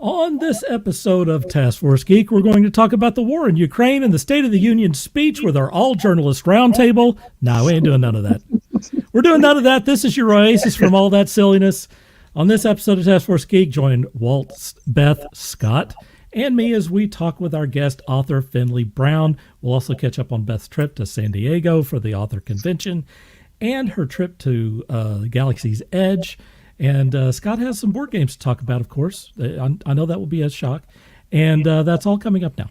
On this episode of Taskforce Geek, we're going to talk about the war in Ukraine and the State of the Union speech with our all-journalist roundtable. No, we ain't doing none of that. We're doing none of that. This is your oasis from all that silliness. On this episode of Taskforce Geek, join Walt, Beth, Scott, and me as we talk with our guest, Author Finley Brown. We'll also catch up on Beth's trip to San Diego for the author convention and her trip to the Galaxy's Edge. And Scott has some board games to talk about, of course. I know that will be a shock. And that's all coming up now.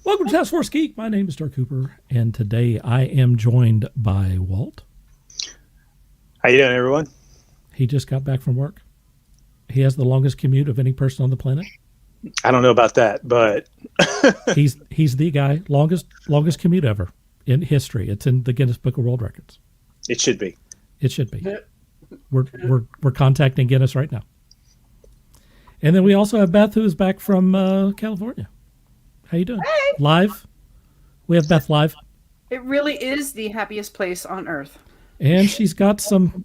Welcome to Task Force Geek. My name is Dirk Hooper, and today I am joined by Walt. How you doing, everyone? He just got back from work. He has the longest commute of any person on the planet. I don't know about that, but he's the guy, longest commute ever in history. It's in the Guinness Book of World Records. It should be. It should be. We're contacting Guinness right now. And then we also have Beth, who is back from California. How you doing? Hey. Live. We have Beth live. It really is the happiest place on earth. And she's got some.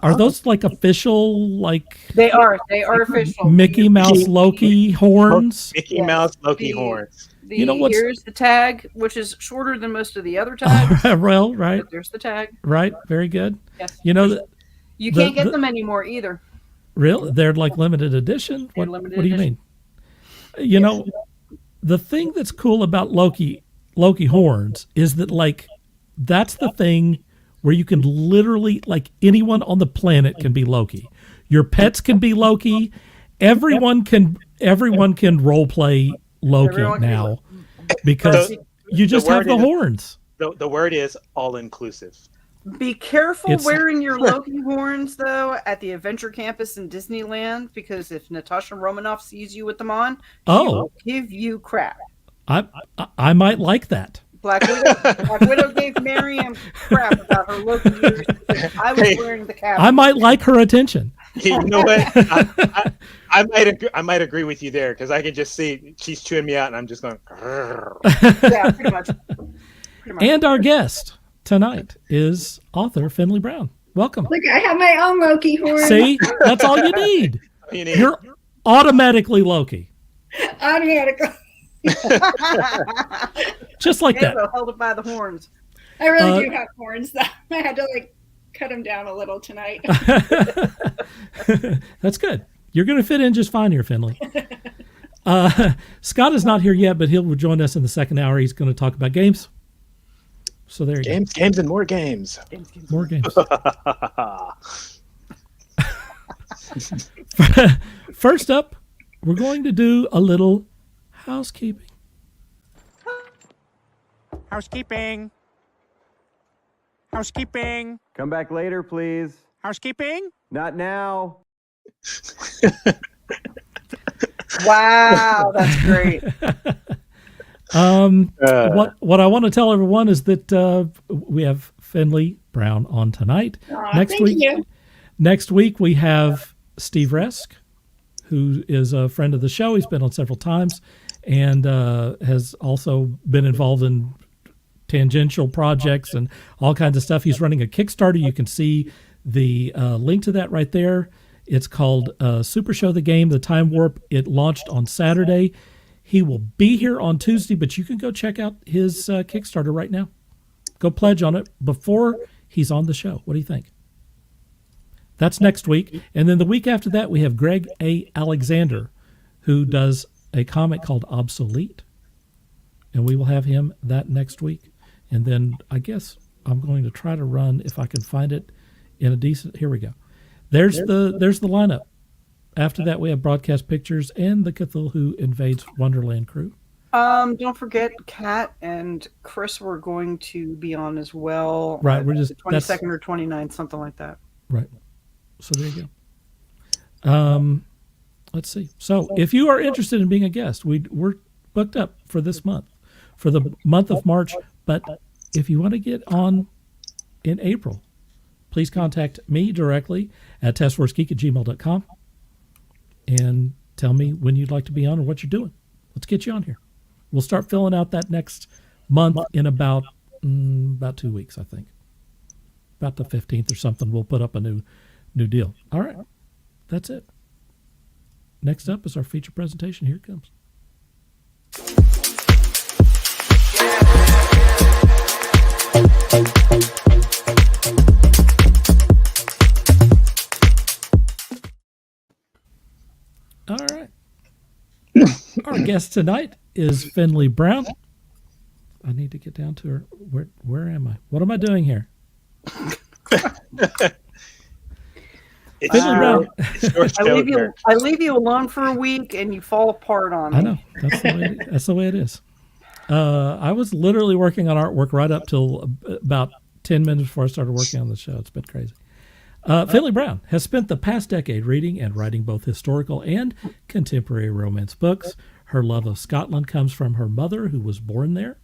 Are those like official, like They are official. Mickey Mouse Loki horns? Mickey Mouse Loki horns. You know what's- Here's the tag, which is shorter than most of the other tags. Well, right, But there's the tag. right, very good. Yes. You know, You can't get them anymore either. real they're like limited edition. They're What limited do you edition. mean? You know, the thing that's cool about Loki horns is that like that's the thing where you can literally, like, anyone on the planet can be Loki. Your pets can be Loki. Everyone can role play Loki Everyone can now because you just have the horns. The word is all inclusive. Be careful It's- wearing your Loki horns, though, at the Adventure Campus in Disneyland, because if Natasha Romanoff sees you with them on, she will give you crap. I might like that. Black Widow gave Miriam crap about her Loki years because I was wearing the cap. I might like her attention. You know what? I might agree with you there because I can just see she's chewing me out and I'm just going. Yeah, pretty much. And our guest tonight is author Finley Brown. Welcome. Look, I have my own Loki horn. See, that's all you need. You're automatically Loki. Automatically. Just like that. Halo held it by the horns. I really do have horns, though. I had to cut them down a little tonight. That's good. You're going to fit in just fine here, Finley. Scott is not here yet, but he'll join us in the second hour. He's going to talk about games. So there you go. Games, and more games. More games. First up, we're going to do a little housekeeping. Housekeeping. Housekeeping. Come back later, please. Housekeeping. Not now. Wow, that's great. What I want to tell everyone is that we have Finley Brown on tonight. Thank you. Next week we have Steve Resk, who is a friend of the show. He's been on several times and has also been involved in tangential projects and all kinds of stuff. He's running a Kickstarter. You can see the link to that right there. It's called Super Show the Game, The Time Warp. It launched on Saturday. He will be here on Tuesday, but you can go check out his Kickstarter right now. Go pledge on it before he's on the show. What do you think? That's next week. And then the week after that, we have Greg A. Alexander, who does a comic called Obsolete. And we will have him that next week. And then I guess I'm going to try to run, if I can find it, in a decent... Here we go. There's the lineup. After that, we have Broadcast Pictures and the Cthulhu Invades Wonderland crew. Don't forget, Kat and Chris were going to be on as well. Right, we're just 22nd or 29th, something like that. Right. So there you go. Let's see. So if you are interested in being a guest, we're booked up for this month, for the month of March. But if you want to get on in April, please contact me directly at taskforcegeek@gmail.com and tell me when you'd like to be on or what you're doing. Let's get you on here. We'll start filling out that next month in about about 2 weeks, I think. About the 15th or something, we'll put up a new deal. All right. That's it. Next up is our feature presentation. Here it comes. All right. Our guest tonight is Finley Brown. I need to get down to her. Where am I? What am I doing here? Finley Brown. I leave you alone for a week, and you fall apart on me. I know. That's the way it is. I was literally working on artwork right up till about 10 minutes before I started working on the show. It's been crazy. Finley Brown has spent the past decade reading and writing both historical and contemporary romance books. Her love of Scotland comes from her mother, who was born there.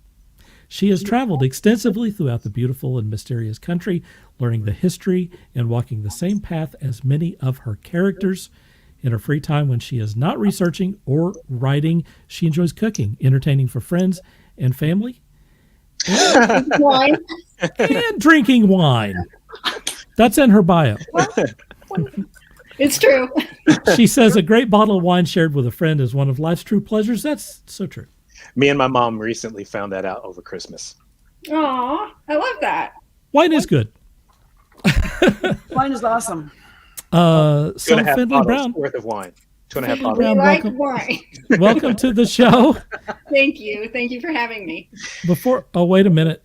She has traveled extensively throughout the beautiful and mysterious country, learning the history and walking the same path as many of her characters. In her free time, when she is not researching or writing, she enjoys cooking, entertaining for friends and family, Wine. and drinking wine. That's in her bio. It's true. She says a great bottle of wine shared with a friend is one of life's true pleasures. That's so true. Me and my mom recently found that out over Christmas. Aw, I love that. Wine is good. Wine is awesome. So 2.5 Finley bottles Brown, worth of wine. 2.5 Finley bottles. We Brown, like welcome. wine. Welcome to the show. Thank you. Thank you for having me. Wait a minute.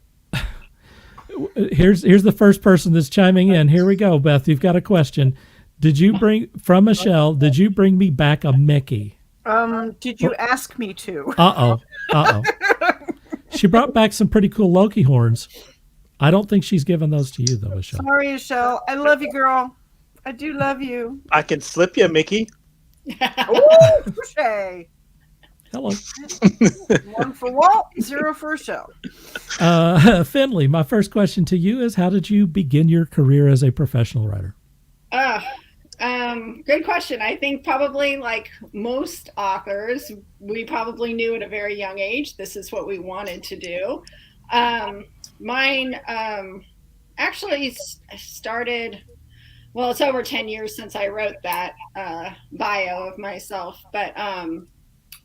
Here's the first person that's chiming in. Here we go, Beth. You've got a question. Did you bring me back a Mickey? Did you ask me to? Uh-oh. She brought back some pretty cool Loki horns. I don't think she's given those to you, though, Michelle. Sorry, Michelle. I love you, girl. I do love you. I can slip you, Mickey. Ooh, touche. Hello. 1 for Walt, 0 for Michelle. Finley, my first question to you is, how did you begin your career as a professional writer? Good question. I think probably like most authors, we probably knew at a very young age this is what we wanted to do. Mine actually started, well, it's over 10 years since I wrote that bio of myself, but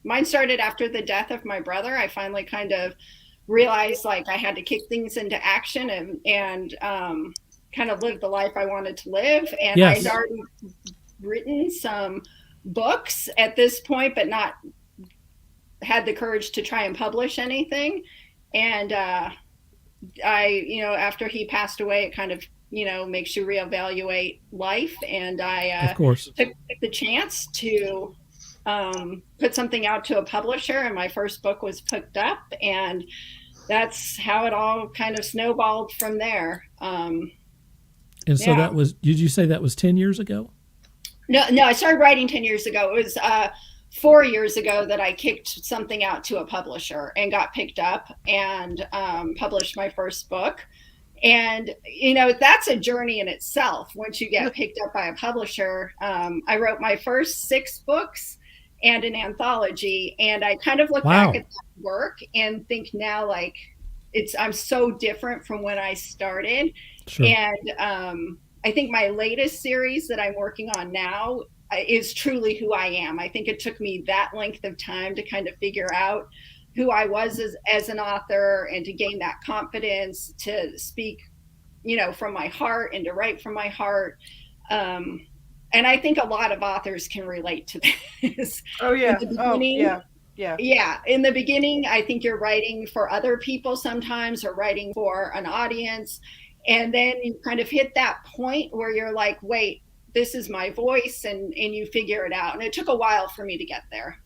mine started after the death of my brother. I finally kind of realized like I had to kick things into action and kind of live the life I wanted to live. And yes. I'd already written some books at this point, but not had the courage to try and publish anything. And after he passed away, it kind of, makes you reevaluate life. And I of course took the chance to put something out to a publisher, and my first book was picked up, and that's how it all kind of snowballed from there. And so that was, did you say that was 10 years ago? No, I started writing 10 years ago. It was 4 years ago that I kicked something out to a publisher and got picked up and published my first book. And, that's a journey in itself. Once you get picked up by a publisher, I wrote my first 6 books and an anthology. And I kind of look back at that work and think now, like, I'm so different from when I started. Sure. And I think my latest series that I'm working on now is truly who I am. I think it took me that length of time to kind of figure out who I was as an author and to gain that confidence to speak, from my heart and to write from my heart. And I think a lot of authors can relate to this. Oh, yeah. Yeah. In the beginning, I think you're writing for other people sometimes, or writing for an audience. And then you kind of hit that point where you're like, wait, this is my voice, and you figure it out. And it took a while for me to get there.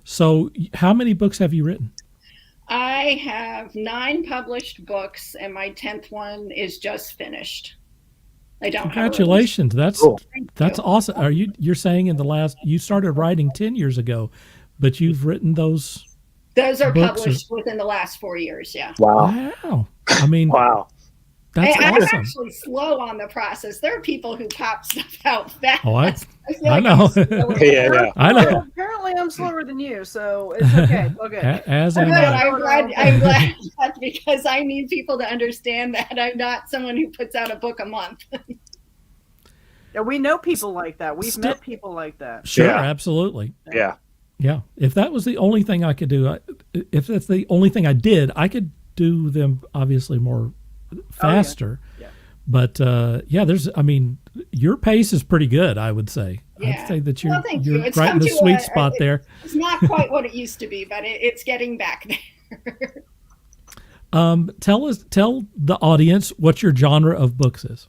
So how many books have you written? I have 9 published books, and my 10th one is just finished. I don't. Congratulations. That's cool. That's awesome. You're saying you started writing 10 years ago, but you've written those? Those are published within the last 4 years. Yeah. Wow. I mean, wow. That's awesome. I'm actually slow on the process. There are people who pop stuff out fast. Oh, I know. Yeah. I know. Apparently Apparently, I'm slower than you, so it's okay. It's okay. As Good. am I. I'm glad that's because I need people to understand that I'm not someone who puts out a book a month. Yeah, we know people like that. We've Still- met people like that. Sure, Yeah. absolutely. Yeah. Yeah. If that was the only thing I could do, if that's the only thing I did, I could do them obviously more faster. Yeah. But your pace is pretty good, I would say. Yeah. I'd say that Well, thank you're you. It's right in come the to sweet spot there. It's not quite what it used to be, but it's getting back there. Tell the audience what your genre of books is.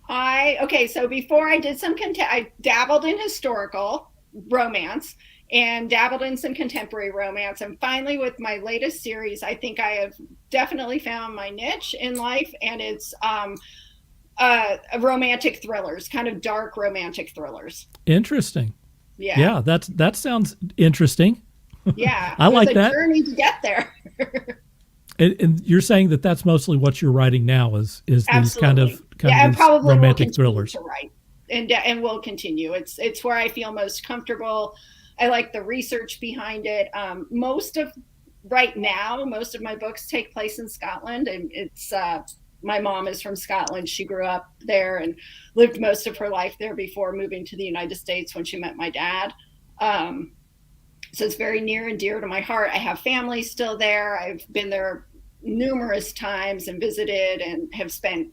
So before I did I dabbled in historical romance and dabbled in some contemporary romance. And finally, with my latest series, I think I have definitely found my niche in life, and it's romantic thrillers, kind of dark romantic thrillers. Interesting. Yeah. Yeah, that sounds interesting. Yeah. I like It was a that. journey to get there. And you're saying that that's mostly what you're writing now is these kind of and these probably will romantic continue thrillers. to write, and will continue. It's where I feel most comfortable. I like the research behind it. Most of my books take place in Scotland, and it's my mom is from Scotland. She grew up there and lived most of her life there before moving to the United States when she met my dad. So it's very near and dear to my heart. I have family still there. I've been there numerous times and visited and have spent,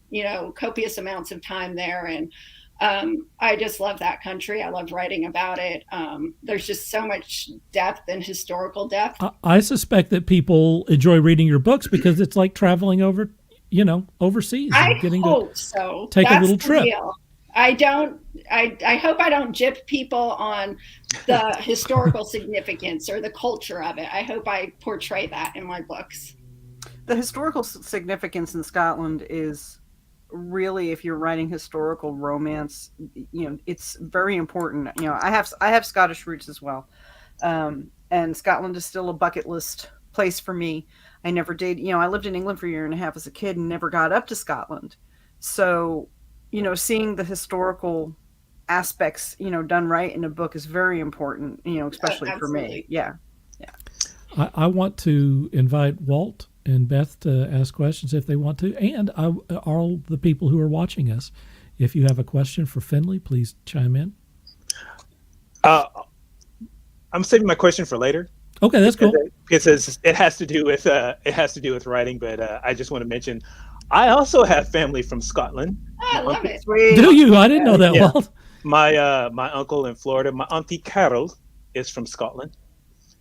copious amounts of time there. And I just love that country. I love writing about it. There's just so much depth and historical depth. I suspect that people enjoy reading your books because it's like traveling over, overseas. I and hope so. Take That's a little the trip. deal. I hope I don't gyp people on the historical significance or the culture of it. I hope I portray that in my books. The historical significance in Scotland is really, if you're writing historical romance, it's very important. I have Scottish roots as well, and Scotland is still a bucket list place for me. I never did. I lived in England for a year and a half as a kid and never got up to Scotland. So, seeing the aspects, done right in a book is very important, especially for me. Yeah. I want to invite Walt and Beth to ask questions if they want to, and all the people who are watching us. If you have a question for Finley, please chime in. I'm saving my question for later. Okay, that's cool. Because it has to do with writing, but I just want to mention I also have family from Scotland. I love it. Sweet. Do you? I didn't know that, Yeah. Walt. My uncle in Florida, my auntie Carol is from Scotland.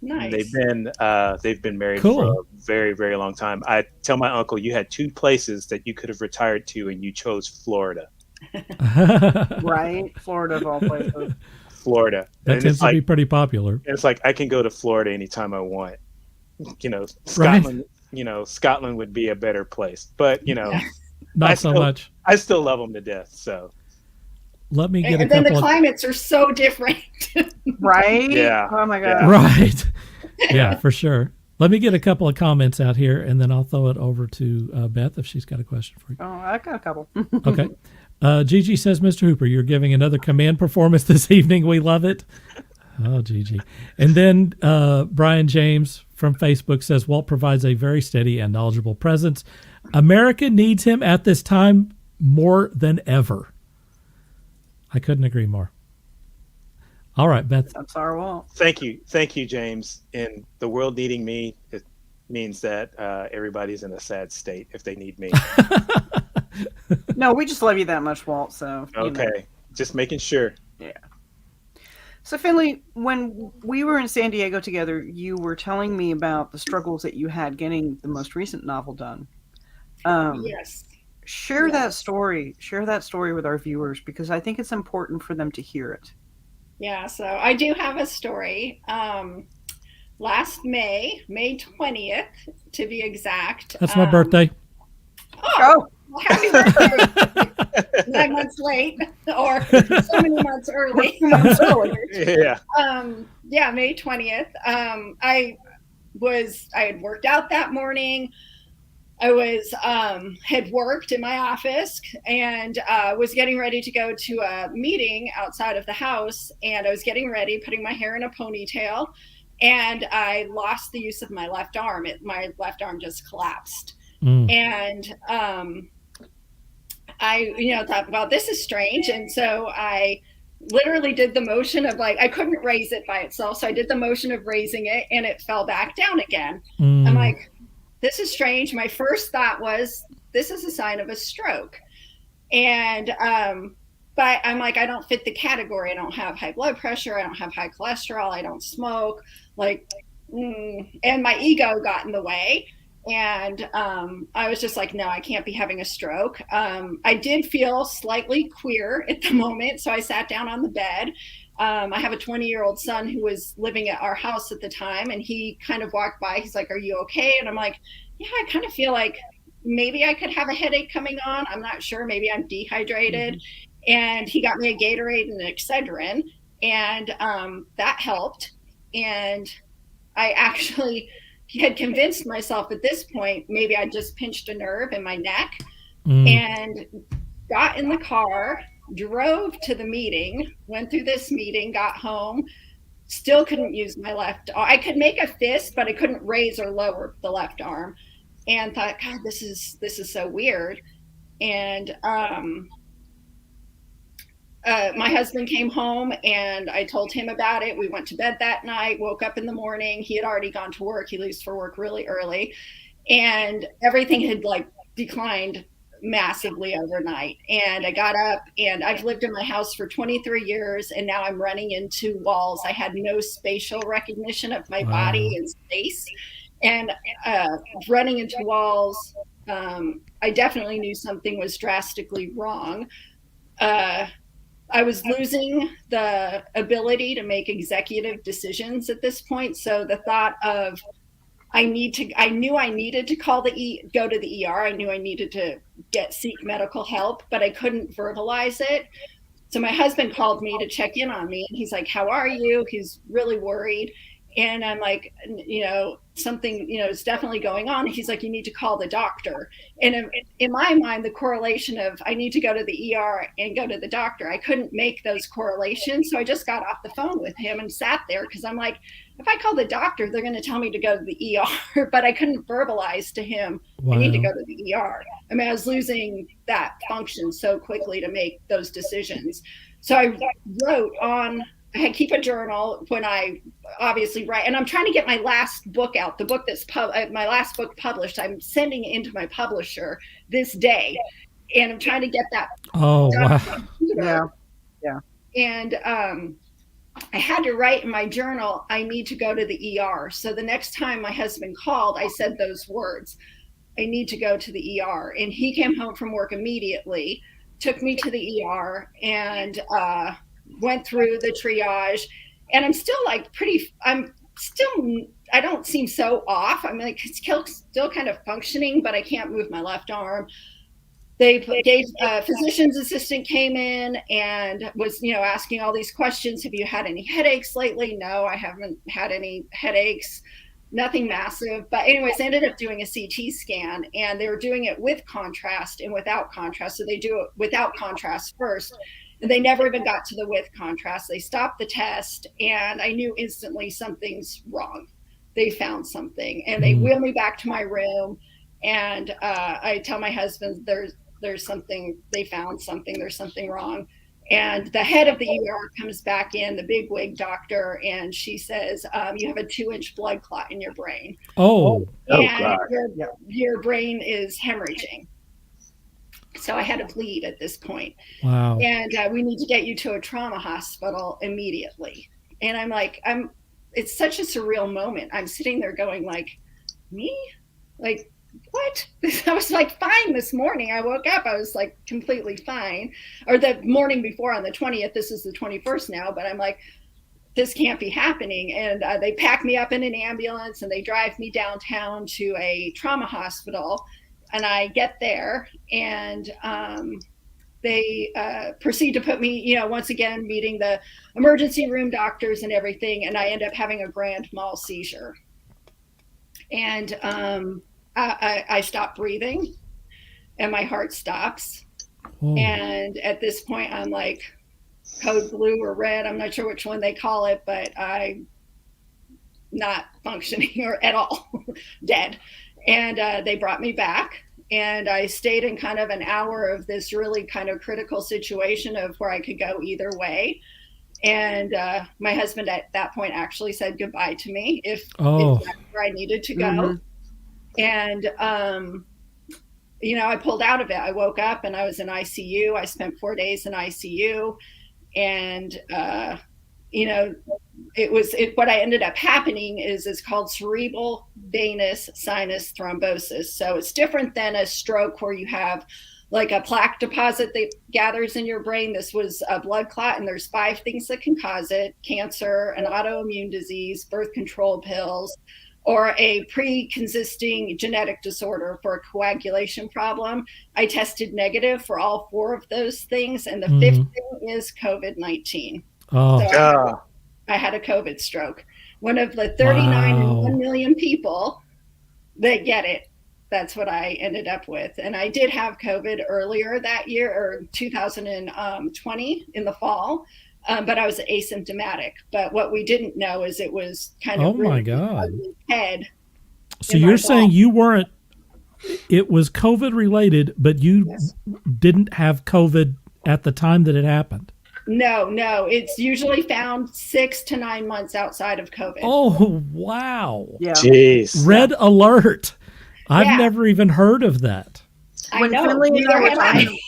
Nice. They've been married Cool. for a very, very long time. I tell my uncle, you had two places that you could have retired to, and you chose Florida. Right? Florida of all places. Florida. That And tends it's to like, be pretty popular. it's like I can go to Florida anytime I want. Scotland. Scotland would be a better place, but Not so much. I still love them to death. So Let me get And a then the couple of climates are so different. Right? Yeah. Oh my Yeah. God. right. Yeah, for sure. Let me get a couple of comments out here, and then I'll throw it over to Beth if she's got a question for you. Oh, I got a couple. Okay. Gigi says, Mr. Hooper, you're giving another command performance this evening. We love it. Oh, Gigi. And then Brian James from Facebook says, Walt provides a very steady and knowledgeable presence. America needs him at this time more than ever. I couldn't agree more. All right, Beth. I'm sorry, Walt. thank you, James. In the world needing me, it means that everybody's in a sad state if they need me. No, we just love you that much, Walt. So Okay, just making sure. Yeah. So Finley, when we were in San Diego together, you were telling me about the struggles that you had getting the most recent novel done. Yes. Share that story. Share that story with our viewers because I think it's important for them to hear it. Yeah, so I do have a story. Last May 20th, to be exact. That's my birthday. Oh, Well, happy birthday. 9 months late, or so many months early. Yeah. May 20th. I had worked out that morning. I was had worked in my office and was getting ready to go to a meeting outside of the house, and I was getting ready, putting my hair in a ponytail, and I lost the use of my left arm. My left arm just collapsed. And I, thought, well, this is strange. And so I literally did the motion of I couldn't raise it by itself. So I did the motion of raising it and it fell back down again. I'm like, this is strange. My first thought was, this is a sign of a stroke. And, but I'm like, I don't fit the category. I don't have high blood pressure. I don't have high cholesterol. I don't smoke. And my ego got in the way. And I was just like, no, I can't be having a stroke. I did feel slightly queer at the moment. So I sat down on the bed. I have a 20-year-old son who was living at our house at the time, and he kind of walked by. He's like, are you okay? And I'm like, yeah, I kind of feel like maybe I could have a headache coming on. I'm not sure. Maybe I'm dehydrated. And he got me a Gatorade and an Excedrin, and that helped. And I actually had convinced myself at this point, maybe I just pinched a nerve in my neck, and got in the car, drove to the meeting, went through this meeting, got home, still couldn't use my left arm. I could make a fist, but I couldn't raise or lower the left arm, and thought, God, this is so weird. And my husband came home and I told him about it. We went to bed that night, woke up in the morning. He had already gone to work. He leaves for work really early, and everything had declined massively overnight. And I got up, and I've lived in my house for 23 years, and now I'm running into walls. I had no spatial recognition of my body and space, and running into walls. I definitely knew something was drastically wrong. I was losing the ability to make executive decisions at this point. So the thought of I knew I needed to go to the ER. I knew I needed to seek medical help, but I couldn't verbalize it. So my husband called me to check in on me, and he's like, how are you? He's really worried. And I'm like, something, is definitely going on. He's like, you need to call the doctor. And in my mind, the correlation of I need to go to the ER and go to the doctor, I couldn't make those correlations. So I just got off the phone with him and sat there, because I'm like, if I call the doctor, they're going to tell me to go to the ER. But I couldn't verbalize to him, I need to go to the ER. I mean, I was losing that function so quickly to make those decisions. So I wrote on, I keep a journal when I obviously write, and I'm trying to get my last book out, the book that's my last book published. I'm sending it into my publisher this day, and I'm trying to get that. Oh, wow. Yeah. And I had to write in my journal, I need to go to the ER. So the next time my husband called, I said those words, I need to go to the ER. And he came home from work immediately, took me to the ER, and went through the triage. And I'm still I don't seem so off. I'm still kind of functioning, but I can't move my left arm. Physician's assistant came in and was, asking all these questions. Have you had any headaches lately? No, I haven't had any headaches, nothing massive. But anyways, I ended up doing a CT scan, and they were doing it with contrast and without contrast. So they do it without contrast first. And they never even got to the with contrast. They stopped the test, and I knew instantly something's wrong. They found something, and they wheel me back to my room. And I tell my husband, there's something, they found something, there's something wrong. And the head of the ER comes back in, the big wig doctor, and she says, you have a 2-inch blood clot in your brain. Oh, and your brain is hemorrhaging. So I had to bleed at this point. Wow. And we need to get you to a trauma hospital immediately. And I'm like, it's such a surreal moment. I'm sitting there going me? What? I was fine this morning. I woke up, I was completely fine. Or the morning before on the 20th, this is the 21st now, but I'm like, this can't be happening. And they pack me up in an ambulance, and they drive me downtown to a trauma hospital. And I get there, and they proceed to put me, once again, meeting the emergency room doctors and everything. And I end up having a grand mal seizure. And I stop breathing and my heart stops. Whoa. And at this point, I'm like code blue or red. I'm not sure which one they call it, but I'm not functioning or at all, dead. And they brought me back. And I stayed in kind of an hour of this really kind of critical situation of where I could go either way. And my husband at that point actually said goodbye to me if that's where I needed to go. Mm-hmm. And, you know, I pulled out of it. I woke up and I was in ICU. I spent 4 days in ICU. And, you know, what I ended up happening is it's called cerebral venous sinus thrombosis. So it's different than a stroke where you have like a plaque deposit that gathers in your brain. This was a blood clot, and there's 5 things that can cause it: cancer, an autoimmune disease, birth control pills, or a pre-existing genetic disorder for a coagulation problem. I tested negative for all 4 of those things, and the 5th thing is COVID-19. Oh. So I had a COVID stroke. One of the 39 and 1 million people that get it. That's what I ended up with. And I did have COVID earlier that year, or 2020 in the fall, but I was asymptomatic. But what we didn't know is it was kind of my God. head. So you're saying you weren't, it was COVID related, but you didn't have COVID at the time that it happened? No. It's usually found 6 to 9 months outside of COVID. Oh, wow. Yeah. Jeez. Red alert. I've never even heard of that. I know. Finley and I Neither were have I. talking-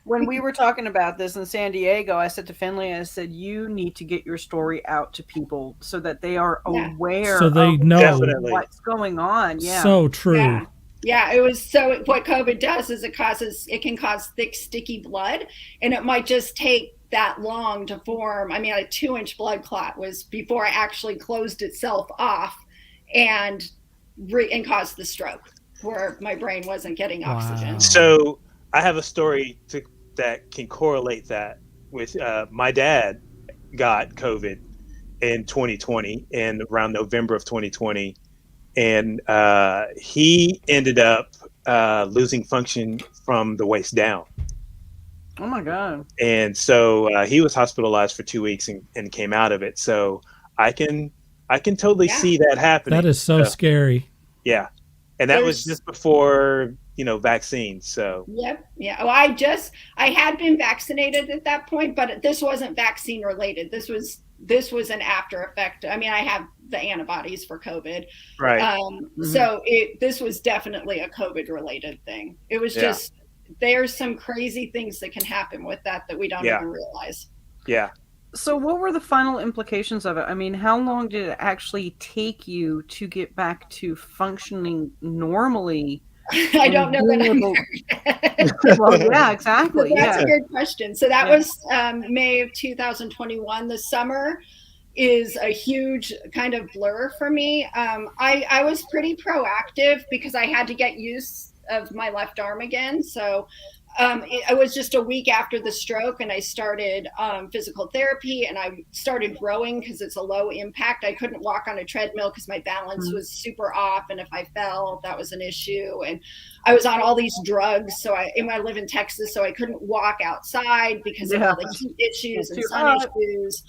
when we were talking about this in San Diego, I said to Finley, I said, you need to get your story out to people so that they are aware So they of know. Definitely. what's going on. Yeah. So true. Yeah, it was. So what COVID does is it can cause thick, sticky blood, and it might just take that long to form. I mean, a 2-inch blood clot was before it actually closed itself off and caused the stroke where my brain wasn't getting oxygen. Wow. So I have a story that can correlate that with my dad got COVID in 2020, and around November of 2020, and he ended up losing function from the waist down. Oh my God. And so he was hospitalized for 2 weeks and came out of it. So I can totally see that happening. That is so scary. Yeah. And that was just before, vaccines. So Yep. Yeah. Well, I had been vaccinated at that point, but this wasn't vaccine related. This was an after effect. I mean, I have the antibodies for COVID. right. So this was definitely a COVID related thing. It was just, there's some crazy things that can happen with that we don't even realize. Yeah. So what were the final implications of it? I mean, how long did it actually take you to get back to functioning normally? I don't know that Well, yeah, exactly. That's Yeah. a good question. So that was May of 2021. The summer is a huge kind of blur for me. I was pretty proactive because I had to get use of my left arm again. So it was just a week after the stroke, and I started physical therapy, and I started rowing because it's a low impact. I couldn't walk on a treadmill because my balance was super off, and if I fell, that was an issue. And I was on all these drugs, so I live in Texas, so I couldn't walk outside because of all the heat issues and sun issues.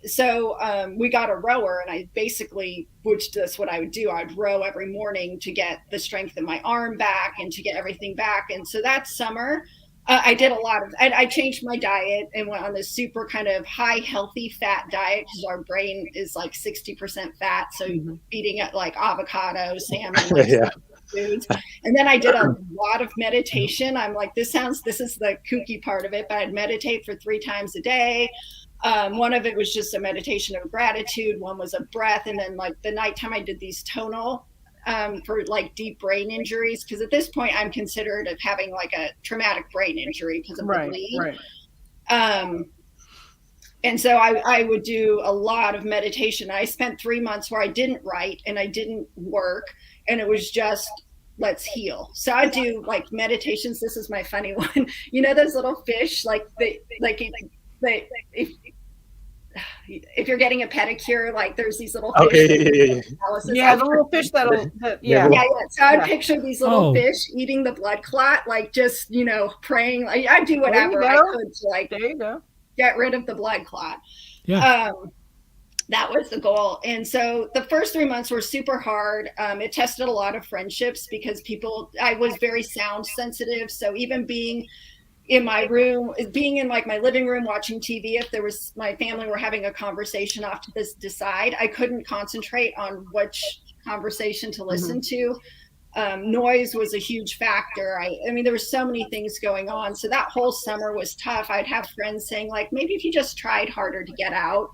So we got a rower, and I basically, that's what I would do. I'd row every morning to get the strength in my arm back and to get everything back. And so that summer, I did a lot of, I changed my diet and went on this super kind of high, healthy fat diet because our brain is like 60% fat. So eating it like avocado, salmon, foods. And then I did a lot of meditation. I'm like, this is the kooky part of it, but I'd meditate for 3 times a day. One of it was just a meditation of gratitude. One was a breath. And then like the nighttime I did these tonal for like deep brain injuries. Because at this point I'm considered of having like a traumatic brain injury because of the bleed. Right. And so I would do a lot of meditation. I spent 3 months where I didn't write and I didn't work. And it was just, let's heal. So I do like meditations. This is my funny one. You know, those little fish, if you're getting a pedicure, like there's these little Oh, fish. yeah. Yeah, the little fish yeah. Yeah. So I'd Yeah. picture these little Oh. fish eating the blood clot, like just, praying. Like, I'd do whatever I go. could to like There you go. get rid of the blood clot. Yeah. That was the goal. And so the first 3 months were super hard. It tested a lot of friendships because I was very sound sensitive. So even being in my room, being in like my living room watching TV, if there was my family were having a conversation off to this side, I couldn't concentrate on which conversation to listen to. Noise was a huge factor. I mean, there were so many things going on. So that whole summer was tough. I'd have friends saying like, maybe if you just tried harder to get out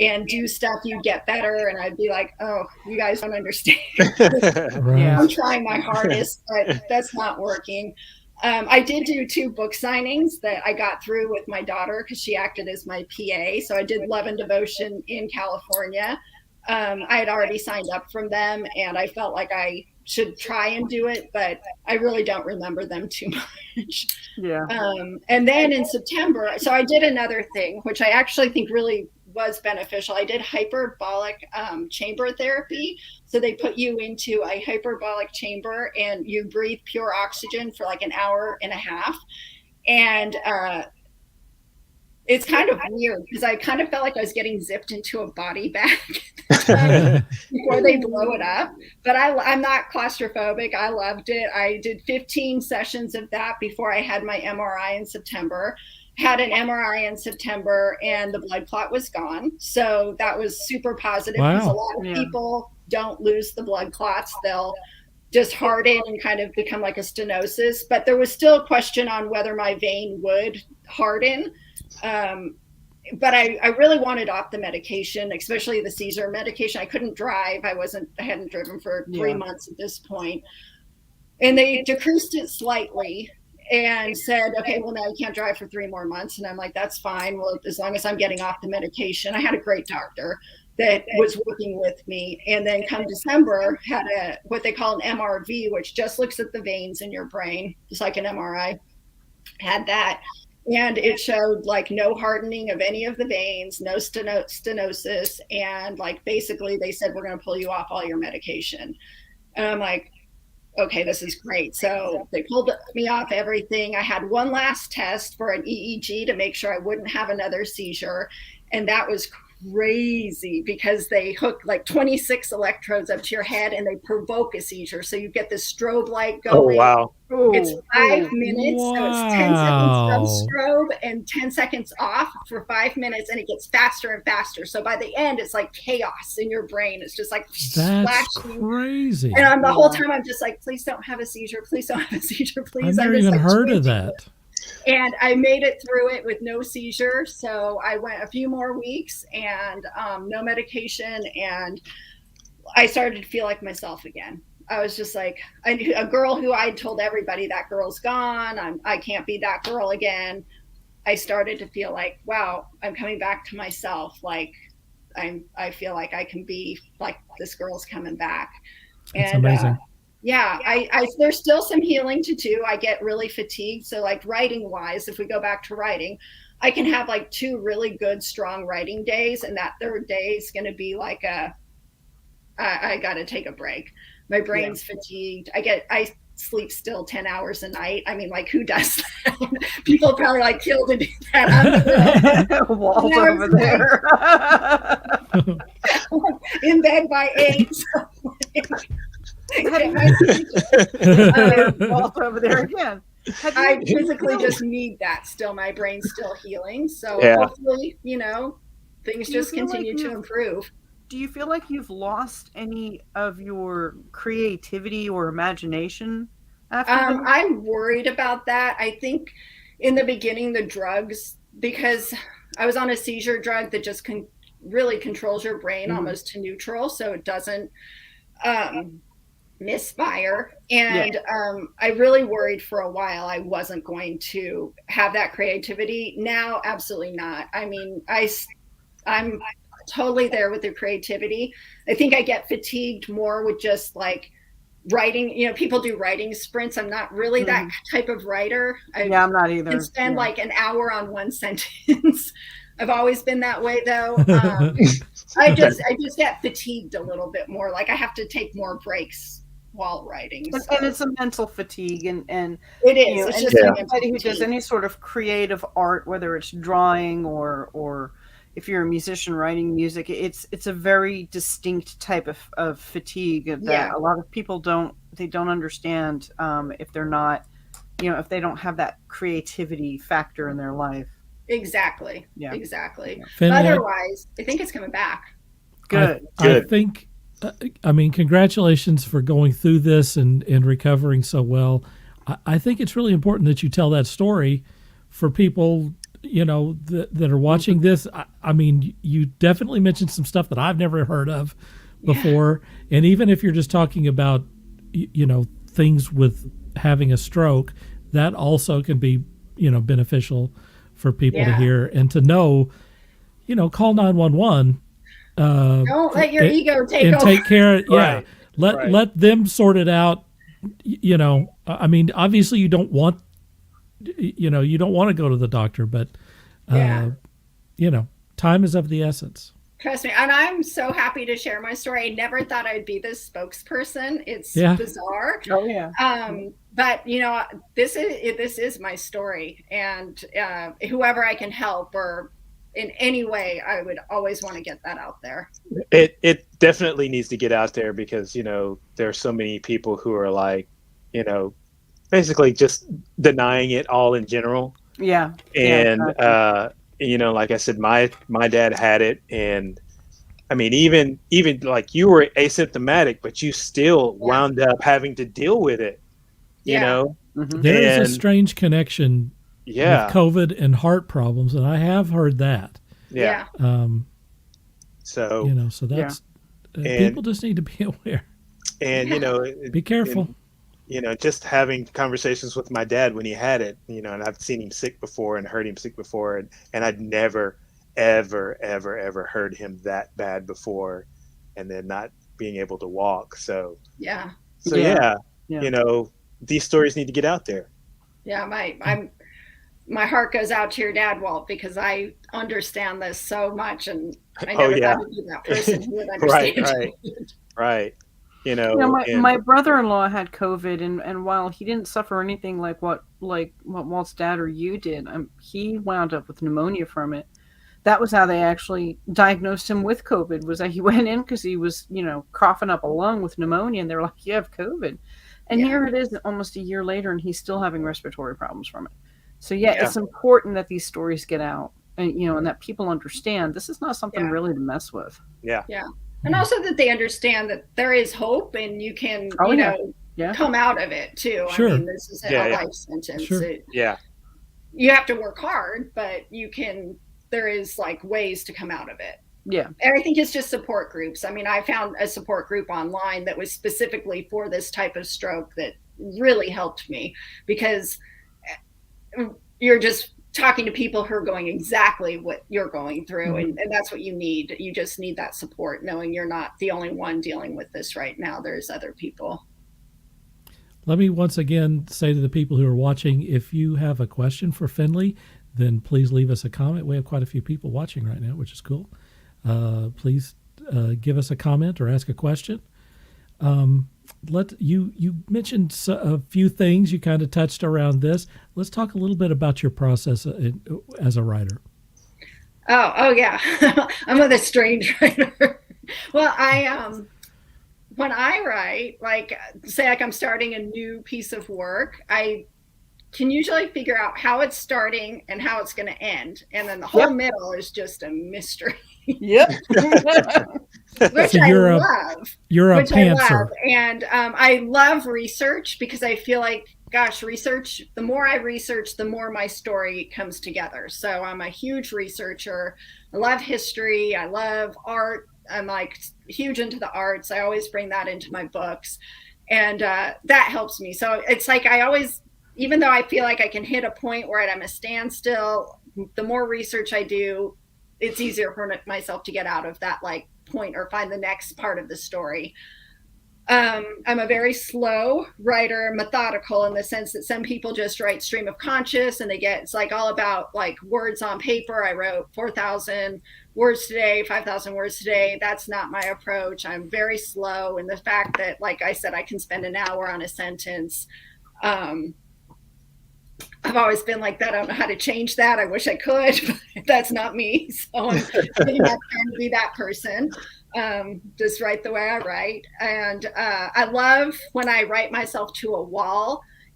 and do stuff, you'd get better. And I'd be like, oh, you guys don't understand. Right. Yeah. I'm trying my hardest, but that's not working. I did do 2 book signings that I got through with my daughter because she acted as my PA. So I did Love and Devotion in California. I had already signed up from them, and I felt like I should try and do it, but I really don't remember them too much. Yeah. And then in September, so I did another thing, which I actually think really was beneficial. I did hyperbolic chamber therapy. So they put you into a hyperbolic chamber and you breathe pure oxygen for like an hour and a half. And it's kind of weird because I kind of felt like I was getting zipped into a body bag before they blow it up. But I'm not claustrophobic. I loved it. I did 15 sessions of that before I had my MRI in September. Had an MRI in September and the blood clot was gone. So that was super positive because a lot of people don't lose the blood clots. They'll just harden and kind of become like a stenosis. But there was still a question on whether my vein would harden. But I really wanted off the medication, especially the seizure medication. I couldn't drive. I hadn't driven for 3 months at this point. And they decreased it slightly and said, okay, well, now you can't drive for 3 more months. And I'm like, that's fine. Well, as long as I'm getting off the medication. I had a great doctor that was working with me. And then come December, had what they call an MRV, which just looks at the veins in your brain, just like an MRI. Had that. And it showed like no hardening of any of the veins, no stenosis. And like, basically they said, we're going to pull you off all your medication. And I'm like, okay, this is great. So they pulled me off everything. I had one last test for an EEG to make sure I wouldn't have another seizure. And that was crazy because they hook like 26 electrodes up to your head and they provoke a seizure. So you get this strobe light going. Oh, wow. It's 5 minutes. Wow. So it's 10 seconds of strobe and 10 seconds off for 5 minutes. And it gets faster and faster. So by the end, it's like chaos in your brain. It's just like That's flashing. crazy. And the whole time I'm just like, please don't have a seizure. Please don't have a seizure. Please. I've never even heard of that. And I made it through it with no seizure. So I went a few more weeks and no medication. And I started to feel like myself again. I was just like a girl who I told everybody that girl's gone. I can't be that girl again. I started to feel like, wow, I'm coming back to myself. Like I feel like I can be like this girl's coming back. That's amazing. Yeah, I there's still some healing to do. I get really fatigued. So like writing wise, if we go back to writing, I can have like 2 really good, strong writing days. And that third day is going to be like I got to take a break. My brain's fatigued. I sleep still 10 hours a night. I mean, like who does that? People probably like kill to do that. Walt over there. In bed by 8. Walt over there again. I physically just need that still. My brain's still healing. So hopefully, things just continue to improve. Do you feel like you've lost any of your creativity or imagination after I'm worried about that. I think in the beginning, the drugs, because I was on a seizure drug that just really controls your brain almost to neutral. So it doesn't misfire. And I really worried for a while I wasn't going to have that creativity. Now, absolutely not. I mean, I'm totally there with the creativity. I think I get fatigued more with just like writing. People do writing sprints. I'm not really that type of writer. I'm not either. I can spend like an hour on one sentence. I've always been that way though. I just get fatigued a little bit more. Like I have to take more breaks while writing. And it's a mental fatigue, and it is. you know, It's and just anybody who does any sort of creative art, whether it's drawing or if you're a musician writing music, it's a very distinct type of fatigue that a lot of people don't understand if they're not, if they don't have that creativity factor in their life. Exactly. Yeah. Exactly. Finley, Otherwise, I think it's coming back. Good. I think, I mean, congratulations for going through this and recovering so well. I think it's really important that you tell that story for people, that are watching this. I mean, you definitely mentioned some stuff that I've never heard of before. Yeah. And even if you're just talking about, things with having a stroke, that also can be, beneficial for people to hear and to know, call 911. Don't let your ego take over. Take care. Yeah. Right. Let them sort it out. I mean, obviously you don't want to go to the doctor, but, time is of the essence. Trust me. And I'm so happy to share my story. I never thought I'd be this spokesperson. It's bizarre. Oh yeah. But this is my story, and whoever I can help or in any way, I would always want to get that out there. It definitely needs to get out there because, there are so many people who are like, basically just denying it all in general. Yeah. And, exactly. Like I said, my dad had it. And I mean, even like you were asymptomatic, but you still wound up having to deal with it, you know? Mm-hmm. There is a strange connection with COVID and heart problems, and I have heard that. Yeah. So that's people just need to be aware. And be careful. And, just having conversations with my dad when he had it, and I've seen him sick before and heard him sick before, and I'd never, ever, ever, ever heard him that bad before, and then not being able to walk. So these stories need to get out there. Yeah, my heart goes out to your dad, Walt, because I understand this so much, and I never thought I'd be that person who would understand. Right. My brother-in-law had COVID, and while he didn't suffer anything like what Walt's dad or you did, he wound up with pneumonia from it. That was how they actually diagnosed him with COVID. Was that he went in because he was, coughing up a lung with pneumonia, and they were like, "You have COVID," and here it is, almost a year later, and he's still having respiratory problems from it. So it's important that these stories get out, and and that people understand this is not something really to mess with. Yeah. And also that they understand that there is hope, and you can, come out of it too. Sure. I mean, this isn't a life sentence. Sure. You have to work hard, but there is ways to come out of it. Yeah. And I think it's just support groups. I mean, I found a support group online that was specifically for this type of stroke that really helped me, because you're just talking to people who are going exactly what you're going through. And that's what you need. You just need that support, knowing you're not the only one dealing with this right now. There's other people. Let me once again say to the people who are watching, if you have a question for Finley, then please leave us a comment. We have quite a few people watching right now, which is cool. Please give us a comment or ask a question. You mentioned a few things. You kind of touched around this. Let's talk a little bit about your process as a writer. Oh yeah. I'm a strange writer. Well, when I write, say I'm starting a new piece of work, I can usually figure out how it's starting and how it's going to end. And then the whole middle is just a mystery. Yep. Which so I love. You're a pantser. And I love research, because I feel like, research, the more I research, the more my story comes together. So I'm a huge researcher. I love history. I love art. I'm huge into the arts. I always bring that into my books. And that helps me. So it's I always, even though I feel like I can hit a point where I'm a standstill, the more research I do, it's easier for myself to get out of that point or find the next part of the story. I'm a very slow writer, methodical in the sense that some people just write stream of conscious and it's like all about like words on paper. I wrote 4,000 words today, 5,000 words today. That's not my approach. I'm very slow. And the fact that, like I said, I can spend an hour on a sentence. I've always been like that. I don't know how to change that. I wish I could, but that's not me. So I'm really not trying to be that person. Just write the way I write. And I love when I write myself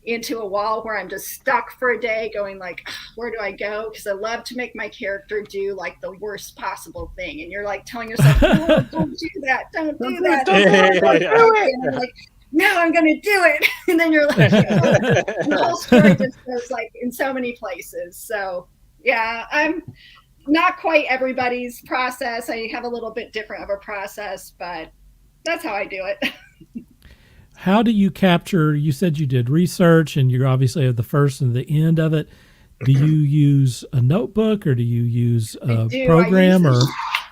into a wall where I'm just stuck for a day going like, where do I go? Because I love to make my character do like the worst possible thing. And you're like telling yourself, no, don't do that. Don't do that. Don't do it. And I'm like, no, I'm going to do it. And then you're like, and the whole story just goes like in so many places. So yeah, I'm not quite everybody's process. I have a little bit different of a process, but that's how I do it. How do you capture, you said you did research and you're obviously at the first and the end of it. Do you use a notebook or do you use a program?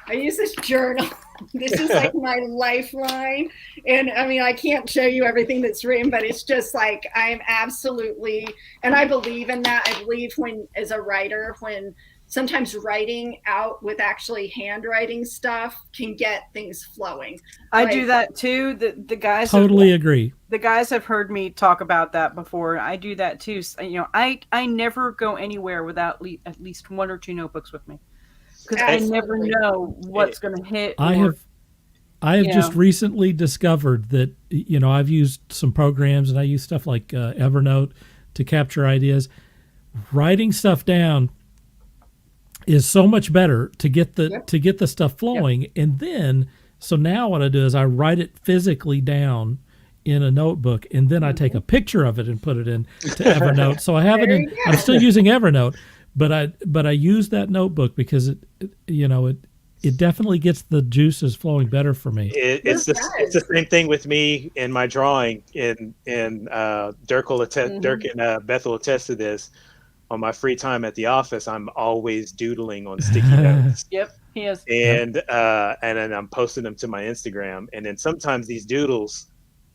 I use this journal. This is like my lifeline. And I mean, I can't show you everything that's written, but it's just like, I'm absolutely, and I believe in that. I believe when, as a writer, when sometimes writing out with actually handwriting stuff can get things flowing. I do that too. The guys totally agree. The guys have heard me talk about that before. I do that too. You know, I never go anywhere without at least one or two notebooks with me because I never know what's going to hit. I have just recently discovered that, you know, I've used some programs and I use stuff like Evernote to capture ideas. Writing stuff down is so much better to get the stuff flowing. And then, so now what I do is I write it physically down in a notebook, and then I take a picture of it and put it in to Evernote. So I have it in, I'm still using Evernote, but I use that notebook because it definitely gets the juices flowing better for me. It's the same thing with me in my drawing, and Dirk and Beth will attest to this. On my free time at the office, I'm always doodling on sticky notes. Yep, he is. And then I'm posting them to my Instagram. And then sometimes these doodles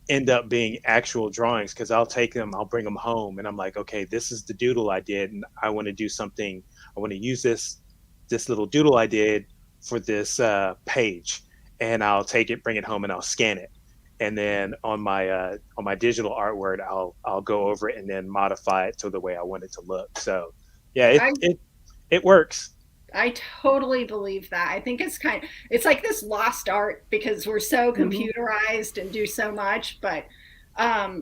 end up being actual drawings because I'll take them, I'll bring them home, and I'm like, okay, this is the doodle I did, and I want to do something. I want to use this little doodle I did for this page, and I'll take it, bring it home, and I'll scan it. And then on my digital artwork, I'll go over it and then modify it to the way I want it to look. So, yeah, it works. I totally believe that. I think it's like this lost art because we're so computerized and do so much. But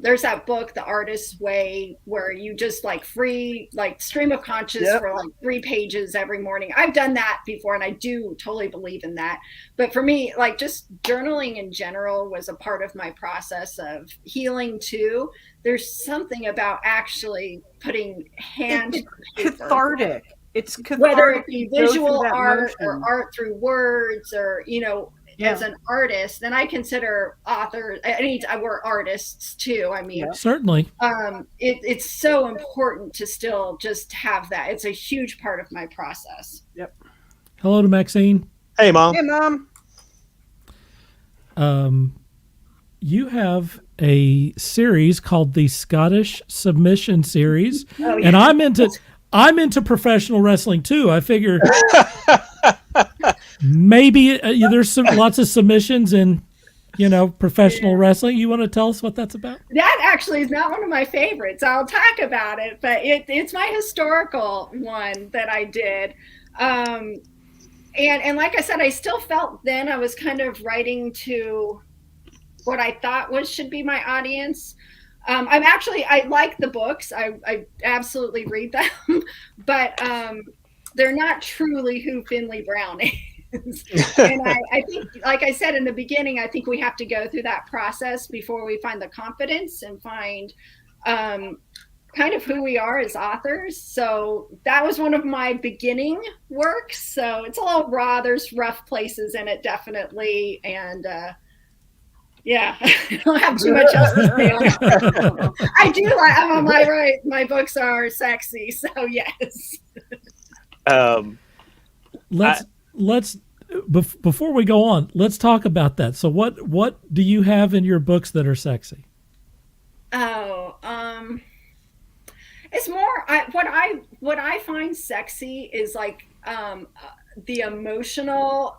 there's that book, The Artist's Way, where you just like stream of conscious for like 3 pages every morning. I've done that before and I do totally believe in that. But for me, like just journaling in general was a part of my process of healing too. There's something about actually putting hand to paper. Cathartic. It's cathartic. Whether it be visual art or art through words or, as an artist, then I consider authors, we're artists too. I mean, certainly. It's so important to still just have that. It's a huge part of my process. Yep. Hello to Maxine. Hey, Mom. Hey, Mom. You have a series called the Scottish Submission Series, and I'm into professional wrestling too. I figure maybe there's lots of submissions in, professional wrestling. You want to tell us what that's about? That actually is not one of my favorites. I'll talk about it, but it's my historical one that I did. And like I said, I still felt then I was kind of writing to what I thought should be my audience. I like the books. I absolutely read them, but they're not truly who Finley Brown is. And I think, like I said in the beginning, I think we have to go through that process before we find the confidence and find kind of who we are as authors. So that was one of my beginning works. So it's a little raw. There's rough places in it, definitely. And yeah, I don't have too much else to say on it. I do like, my books are sexy, so yes. Let's before we go on, let's talk about that. So what do you have in your books that are sexy? Oh, it's more what I find sexy is like the emotional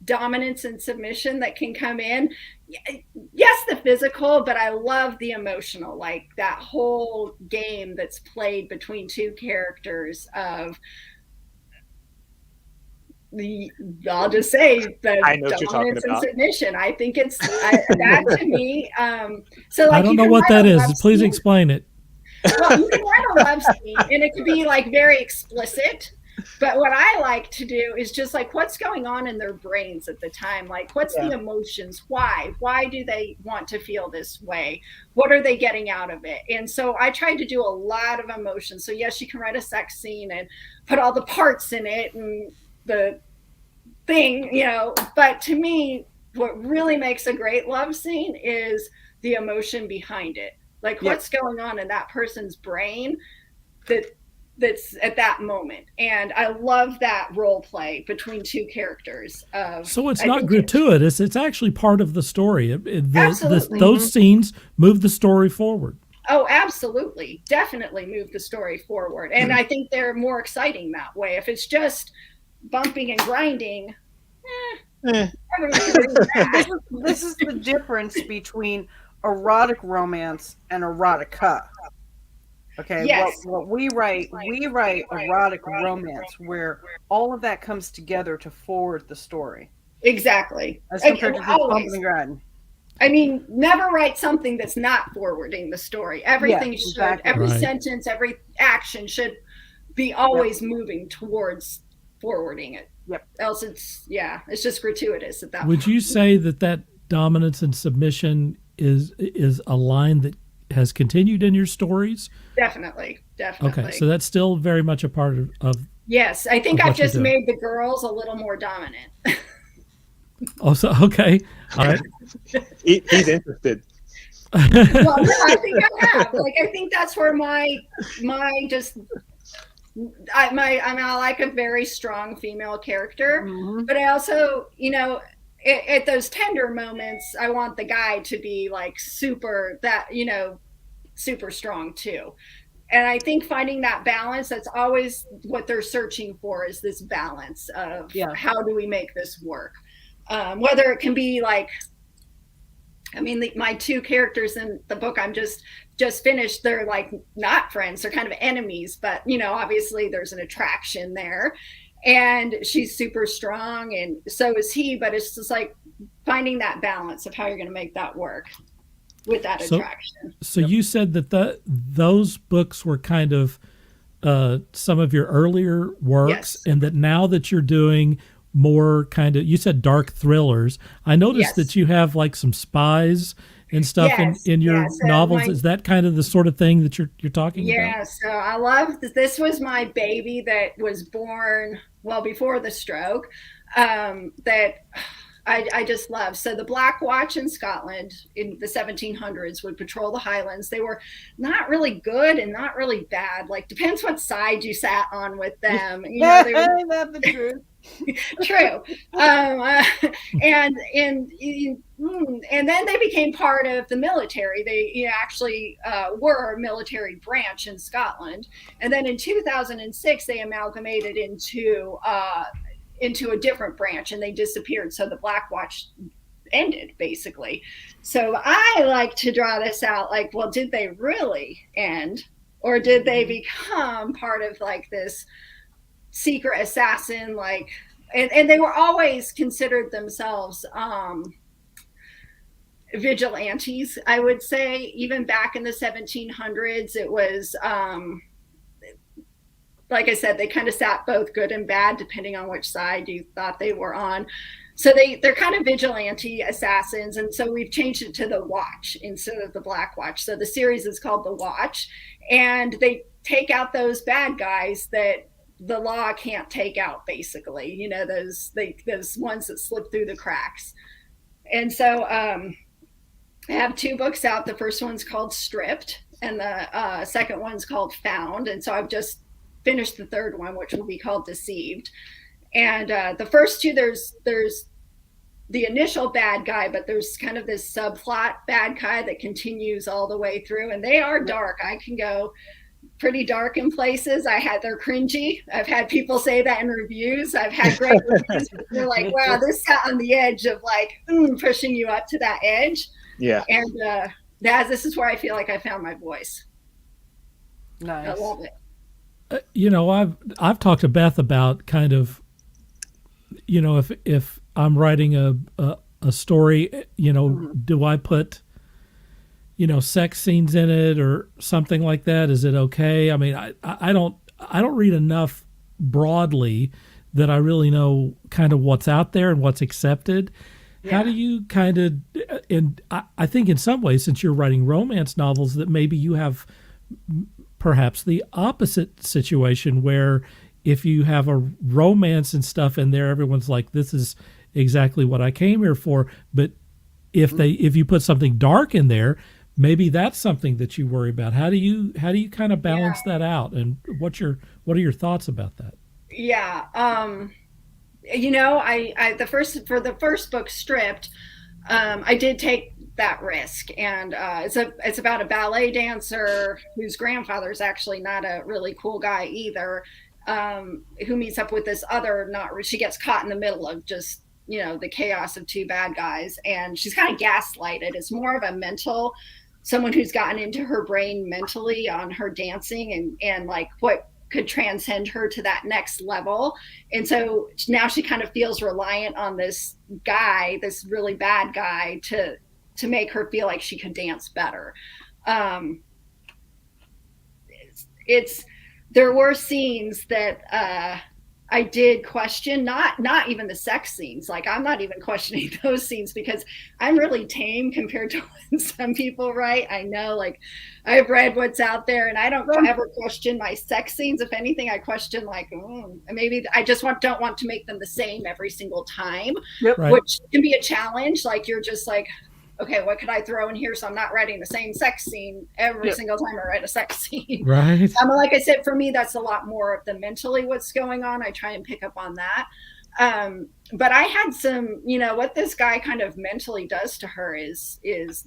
dominance and submission that can come in. Yes, the physical, but I love the emotional, like that whole game that's played between two characters of I'll just say the I know what you're talking dominance and about. submission. I think it's that to me. So like I don't know what that is. Please explain it. Well, you can write a love scene, and it could be like very explicit. But what I like to do is just like what's going on in their brains at the time. Like, what's the emotions? Why? Why do they want to feel this way? What are they getting out of it? And so I tried to do a lot of emotions. So yes, you can write a sex scene and put all the parts in it and the thing, you know. But to me, what really makes a great love scene is the emotion behind it. Like what's going on in that person's brain that's at that moment. And I love that role play between two characters. So it's not gratuitous. It's actually part of the story. Absolutely. Those scenes move the story forward. Oh, absolutely. Definitely move the story forward. And I think they're more exciting that way. If it's just bumping and grinding, everyone can read that. This is the difference between erotic romance and erotica. Okay, yes. what we write erotic romance where all of that comes together to forward the story. Exactly. As compared to just bumping and grinding. I mean, never write something that's not forwarding the story. Everything should, every sentence, every action should be always moving towards forwarding it. Yep. Else it's just gratuitous at that Would point. you say that dominance and submission is a line that has continued in your stories? Definitely. Okay, so that's still very much a part of yes, I think I've just made the girls a little more dominant. Oh, so okay, all right. He's interested. Well, no, I think I have. Like, I think that's where I like a very strong female character, but I also, at those tender moments, I want the guy to be like super strong too. And I think finding that balance, that's always what they're searching for, is this balance of how do we make this work? Whether it can be like, my two characters in the book I'm just finished, they're like not friends, they're kind of enemies, but obviously there's an attraction there, and she's super strong and so is he, but it's just like finding that balance of how you're going to make that work with that attraction. So you said that those books were kind of some of your earlier works, and that now that you're doing more kind of, you said dark thrillers, I noticed that you have like some spies and stuff in your novels. Is that kind of the sort of thing that you're talking about? Yeah, so I love this was my baby that was born well before the stroke, that I just love. So the Black Watch in Scotland in the 1700s would patrol the Highlands. They were not really good and not really bad. Like, depends what side you sat on with them. They were, that's the truth. True. And then they became part of the military. They actually were a military branch in Scotland. And then in 2006, they amalgamated into a different branch, and they disappeared. So the Black Watch ended, basically. So I like to draw this out like, well, did they really end, or did they become part of like this secret assassin, like, and they were always considered themselves vigilantes, I would say. Even back in the 1700s, it was like I said, they kind of sat both good and bad depending on which side you thought they were on. So they're kind of vigilante assassins, and so we've changed it to the Watch instead of the Black Watch. So the series is called The Watch, and they take out those bad guys that the law can't take out, basically, those ones that slip through the cracks. And so I have two books out. The first one's called Stripped, and the second one's called Found. And so I've just finished the third one, which will be called Deceived. And the first two, there's the initial bad guy, but there's kind of this subplot bad guy that continues all the way through, and they are dark. I can go pretty dark in places. They're cringy. I've had people say that in reviews. I've had great reviews. They're like, wow, this sat on the edge of like pushing you up to that edge. Yeah. And this is where I feel like I found my voice. Nice. I love it. I've talked to Beth about kind of, if I'm writing a story, do I put, sex scenes in it or something like that? Is it okay? I mean, I don't read enough broadly that I really know kind of what's out there and what's accepted. Yeah. How do you kind of, and I think in some ways, since you're writing romance novels, that maybe you have perhaps the opposite situation where if you have a romance and stuff in there, everyone's like, this is exactly what I came here for. But if you put something dark in there, maybe that's something that you worry about. How do you kind of balance that out? And what are your thoughts about that? Yeah. I for the first book, Stripped, I did take that risk, and it's about a ballet dancer whose grandfather is actually not a really cool guy either, who meets up with this other she gets caught in the middle of just the chaos of two bad guys, and she's kind of gaslighted. It's more of a someone who's gotten into her brain mentally on her dancing and like what could transcend her to that next level. And so now she kind of feels reliant on this guy, this really bad guy, to make her feel like she could dance better. There were scenes that I did question, not even the sex scenes. Like, I'm not even questioning those scenes because I'm really tame compared to when some people write. I know, like, I've read what's out there, and I don't ever question my sex scenes. If anything, I question like, maybe I just don't want to make them the same every single time, Right. Which can be a challenge. Like, you're just like, okay, what could I throw in here so I'm not writing the same sex scene every single time I write a sex scene? Right. Like I said, for me, that's a lot more of the mentally what's going on. I try and pick up on that. But I had some, what this guy kind of mentally does to her is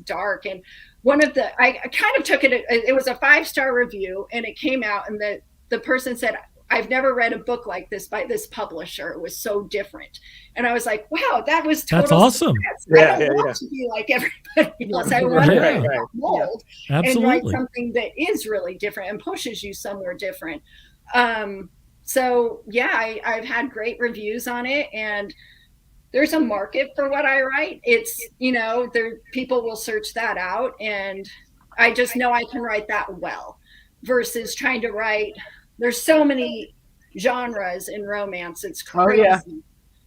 dark. And I kind of took it was a 5-star review, and it came out, and the person said, I've never read a book like this by this publisher. It was so different. And I was like, wow, that was totally. That's awesome. I don't want to be like everybody else. I want to be mold and write something that is really different and pushes you somewhere different. So yeah, I've had great reviews on it, and there's a market for what I write. It's, people will search that out, and I just know I can write that well versus trying to write. There's so many genres in romance. It's crazy. Oh, yeah.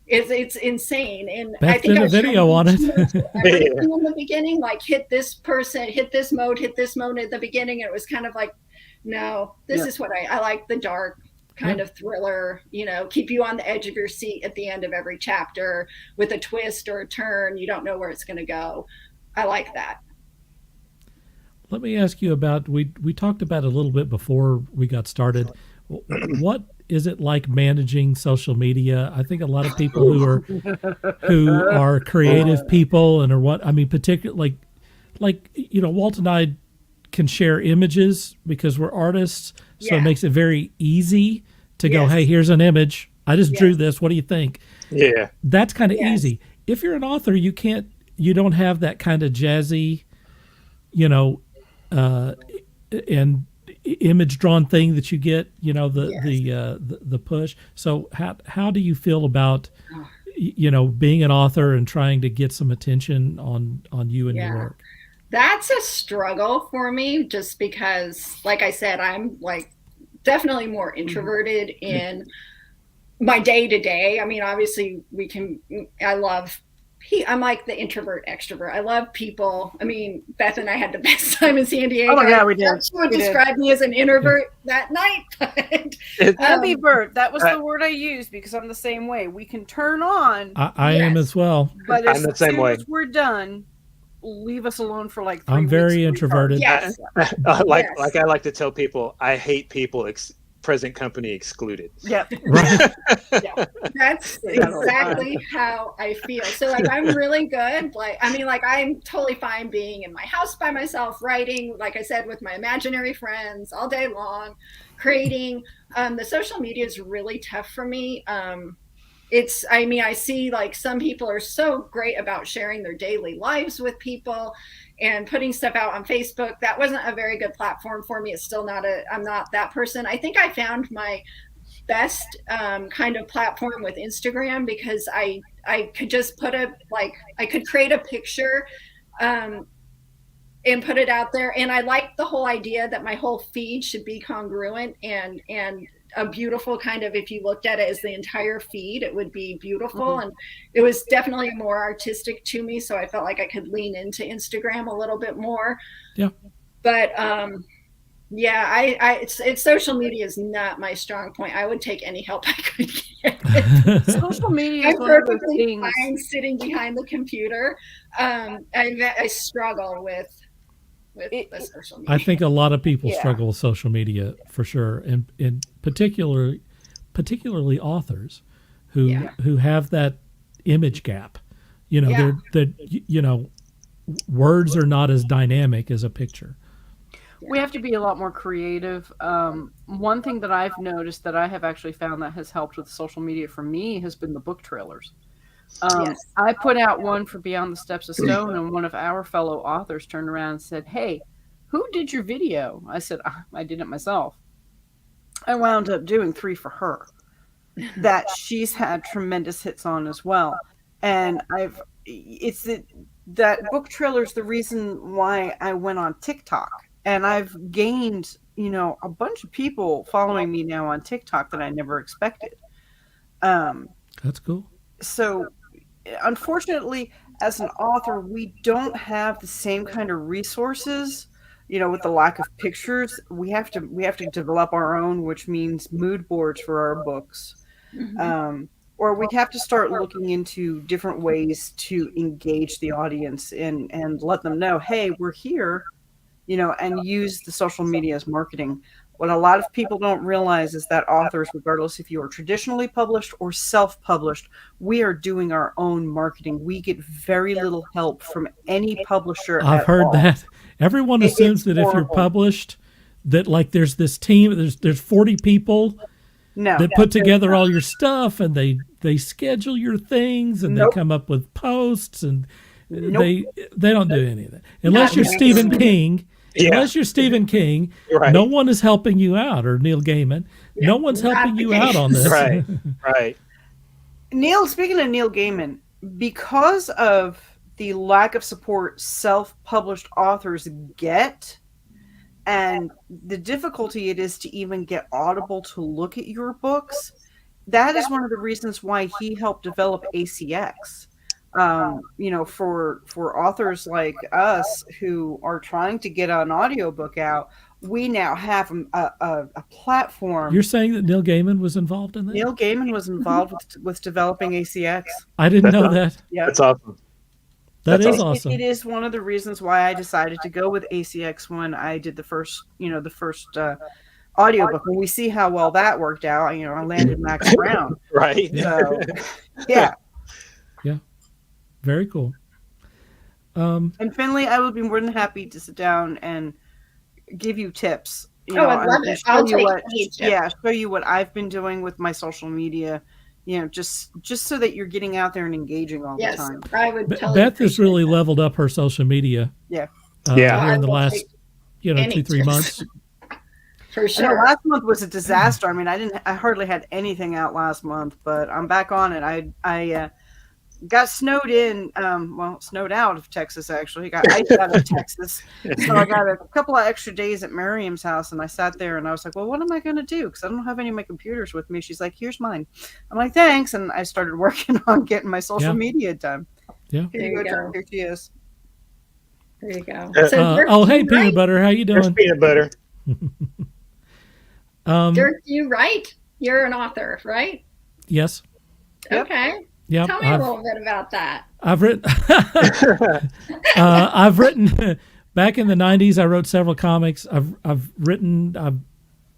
It's insane. And Beth I think did a video on it. In the beginning, like hit this person, hit this mode at the beginning. And it was kind of like, no, this is what I like, the dark kind of thriller, keep you on the edge of your seat at the end of every chapter with a twist or a turn. You don't know where it's going to go. I like that. Let me ask you about, we talked about it a little bit before we got started. What is it like managing social media? I think a lot of people who are creative people and particularly like Walt and I can share images because we're artists. So it makes it very easy to go, hey, here's an image. I just drew this. What do you think? Yeah. That's kind of easy. If you're an author, you don't have that kind of jazzy, and image drawn thing that you get, the push. So how do you feel about, being an author and trying to get some attention on you and your work? That's a struggle for me, just because, like I said, I'm like definitely more introverted in my day to day. I mean, obviously I'm like the introvert extrovert. I love people. I mean, Beth and I had the best time in San Diego. Oh yeah, we did. She would describe me as an introvert that night. Ambivert. That was the word I used because I'm the same way. We can turn on. I am as well. But I'm the same way. As we're done, leave us alone for like 3 weeks. I'm very introverted. Yes. Like I like to tell people, I hate people present company excluded. Yep. Right. Yeah. That's exactly how I feel. So like I'm really good. Like I mean, like I'm totally fine being in my house by myself, writing, like I said, with my imaginary friends all day long, creating. The social media is really tough for me. I mean, I see like some people are so great about sharing their daily lives with people and putting stuff out on Facebook. That wasn't a very good platform for me. It's still not I'm not that person. I think I found my best kind of platform with Instagram, because I could just I could create a picture and put it out there. And I like the whole idea that my whole feed should be congruent and a beautiful kind of, if you looked at it as the entire feed, it would be beautiful. Mm-hmm. And it was definitely more artistic to me. So I felt like I could lean into Instagram a little bit more. Yeah. But yeah, it's social media is not my strong point. I would take any help I could get. Social media is I'm one of those perfectly things. fine sitting behind the computer. I struggle with the social media. I think a lot of people Yeah. struggle with social media for sure, and particularly authors who have that image gap. You know, they're words are not as dynamic as a picture. We have to be a lot more creative. One thing that I've noticed that I have actually found that has helped with social media for me has been the book trailers. I put out one for Beyond the Steps of Stone, and one of our fellow authors turned around and said, "Hey, who did your video?" I said, "I did it myself." I wound up doing 3 for her that she's had tremendous hits on as well. And that book trailer is the reason why I went on TikTok. And I've gained, a bunch of people following me now on TikTok that I never expected. That's cool. So, unfortunately, as an author, we don't have the same kind of resources, with the lack of pictures. We have to develop our own, which means mood boards for our books. Mm-hmm. Or we have to start looking into different ways to engage the audience and let them know, hey, we're here, and use the social media as marketing. What a lot of people don't realize is that authors, regardless if you are traditionally published or self-published, we are doing our own marketing. We get very little help from any publisher. I've heard all. that. Everyone assumes that if you're published, that like there's this team, there's 40 people that put together all your stuff, and they schedule your things, and they come up with posts, and they don't do any of that. Unless you're Stephen King. Yeah. Unless you're Stephen King, right. No one is helping you out, or Neil Gaiman. Yeah. No one's helping you out on this. Right, right. Speaking of Neil Gaiman, because of the lack of support self-published authors get, and the difficulty it is to even get Audible to look at your books, that is one of the reasons why he helped develop ACX. For authors like us who are trying to get an audiobook out, we now have a platform. You're saying that Neil Gaiman was involved in that? Neil Gaiman was involved with developing ACX. I didn't know that. Yeah, that's awesome. That is awesome. It is one of the reasons why I decided to go with ACX when I did the first audiobook. When we see how well that worked out, I landed Max Brown. Right. So, yeah. Yeah. Very cool. And Finley, I would be more than happy to sit down and give you tips. I'd love it. I'll take any tip. Yeah, show you what I've been doing with my social media. Just so that you're getting out there and engaging all the time. I would. Beth has really leveled up her social media. Yeah. Here in the last, 2-3 months. For sure. Last month was a disaster. I mean, I hardly had anything out last month, but I'm back on it. I got snowed in, snowed out of Texas, actually. Got ice out of Texas. So I got a couple of extra days at Miriam's house, and I sat there, and I was like, well, what am I going to do? Because I don't have any of my computers with me. She's like, here's mine. I'm like, thanks. And I started working on getting my social media done. Yeah. Here you go. Here she is. There you go. Hey, Peanut Butter. How you doing? There's Peanut Butter. Dirk, you write? You're an author, right? Yes. Okay. Yep. Tell me a little bit about that. I've written. I've written back in the '90s. I wrote several comics. I've written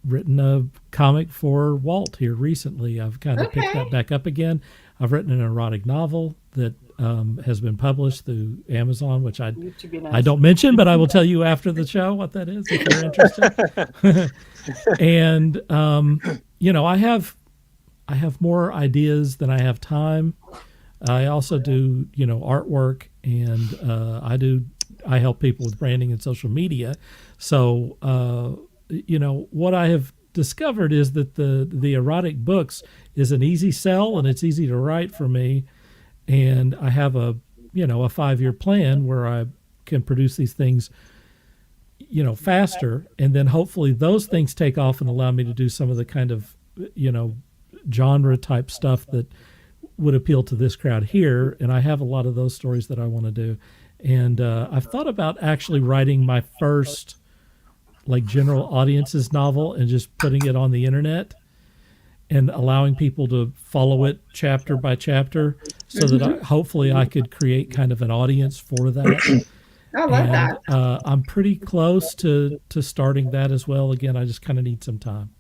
written a comic for Walt here recently. I've kind of picked that back up again. I've written an erotic novel that has been published through Amazon, which I don't mention, but I will tell you after the show what that is if you're interested. And I have more ideas than I have time. I also do artwork, and I help people with branding and social media. So what I have discovered is that the erotic books is an easy sell, and it's easy to write for me. And I have a 5-year plan where I can produce these things, faster. And then hopefully those things take off and allow me to do some of the kind of, genre type stuff that would appeal to this crowd here. And I have a lot of those stories that I want to do. And I've thought about actually writing my first general audiences novel and just putting it on the internet and allowing people to follow it chapter by chapter so that hopefully I could create kind of an audience for that. I love that. I'm pretty close to starting that as well. Again, I just kind of need some time.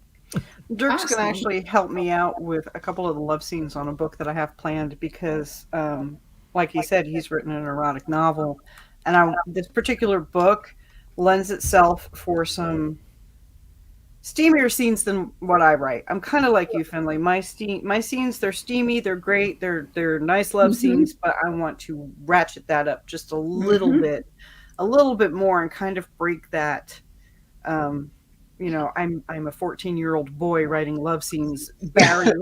Dirk's going to actually help me out with a couple of the love scenes on a book that I have planned because, like he said, he's written an erotic novel. And this particular book lends itself for some steamier scenes than what I write. I'm kind of like you, Finley. My scenes, they're steamy, they're great, they're nice love scenes, but I want to ratchet that up just a little bit more and kind of break that. I'm a 14-year-old boy writing love scenes barrier.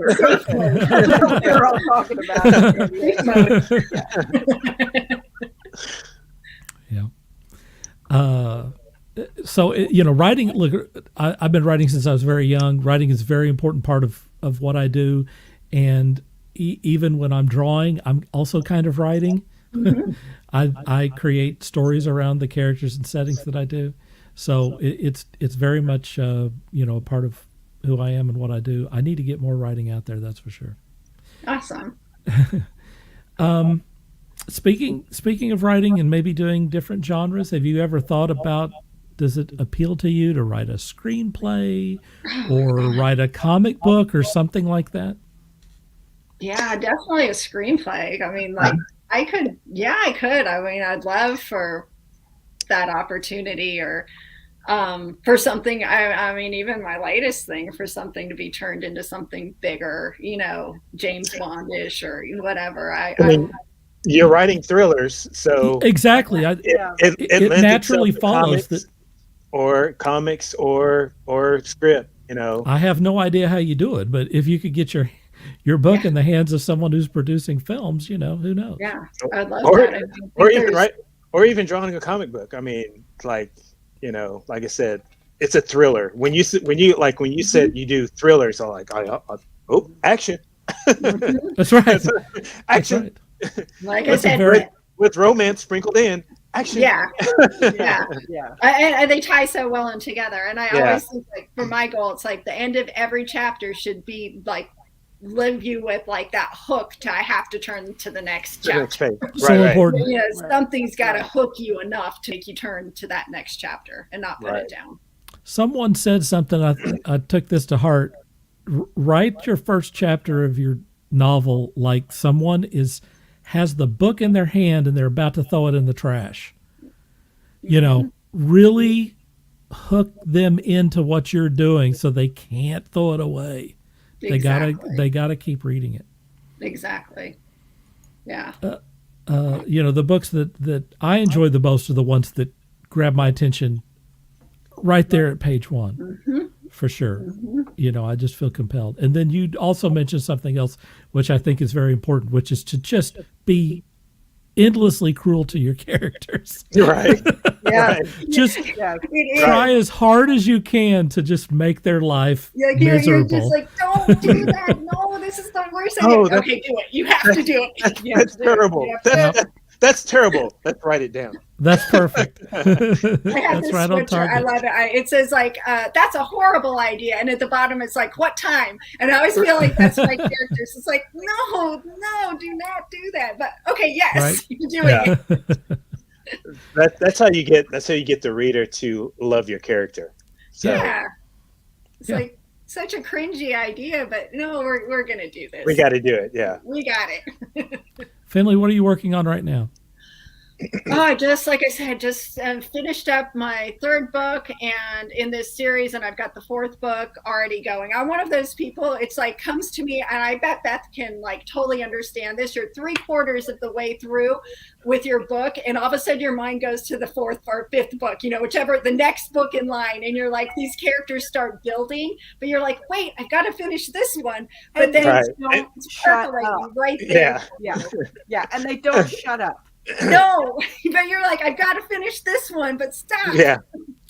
They're all talking about it. Yeah. So, writing, look, I've been writing since I was very young. Writing is a very important part of what I do. And even when I'm drawing, I'm also kind of writing. I create stories around the characters and settings that I do. So it's very much, a part of who I am and what I do. I need to get more writing out there. That's for sure. Awesome. Speaking of writing and maybe doing different genres, have you ever thought about, does it appeal to you to write a screenplay or write a comic book or something like that? Yeah, definitely a screenplay. I mean, I could. I mean, I'd love for that opportunity or for something. I mean, even my latest thing, for something to be turned into something bigger, James Bond-ish or whatever. You're writing thrillers, so exactly. It naturally follows that. Or comics or script, I have no idea how you do it, but if you could get your book in the hands of someone who's producing films, who knows? Yeah, I'd love that. Or even drawing a comic book. I mean, like I said, it's a thriller. When you said you do thrillers, I'm like, action. That's right. Action. That's right. Like I said, with romance sprinkled in. Action. Yeah. And they tie so well in together. And I always think, like, for my goal, it's like the end of every chapter should be like leave you with like that hook to I have to turn to the next chapter. So important. Something's got to hook you enough to make you turn to that next chapter and not put it down. Someone said something. I took this to heart. Write your first chapter of your novel like someone has the book in their hand and they're about to throw it in the trash. Really hook them into what you're doing so they can't throw it away. Exactly. They gotta keep reading it. Exactly. Yeah. The books that I enjoy the most are the ones that grab my attention right there at page 1. For sure. I just feel compelled. And then you also mentioned something else, which I think is very important, which is to just be endlessly cruel to your characters. Right. Yeah. Just try as hard as you can to just make their life miserable. You're just like, don't do that. No, this is the worst idea. Okay, do it. You have to do it. That's terrible. That's terrible. Let's write it down. That's perfect. I have That's this right on switcher. I target. love it. It says like, that's a horrible idea. And at the bottom, it's like, what time? And I always feel like that's my characters. It's like, no, do not do that. But okay, yes, Right. you're doing it. That's how you get the reader to love your character. So, Yeah. It's Yeah. like such a cringy idea, but no, we're going to do this. We got to do it. Yeah. We got it. Finley, what are you working on right now? Oh, just like I said, just finished up my third book and in this series, and I've got the fourth book already going. I'm one of those people, it's like comes to me, and I bet Beth can like totally understand this. You're 3/4 of the way through with your book, and all of a sudden your mind goes to the fourth or fifth book, you know, whichever the next book in line, and you're like, these characters start building, but you're like, wait, I've got to finish this one. But then Right. it's Shut percolating up. right there. Yeah, and they don't shut up. No, but you're like, I've got to finish this one, but stop. Yeah.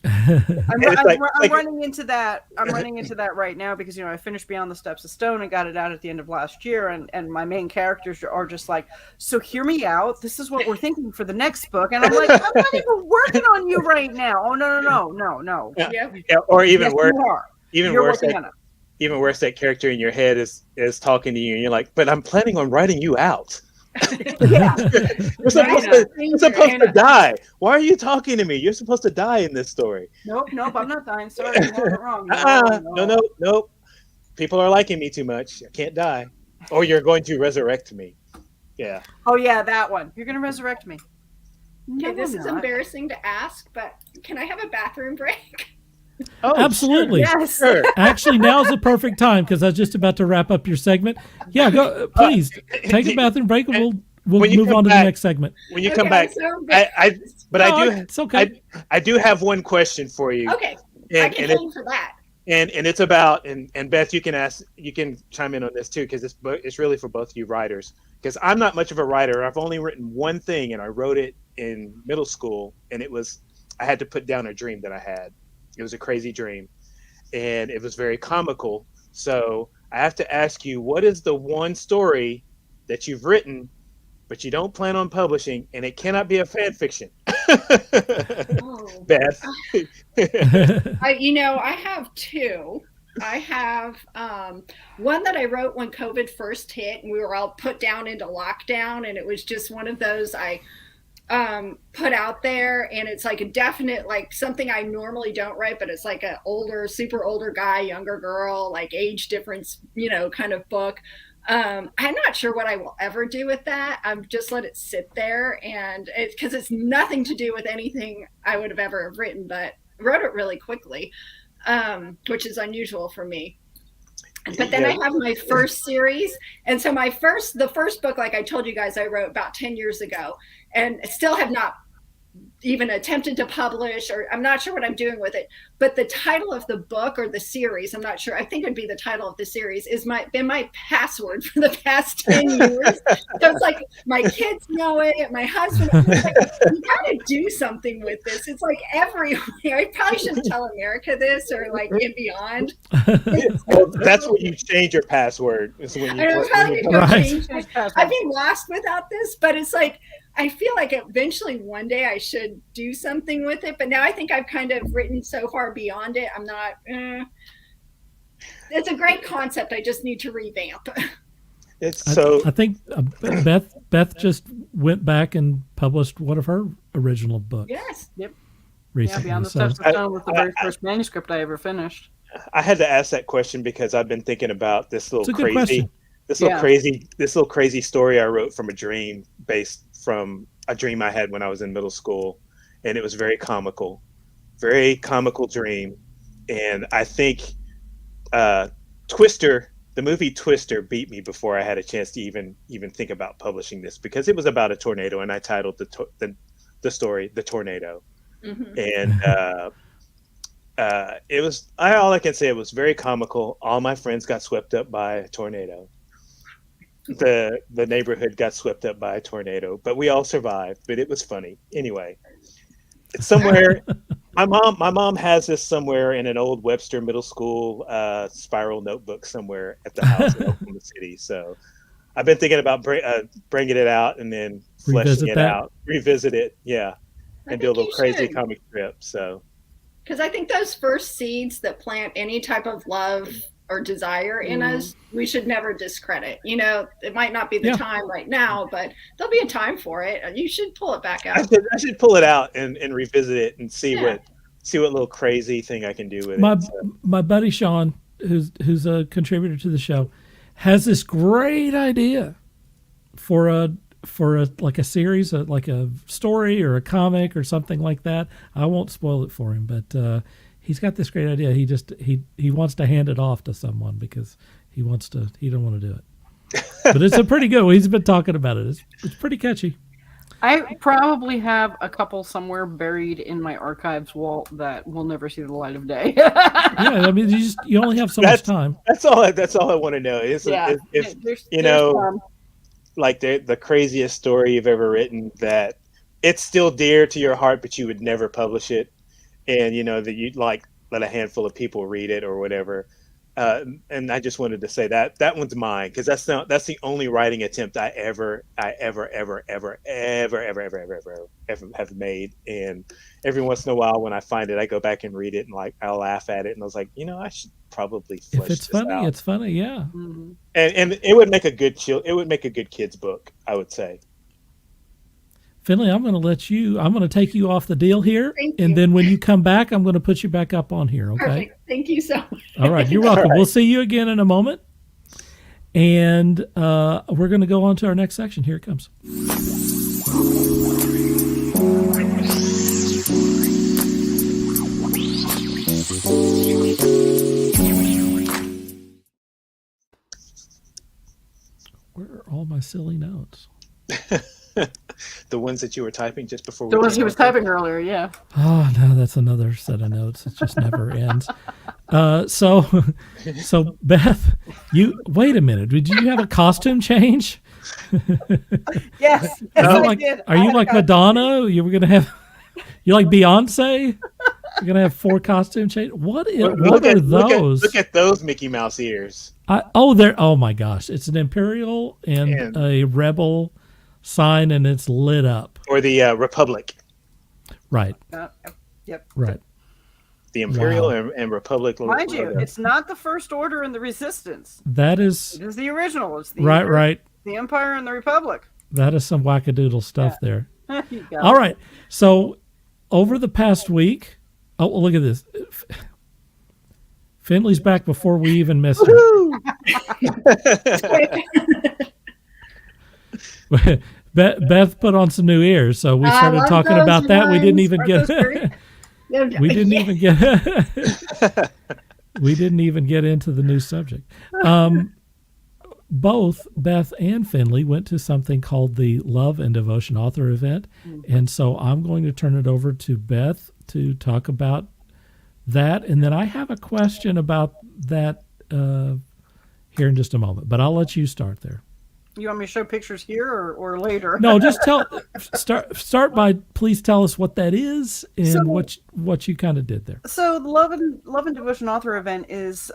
I'm like- running into that. I'm running into that right now because I finished Beyond the Steps of Stone and got it out at the end of last year, and my main characters are just like, so hear me out. This is what we're thinking for the next book, and I'm like, I'm not even working on you right now. Oh no. Yeah. Yep. Yeah, or even Yes, worse, you are. even You're worse, working on it. even worse, that character in your head is talking to you, and you're like, "But I'm planning on writing you out. Yeah. You're supposed to die. Why are you talking to me? You're supposed to die in this story." Nope. I'm not dying. Sorry, you have it wrong. No. People are liking me too much. I can't die. Or you're going to resurrect me. Yeah. Oh yeah, that one. You're gonna resurrect me. Okay, No, this I'm is not. embarrassing to ask, but can I have a bathroom break? Oh, Absolutely. Yes. Sure. Actually, now's the perfect time because I was just about to wrap up your segment. Yeah, go. Please take a bathroom break, and we'll when you move come on to back- the next segment. When you Okay, come back, so- but I do. It's okay. I do have one question for you. Okay, I And, can and, it, hang for that. and it's about and Beth, you can chime in on this too because it's really for both you writers. Because I'm not much of a writer. I've only written one thing, and I wrote it in middle school, and I had to put down a dream that I had. It was a crazy dream, and it was very comical. So I have to ask you, what is the one story that you've written, but you don't plan on publishing, and it cannot be a fan fiction? Oh. Beth. I have two. I have one that I wrote when COVID first hit and we were all put down into lockdown, and it was just one of those I put out there, and it's like a definite, like something I normally don't write, but it's like a super older guy, younger girl, like age difference, kind of book. I'm not sure what I will ever do with that. I've just let it sit there, and because it's nothing to do with anything I would have ever written, but wrote it really quickly, which is unusual for me. But then I have my first series. And so the first book, like I told you guys, I wrote about 10 years ago and still have not even attempted to publish, or I'm not sure what I'm doing with it. But the title of the book or the series, I'm not sure. I think it'd be the title of the series is been my password for the past 10 years. So it's like my kids know it, my husband. It's like, you got to do something with this. It's like everywhere. I probably shouldn't tell America this or like and beyond. Well, that's when you change your password. Is when you, I know, probably need to go Right. change it. I'd be lost without this, but it's like I feel like eventually one day I should do something with it. But now I think I've kind of written so far beyond it. I'm not. It's a great concept. I just need to revamp. It's so. I think Beth just went back and published one of her original books Yes. Yeah, recently. Beyond the So Steps of Stone was the very first manuscript I ever finished. I had to ask that question because I've been thinking about this little it's a good question. this little crazy story I wrote from a dream based from a dream I had when I was in middle school, and it was very comical dream. And I think Twister, the movie Twister, beat me before I had a chance to even think about publishing this because it was about a tornado, and I titled the story "The Tornado." Mm-hmm. And it was all I can say. It was very comical. All my friends got swept up by a tornado. The neighborhood got swept up by a tornado, but we all survived. But it was funny anyway. It's somewhere. My mom has this somewhere in an old Webster Middle School spiral notebook somewhere at the house in Oklahoma City. So I've been thinking about bringing it out and then fleshing it out, revisit it, and do a little crazy comic strip. So. Because I think those first seeds that plant any type of love or desire in us, we should never discredit. It might not be the time right now, but there'll be a time for it. You should pull it back out. I should pull it out and revisit it and see see what little crazy thing I can do with My it. So. my buddy Sean, who's a contributor to the show, has this great idea for a like a series, like a story or a comic or something like that. I won't spoil it for him, but he's got this great idea. He wants to hand it off to someone because he don't want to do it. But it's a pretty good one. He's been talking about it. It's pretty catchy. I probably have a couple somewhere buried in my archives, Walt, that will never see the light of day. Yeah, I mean, you only have so much time. That's all I want to know. If there's some. like the craziest story you've ever written that it's still dear to your heart, but you would never publish it, and that you'd like let a handful of people read it or whatever. And I just wanted to say that one's mine because that's the only writing attempt I ever have made. And every once in a while, when I find it, I go back and read it and like I'll laugh at it. And I was like, I should probably flesh if it's this funny, out. it's funny, yeah. Mm-hmm. And it would make a good kids book, I would say. Finley, I'm going to take you off the deal here. Thank And you. then when you come back, I'm going to put you back up on here. Okay. Perfect. Thank you so much. All right. You're welcome. All right. We'll see you again in a moment. And we're going to go on to our next section. Here it comes. Where are all my silly notes? The ones that you were typing just before. The ones came he was on. typing earlier, yeah. Oh, no, that's another set of notes. It just never ends. So Beth, wait a minute. Did you have a costume change? Yes, Are you like Madonna? You were going to have, you like Beyonce? You're going to have 4 costume change? What are those? Look at those Mickey Mouse ears. Oh my gosh. It's an Imperial and a Rebel sign, and it's lit up. Or the Republic. Right. Yep. Right. The Imperial Wow. and Republic. Mind you, logo. it's not the First Order and the Resistance. That is It is the original. It's the right. The Empire and the Republic. That is some wackadoodle stuff there. You got All it. right. So over the past week, look at this. Finley's back before we even missed him. Beth put on some new ears, so we started love talking those about that. We didn't even ones. get. Are those great? We didn't even get. We didn't even get into the new subject. Both Beth and Finley went to something called the Love and Devotion Author Event, and so I'm going to turn it over to Beth to talk about that, and then I have a question about that here in just a moment. But I'll let you start there. You want me to show pictures here or later? No, just start by please tell us what that is and So- what you kind of did there. So the Love and Devotion Author Event is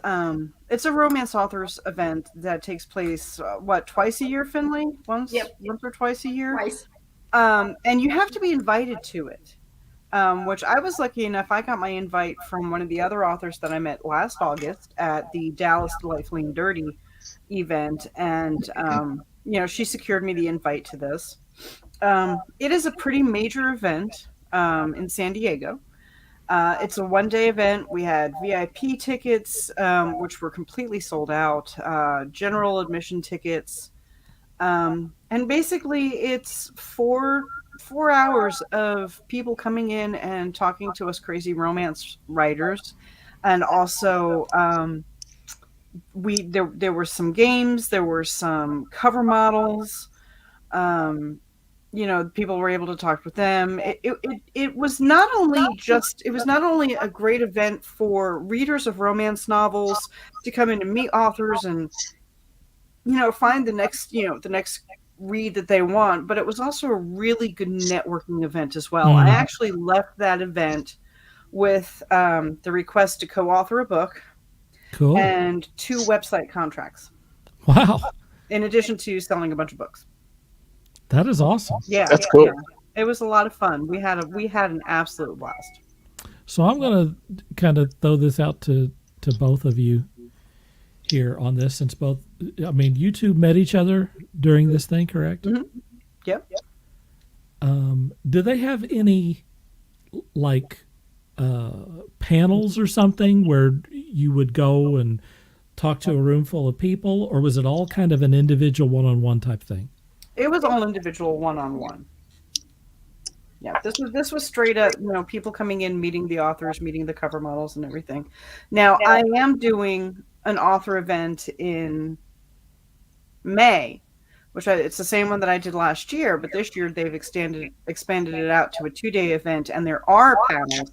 it's a romance authors event that takes place twice a year, Finley? Once or twice a year? Twice. And you have to be invited to it. Which I was lucky enough, I got my invite from one of the other authors that I met last August at the Dallas Delightfully and Dirty event, and she secured me the invite to this. It is a pretty major event in San Diego. It's a one-day event. We had VIP tickets, which were completely sold out, general admission tickets, and basically it's 4 hours of people coming in and talking to us crazy romance writers, and also there were some games, there were some cover models, people were able to talk with them. It was not only a great event for readers of romance novels to come in and meet authors and find the next read that they want, but it was also a really good networking event as well. I actually left that event with the request to co-author a book. Cool. And 2 website contracts. Wow. In addition to selling a bunch of books. That is awesome. Yeah. That's cool. Yeah. It was a lot of fun. We had an absolute blast. So I'm going to kind of throw this out to both of you here on this, since you two met each other during this thing, correct? Mm-hmm. Yep. Do they have any panels or something where you would go and talk to a room full of people, or was it all kind of an individual one-on-one type thing? It was all individual one-on-one. Yeah, this was straight up, people coming in, meeting the authors, meeting the cover models and everything. Now, I am doing an author event in May, it's the same one that I did last year, but this year they've expanded it out to a 2-day event, and there are panels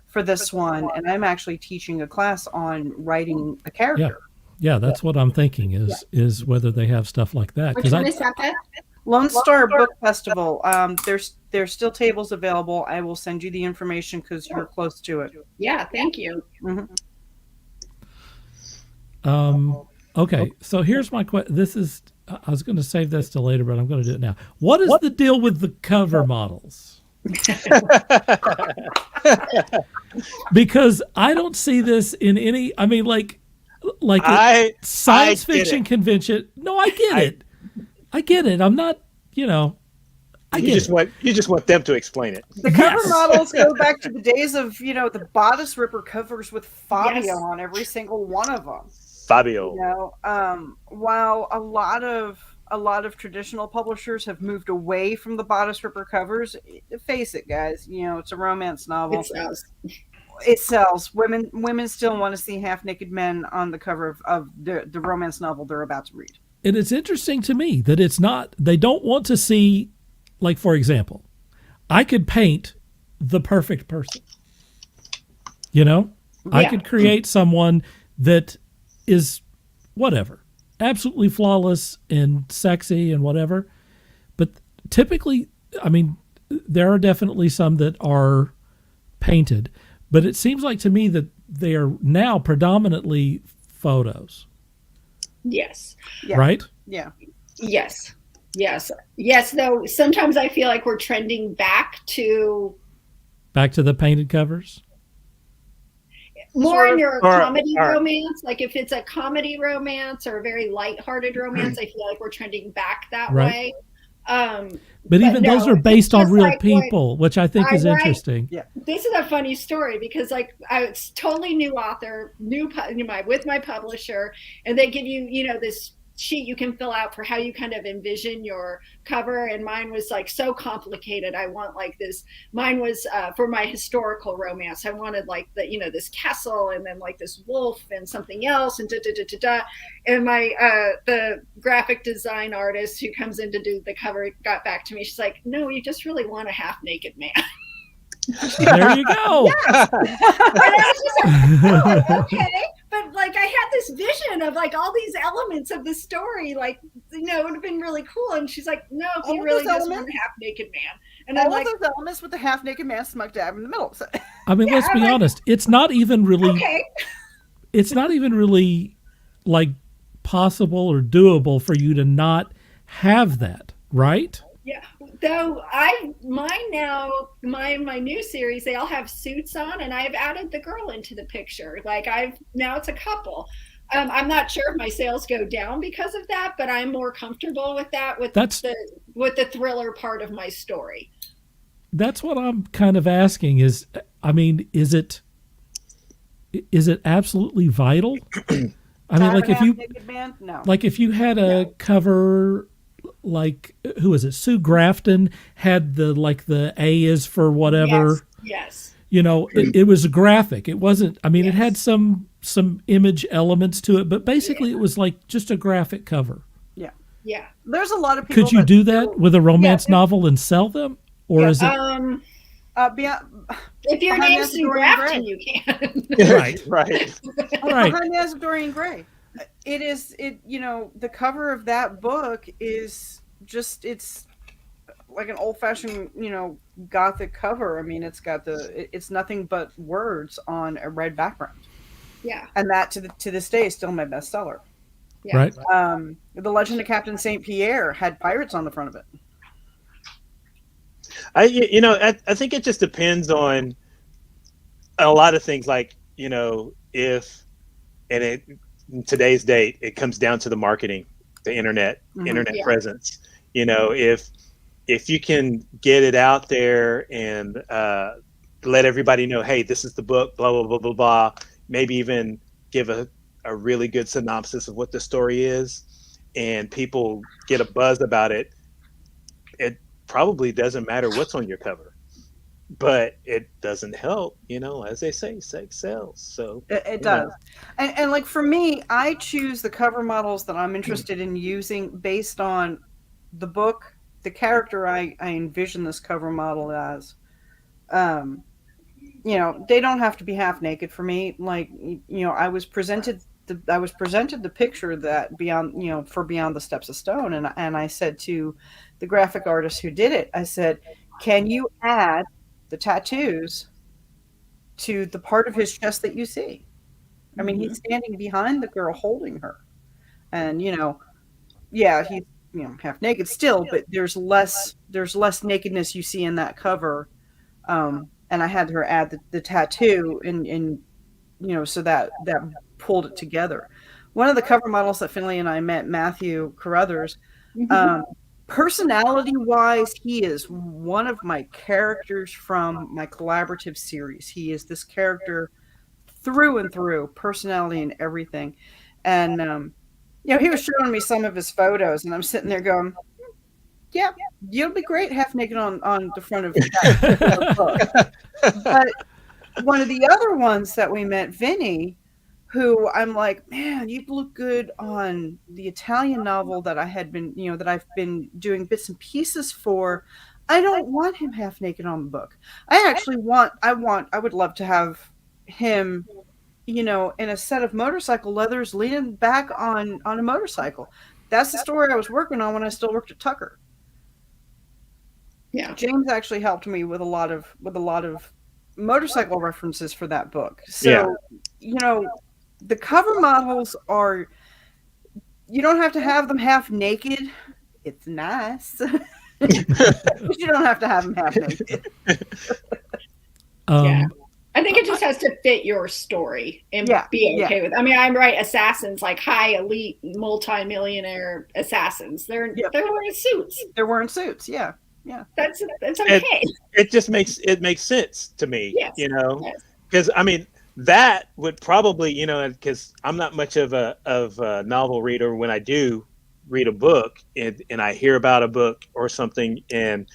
for this one, and I'm actually teaching a class on writing a character. Yeah, that's what I'm thinking is whether they have stuff like that. Which one is that, Beth? Lone Star Book Festival. There's still tables available. I will send you the information because you're close to it. Yeah, thank you. Mm-hmm. Okay, so here's my question. I was going to save this till later, but I'm going to do it now. What is the deal with the cover models? Because I don't see this in any. I mean, like science fiction convention. No, I get it. I get it. I'm not. You just want them to explain it. The cover models go back to the days of the bodice ripper covers with Fabio on every single one of them. Fabio. While a lot of traditional publishers have moved away from the bodice ripper covers, face it, guys. It's a romance novel. It sells. Women still want to see half-naked men on the cover of the romance novel they're about to read. And it's interesting to me that it's not. They don't want to see. Like, for example, I could paint the perfect person. I could create someone that is whatever, absolutely flawless and sexy and whatever. But typically, I mean, there are definitely some that are painted, but it seems like to me that they are now predominantly photos. Yes. Right? Yeah. Yes, though sometimes I feel like we're trending back to the painted covers. More in your comedy romance. Like if it's a comedy romance or a very lighthearted romance, I feel like we're trending back that way. But even those are based on real people, which I think is interesting. Yeah. This is a funny story because I was totally new author, with my publisher, and they give you, this sheet you can fill out for how you kind of envision your cover, and mine was like so complicated. I want like this. Mine was for my historical romance. I wanted like this castle and then like this wolf and something else and And my the graphic design artist who comes in to do the cover got back to me. She's like, "No, you just really want a half-naked man." There you go. Yes. And I was just like, oh, okay. But like I had this vision of like all these elements of the story, like it would have been really cool. And she's like, no, he really does want a half-naked man. And all I'm like, those elements with the half-naked man smack dab in the middle. So. I mean, let's be honest. It's not even really. Okay. It's not even really like possible or doable for you to not have that, right? Yeah. Though my new series, they all have suits on, and I've added the girl into the picture. Like now it's a couple. I'm not sure if my sales go down because of that, but I'm more comfortable with that with the thriller part of my story. That's what I'm kind of asking is, I mean, is it absolutely vital? I mean, like if you had a cover, like who is it? Sue Grafton had the A is for whatever. Yes. It was a graphic. It wasn't. I mean, it had some image elements to it, but basically it was like just a graphic cover. Yeah. Yeah. There's a lot of people. Could you do that with a romance novel and sell them, or is it? If your name's Sue Grafton, you can. Right. Behind the Eyes of Dorian Gray. The cover of that book is just, it's like an old-fashioned, gothic cover. I mean, it's nothing but words on a red background. Yeah. And that to this day is still my bestseller. Yeah. Right. The Legend of Captain St. Pierre had pirates on the front of it. I think it just depends on a lot of things, like, if, and in today's date, it comes down to the marketing, the internet presence. If you can get it out there and let everybody know, hey, this is the book, blah, blah, blah, blah, blah. Maybe even give a really good synopsis of what the story is, and people get a buzz about it. It probably doesn't matter what's on your cover, but it doesn't help, as they say, sex sells. So It does. And like for me, I choose the cover models that I'm interested in using based on the book, the character I envision this cover model as. They don't have to be half naked for me. Like, I was presented the picture that for Beyond the Steps of Stone, and I said to the graphic artist who did it, I said, can you add the tattoos to the part of his chest that you see? I mean, he's standing behind the girl holding her, and he's half naked still, but there's less nakedness you see in that cover. And I had her add the tattoo and so that pulled it together. One of the cover models that Finley and I met, Matthew Carruthers, personality wise, he is one of my characters from my collaborative series. He is this character through and through, personality and everything. And he was showing me some of his photos, and I'm sitting there going, yeah, you'll be great half naked on the front of that book. But one of the other ones that we met, Vinny, who I'm like, man, you'd look good on the Italian novel that I had been, that I've been doing bits and pieces for. I don't want him half naked on the book. I would love to have him, in a set of motorcycle leathers leaning back on a motorcycle. That's the story I was working on when I still worked at Tucker. Yeah. James actually helped me with a lot of motorcycle references for that book. So, the cover models are, you don't have to have them half naked. It's nice. But you don't have to have them half naked. Yeah. I think it just has to fit your story and be okay with it. I mean, I write assassins, like high elite multi-millionaire assassins. They're wearing suits. They're wearing suits, yeah. Yeah. That's okay. It just makes sense to me, Yes. because I mean, that would probably, because I'm not much of a novel reader. When I do read a book and I hear about a book or something and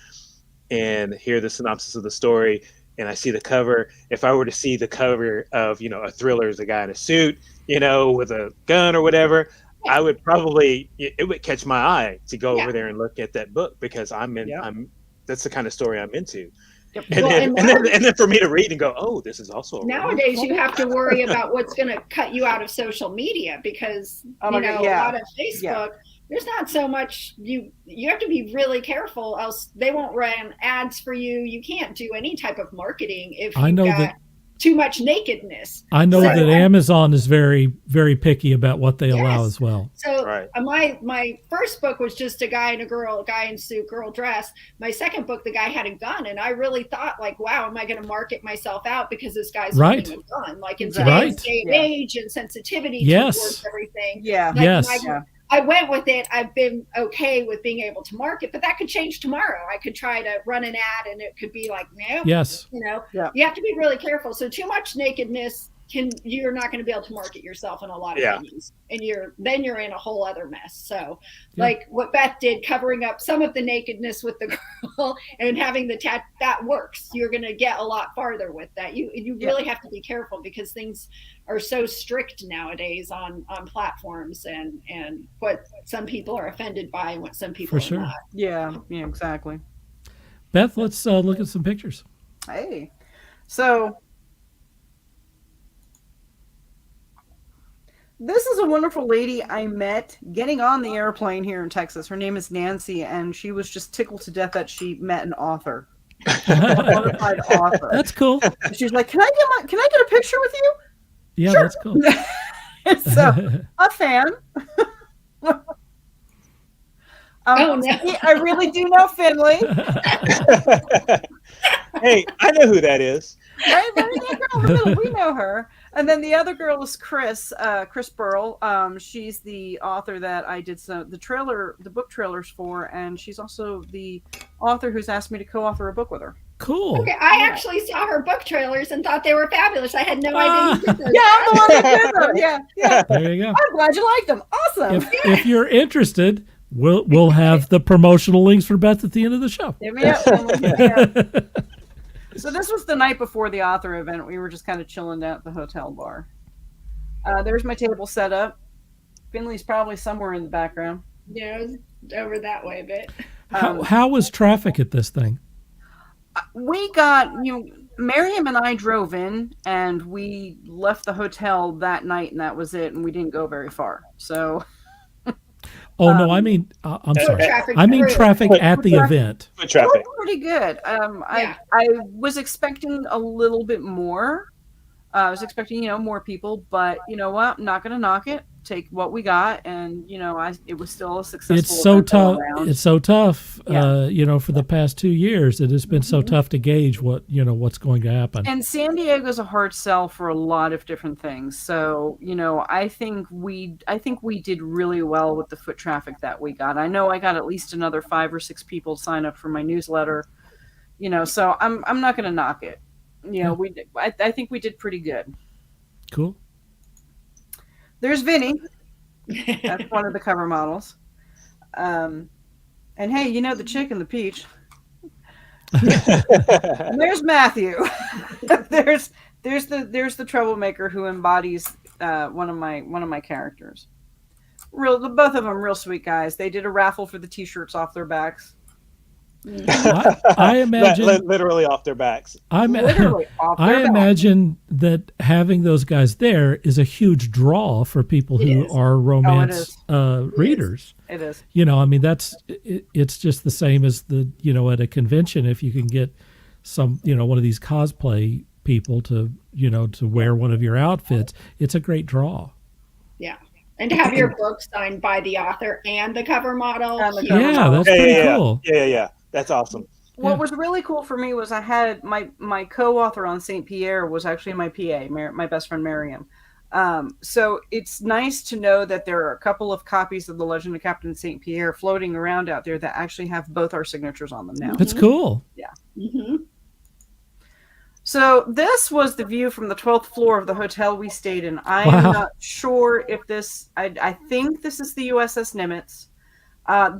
hear the synopsis of the story and I see the cover, if I were to see the cover of, a thriller as a guy in a suit, with a gun or whatever, I would probably, it would catch my eye to go over there and look at that book, because that's the kind of story I'm into. Yep. And then for me to read and go, oh, this is also nowadays you have to worry about what's going to cut you out of social media, because a lot of Facebook, there's not so much, you have to be really careful, else they won't run ads for you. You can't do any type of marketing if you've got too much nakedness. I know that Amazon is very, very picky about what they allow as well. So my first book was just a guy and a girl, a guy in suit, girl dress. My second book, the guy had a gun, and I really thought, like, wow, am I going to market myself out because this guy's holding a gun? Like, in today's day and age and sensitivity towards everything. Yeah. I went with it. I've been okay with being able to market, but that could change tomorrow. I could try to run an ad and it could be like, no. Yes. You have to be really careful. So too much nakedness you're not going to be able to market yourself in a lot of things, and you're in a whole other mess. So like what Beth did, covering up some of the nakedness with the girl and having the that works. You're going to get a lot farther with that. You really have to be careful, because things are so strict nowadays on platforms, and what some people are offended by and what some people are not. Yeah, exactly. Beth, let's look at some pictures. Hey, so this is a wonderful lady I met getting on the airplane here in Texas. Her name is Nancy, and she was just tickled to death that she met an author, a qualified author. That's cool. She's like, "Can I get a picture with you?" Yeah, sure. That's cool. So, a fan. No. I really do know Finley. Hey, I know who that is. We know her. And then the other girl is Chris Burrell. She's the author that I did the book trailers for, and she's also the author who's asked me to co-author a book with her. Cool. Okay, I actually saw her book trailers and thought they were fabulous. I had no idea you did those. Yeah, I'm the one that did them. Yeah, yeah. There you go. I'm glad you liked them. Awesome. If you're interested, we'll have the promotional links for Beth at the end of the show. Hit me up. Yeah. So this was the night before the author event. We were just kind of chilling down at the hotel bar. There's my table set up. Finley's probably somewhere in the background. Yeah, it was over that way a bit. How was traffic at this thing? We got, Miriam and I drove in and we left the hotel that night and that was it. And we didn't go very far. So. Oh, no, I mean, I'm sorry. Traffic I mean traffic at the event. Foot It traffic. was pretty good. Yeah. I was expecting a little bit more. I was expecting, more people, but you know what? I'm not going to knock it. Take what we got, and it was still a successful. It's so event all tough. around. It's so tough. Yeah. For the past 2 years, it has been so tough to gauge what's going to happen. And San Diego's a hard sell for a lot of different things. So, I think we did really well with the foot traffic that we got. I know I got at least another 5 or 6 people sign up for my newsletter. So I'm not going to knock it. I think we did pretty good. Cool. There's Vinny. That's one of the cover models. And hey, the chick and the peach. And there's Matthew. there's the troublemaker who embodies one of my characters. Both of them real sweet guys. They did a raffle for the t-shirts off their backs. I imagine literally off their backs. Literally off their I backs. imagine that having those guys there is a huge draw for people who are romance readers. It is. It's just the same as at a convention. If you can get some, one of these cosplay people to wear one of your outfits, it's a great draw. Yeah. And to have your book signed by the author and the cover model. Yeah, that's pretty cool. Yeah. That's awesome. What was really cool for me was I had my co-author on St. Pierre was actually my PA, my best friend Miriam. So it's nice to know that there are a couple of copies of The Legend of Captain St. Pierre floating around out there that actually have both our signatures on them now. That's cool. Yeah. Mm-hmm. So this was the view from the 12th floor of the hotel we stayed in. I'm not sure if I think this is the USS Nimitz.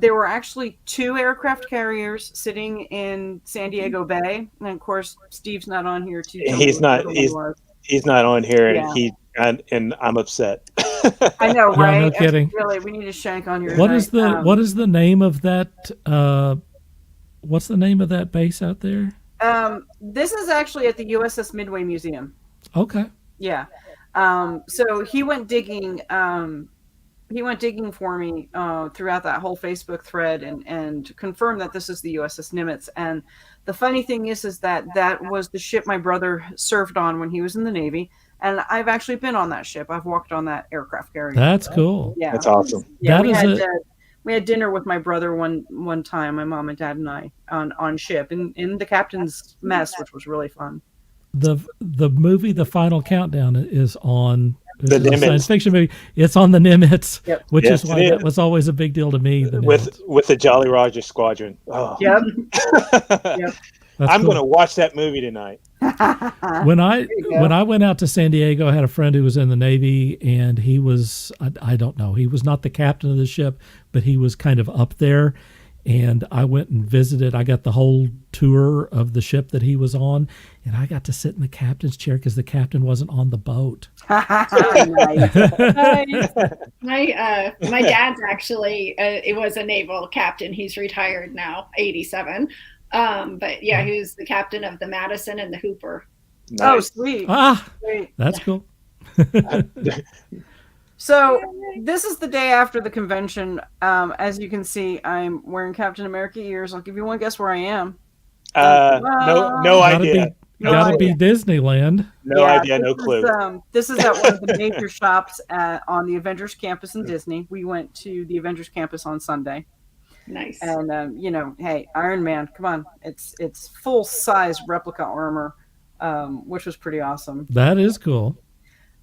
There were actually 2 aircraft carriers sitting in San Diego Bay, and of course, Steve's not on here too. He's not on here, and I'm upset. I know, right? No kidding. Really, we need a shank on here. What is the name of that? What's the name of that base out there? This is actually at the USS Midway Museum. Okay. Yeah. So he went digging. He went digging for me throughout that whole Facebook thread and confirmed that this is the USS Nimitz. And the funny thing is that was the ship my brother served on when he was in the Navy. And I've actually been on that ship. I've walked on that aircraft carrier. That's cool. Yeah, that's awesome. Yeah, we had dinner with my brother one time, my mom and dad and I on ship in the captain's mess, which was really fun. The movie The Final Countdown is on the Nimitz. Science fiction movie. It's on the Nimitz, Yep. which is why that was always a big deal to me. With the Jolly Roger Squadron. Oh. Yep. Yep. I'm going to watch that movie tonight. When I went out to San Diego, I had a friend who was in the Navy, and he was, I don't know, he was not the captain of the ship, but he was kind of up there. And I went and visited. I got the whole tour of the ship that he was on, and I got to sit in the captain's chair because the captain wasn't on the boat. Nice. My dad's actually it was a naval captain. He's retired now, 87. But yeah, he was the captain of the Madison and the Hooper. Nice. Oh, sweet. Sweet. That's cool. So this is the day after the convention. As you can see, I'm wearing Captain America ears. I'll give you one guess where I am. No idea. Gotta be Disneyland. No idea, no clue. This is at one of the major shops on the Avengers campus in Disney. We went to the Avengers campus on Sunday. Nice. And hey, Iron Man, come on. It's full size replica armor, which was pretty awesome. That is cool.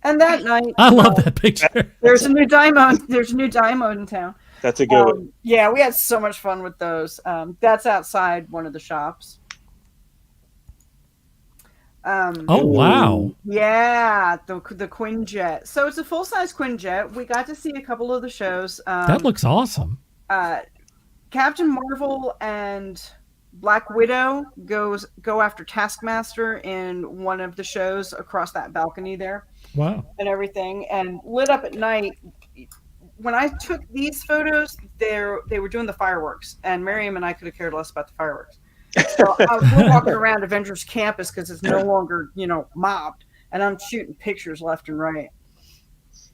And that night, I love that picture. There's a new diamond. There's a new diamond in town. That's a good one. Yeah, we had so much fun with those. That's outside one of the shops. Oh, wow. Yeah, the Quinjet. So it's a full size Quinjet. We got to see a couple of the shows. That looks awesome. Captain Marvel and Black Widow go after Taskmaster in one of the shows across that balcony there. Wow. And everything, and lit up at night. When I took these photos, they were doing the fireworks, and Miriam and I could have cared less about the fireworks. So we're walking around Avengers Campus because it's no longer, mobbed, and I'm shooting pictures left and right,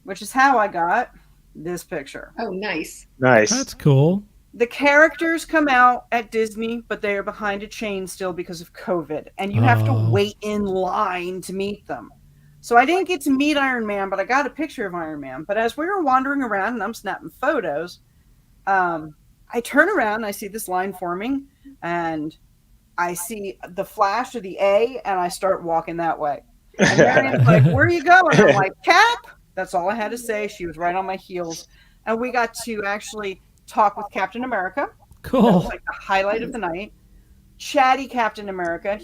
which is how I got this picture. Oh, nice. Nice. That's cool. The characters come out at Disney, but they are behind a chain still because of COVID, and you have to wait in line to meet them. So I didn't get to meet Iron Man, but I got a picture of Iron Man. But as we were wandering around and I'm snapping photos, I turn around and I see this line forming, and I see the flash of the A, and I start walking that way. And Marian's like, "Where are you going?" I'm like, "Cap." That's all I had to say. She was right on my heels. And we got to actually talk with Captain America. Cool. That was like the highlight of the night. Chatty Captain America.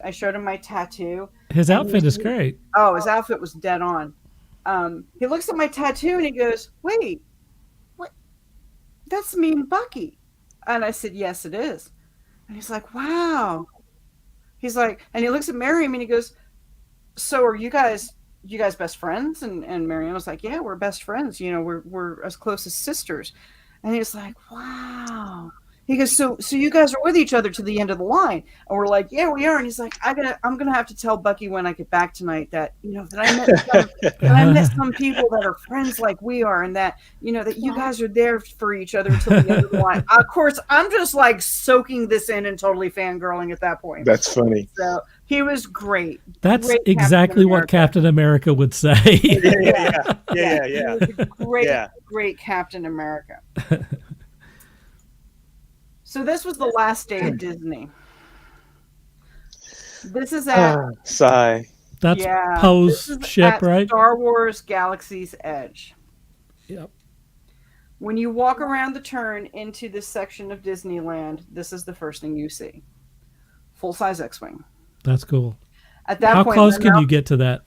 I showed him my tattoo. His outfit is great. Oh, his outfit was dead on. He looks at my tattoo and he goes, "Wait, what? That's me and Bucky." And I said, "Yes, it is." And he's like, "Wow." He's like, and he looks at Miriam and he goes, "So are you guys best friends?" And Miriam was like, "Yeah, we're best friends. We're as close as sisters." And he's like, "Wow." He goes, so you guys are with each other to the end of the line?" And we're like, "Yeah, we are." And he's like, I'm gonna have to tell Bucky when I get back tonight that I met some people that are friends like we are, and that that you guys are there for each other until the end of the line. Of course, I'm just like soaking this in and totally fangirling at that point. That's funny. So he was great. That's Great exactly what Captain America would say. Yeah. He was a great Captain America. So this was the last day at Disney. This is at sigh. That's this Poe's is ship, at right? Star Wars Galaxy's Edge. Yep. When you walk around the turn into this section of Disneyland, this is the first thing you see. Full-size X-Wing. That's cool. At that How point, close can you get to that?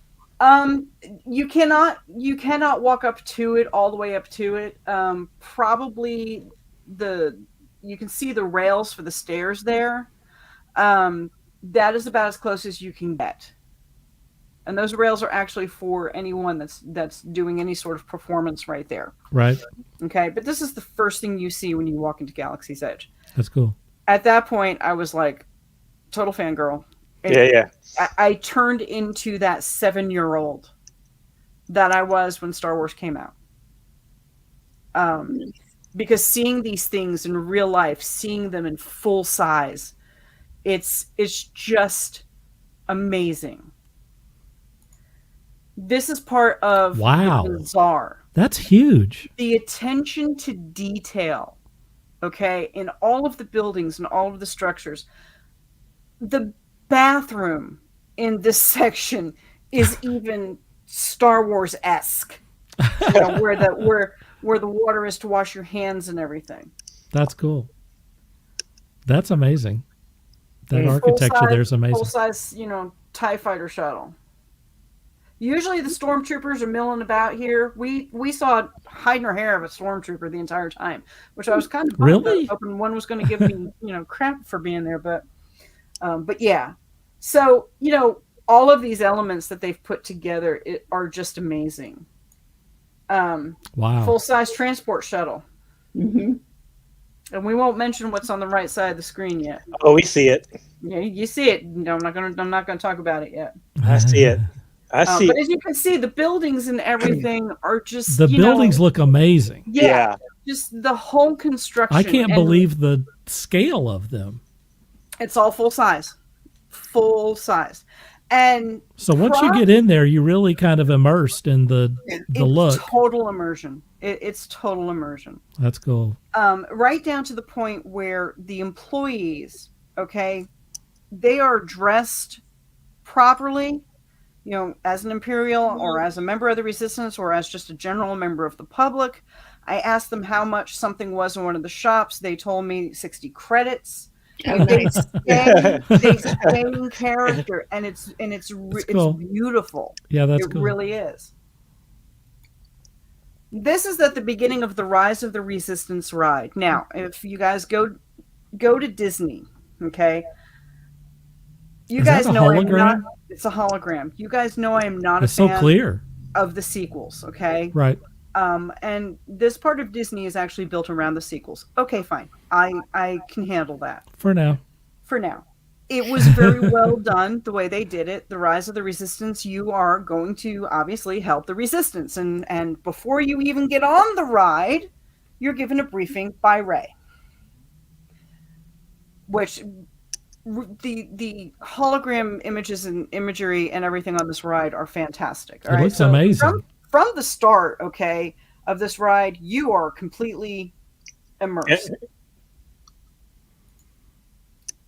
You cannot walk up to it all the way up to it. Probably you can see the rails for the stairs there. That is about as close as you can get. And those rails are actually for anyone that's doing any sort of performance right there. Right. Okay, but this is the first thing you see when you walk into Galaxy's Edge. That's cool. At that point, I was like, total fangirl. I turned into that 7-year-old that I was when Star Wars came out. Because seeing these things in real life, seeing them in full size, it's just amazing. This is part of the bazaar. That's huge. The attention to detail, okay, in all of the buildings and all of the structures. The bathroom in this section is even Star Wars-esque. Where the water is to wash your hands and everything. That's cool. That's amazing. That architecture there is amazing. Full-size, TIE fighter shuttle. Usually the stormtroopers are milling about here. We saw hiding our hair of a stormtrooper the entire time, which I was kind of really hoping one was going to give me crap for being there, but yeah. So all of these elements that they've put together are just amazing. Wow. Full-size transport shuttle. Mm-hmm. And we won't mention what's on the right side of the screen yet. Oh, we see it. Yeah, you see it. No, I'm not gonna talk about it yet. I see it. But as you can see, the buildings and everything are just the buildings look amazing. Yeah. Just the whole construction. I can't believe the scale of them. It's all full size. Full size. And so once you get in there, you're really kind of immersed in the look. Total immersion. It's total immersion. That's cool. Right down to the point where the employees, okay, they are dressed properly, as an Imperial or as a member of the Resistance or as just a general member of the public. I asked them how much something was in one of the shops. They told me 60 credits. Oh, nice. They stay in character, and it's cool. beautiful. Yeah, that's it cool. really is. This is at the beginning of the Rise of the Resistance ride. Now, if you guys go to Disney, okay, you Is guys that a know I'm hologram? not. It's a hologram. You guys know I am not It's a so fan clear. of the sequels. Okay, Right. and this part of Disney is actually built around the sequels. Okay, fine. I can handle that For now. for now. It was very well done the way they did it. The Rise of the Resistance, you are going to obviously help the Resistance. And before you even get on the ride, you're given a briefing by Rey. Which the hologram images and imagery and everything on this ride are fantastic. All It right? looks So amazing. From the start, okay, of this ride, you are completely immersed.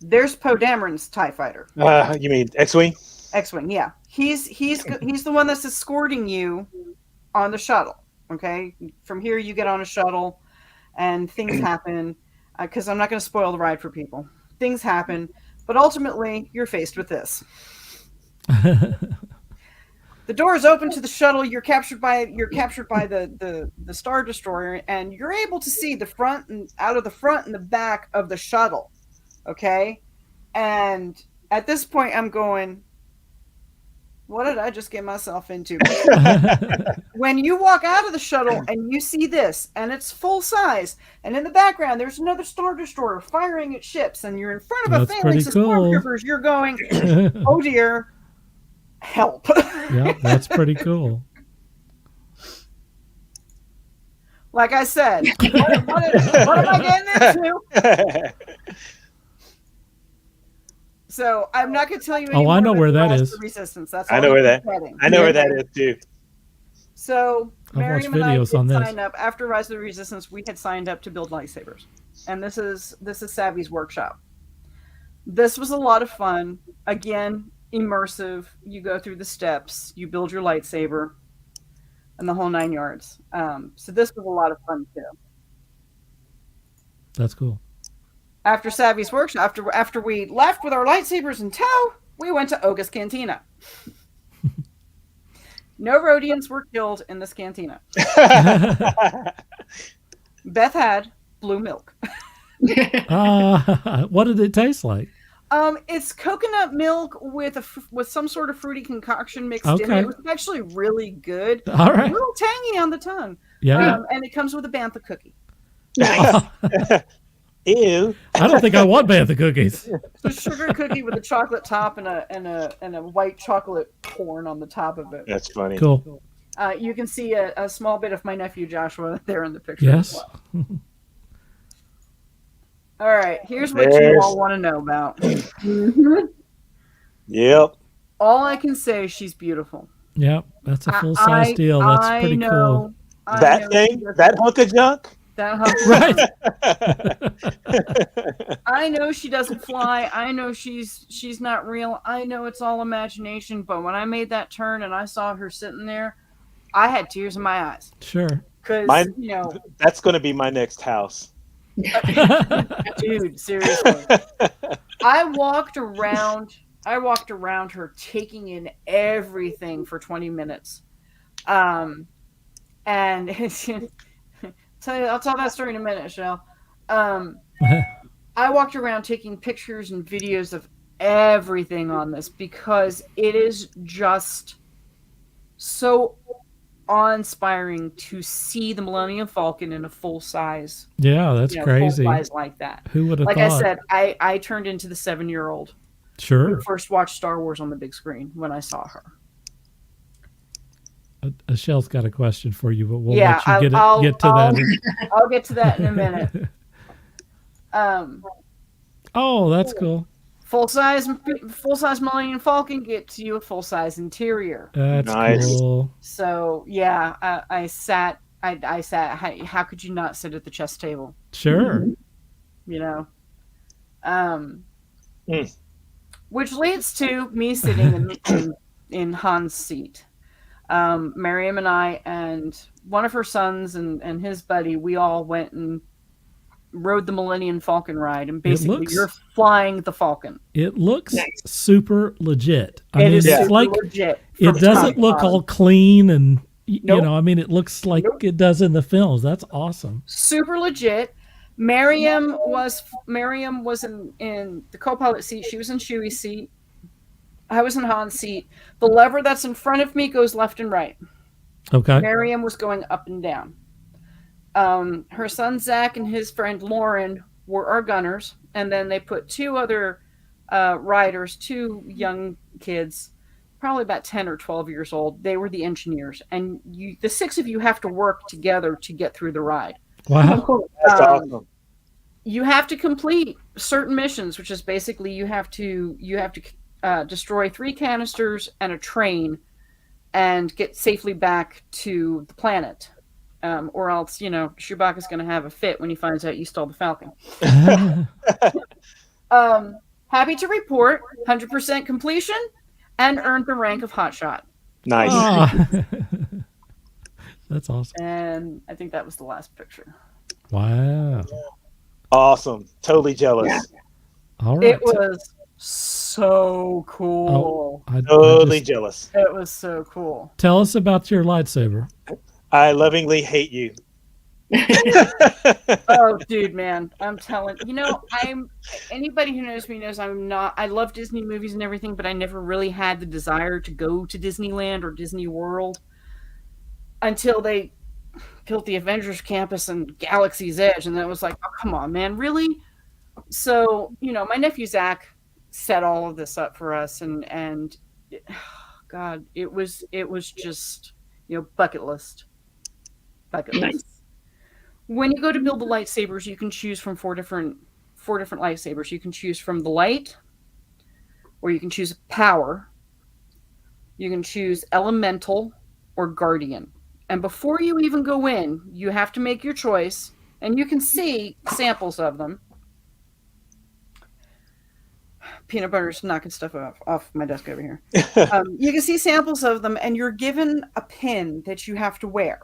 There's Poe Dameron's TIE fighter. You mean X-Wing? X-Wing, yeah. He's the one that's escorting you on the shuttle, okay? From here, you get on a shuttle, and things happen, because I'm not going to spoil the ride for people. Things happen, but ultimately, you're faced with this. The doors open to the shuttle. You're captured by the Star Destroyer, and you're able to see the front and out of the front and the back of the shuttle. Okay, and at this point, I'm going, what did I just get myself into? When you walk out of the shuttle and you see this, and it's full size, and in the background there's another Star Destroyer firing at ships, and you're in front of That's a family of pretty cool. stormtroopers, you're going, oh dear, help. Yeah, that's pretty cool. Like I said, what am I getting into? So I'm not going to tell you. Oh, I know where that is. Resistance. That's I know where that. heading. I know where that is too. So I've Miriam watched and I videos did on this. sign up after Rise of the Resistance. We had signed up to build lightsabers, and this is Savvy's workshop. This was a lot of fun. Again, immersive. You go through the steps. You build your lightsaber, and the whole 9 yards. So this was a lot of fun too. That's cool. After Savvy's workshop, after we left with our lightsabers in tow, we went to Oga's Cantina. No Rhodians were killed in this cantina. Beth had blue milk. What did it taste like? It's coconut milk with some sort of fruity concoction mixed in. It was actually really good. All right. A little tangy on the tongue. Yeah. And it comes with a bantha cookie. Ew. I don't think I want bantha cookies. It's a sugar cookie with a chocolate top and a white chocolate corn on the top of it. That's funny. Cool. You can see a small bit of my nephew Joshua there in the picture. Yes. As well. All right, here's what you all want to know about. Yep. All I can say is she's beautiful. Yep. That's a full size deal. That's pretty cool. That thing, that hunk of junk. That hunk. Right. I know she doesn't fly. I know she's not real. I know it's all imagination. But when I made that turn and I saw her sitting there, I had tears in my eyes. Sure. Because that's going to be my next house. Dude, seriously. I walked around her taking in everything for 20 minutes. And I'll tell that story in a minute, Shell. I walked around taking pictures and videos of everything on this because it is just so awe-inspiring to see the Millennium Falcon in a full size. Yeah, that's crazy. Full size like that. Who would have thought? Like I said, I turned into the 7-year-old. Sure. Who first watched Star Wars on the big screen when I saw her. Michelle's got a question for you, but we'll Yeah, let you get to that. I'll get to that in a minute. Oh, that's cool. Full size Millennium Falcon gets you a full size interior. That's Nice. cool. So yeah, I sat. How could you not sit at the chess table? Sure. You know. Which leads to me sitting in Han's seat. Miriam and I and one of her sons and his buddy, we all went and rode the Millennium Falcon ride, and basically looks- you're flying the Falcon. It looks Nice. super legit. I It mean, is it's super like legit. it from top doesn't to look bottom. all clean and you Nope. know. I mean, it looks like Nope. it does in the films. That's awesome. Super legit. Miriam was in the co-pilot seat. She was in Chewie's seat. I was in Han's seat. The lever that's in front of me goes left and right. Okay. Miriam was going up and down. Her son Zach and his friend Lauren were our gunners, and then they put two other riders, two young kids, probably about 10 or 12 years old. They were the engineers, and the six of you have to work together to get through the ride. Wow. That's awesome. You have to complete certain missions, which is basically you have to destroy 3 canisters and a train and get safely back to the planet. Or else, Chewbacca's going to have a fit when he finds out you stole the Falcon. Happy to report 100% completion and earned the rank of hotshot. Nice. Ah. That's awesome. And I think that was the last picture. Wow. Awesome. Totally jealous. Yeah. All right. It was so cool. I Totally just- jealous. It was so cool. Tell us about your lightsaber. I lovingly hate you. Oh, dude, man, I'm telling anybody who knows me knows I love Disney movies and everything, but I never really had the desire to go to Disneyland or Disney World until they built the Avengers campus and Galaxy's Edge, and then it was like, oh, come on, man, really? So, my nephew Zach set all of this up for us, and God, it was just, bucket list. Nice. When you go to build the lightsabers, you can choose from four different lightsabers. You can choose from the light, or you can choose power. You can choose elemental or guardian. And before you even go in, you have to make your choice, and you can see samples of them. Peanut butter's knocking stuff off my desk over here. You can see samples of them, and you're given a pin that you have to wear.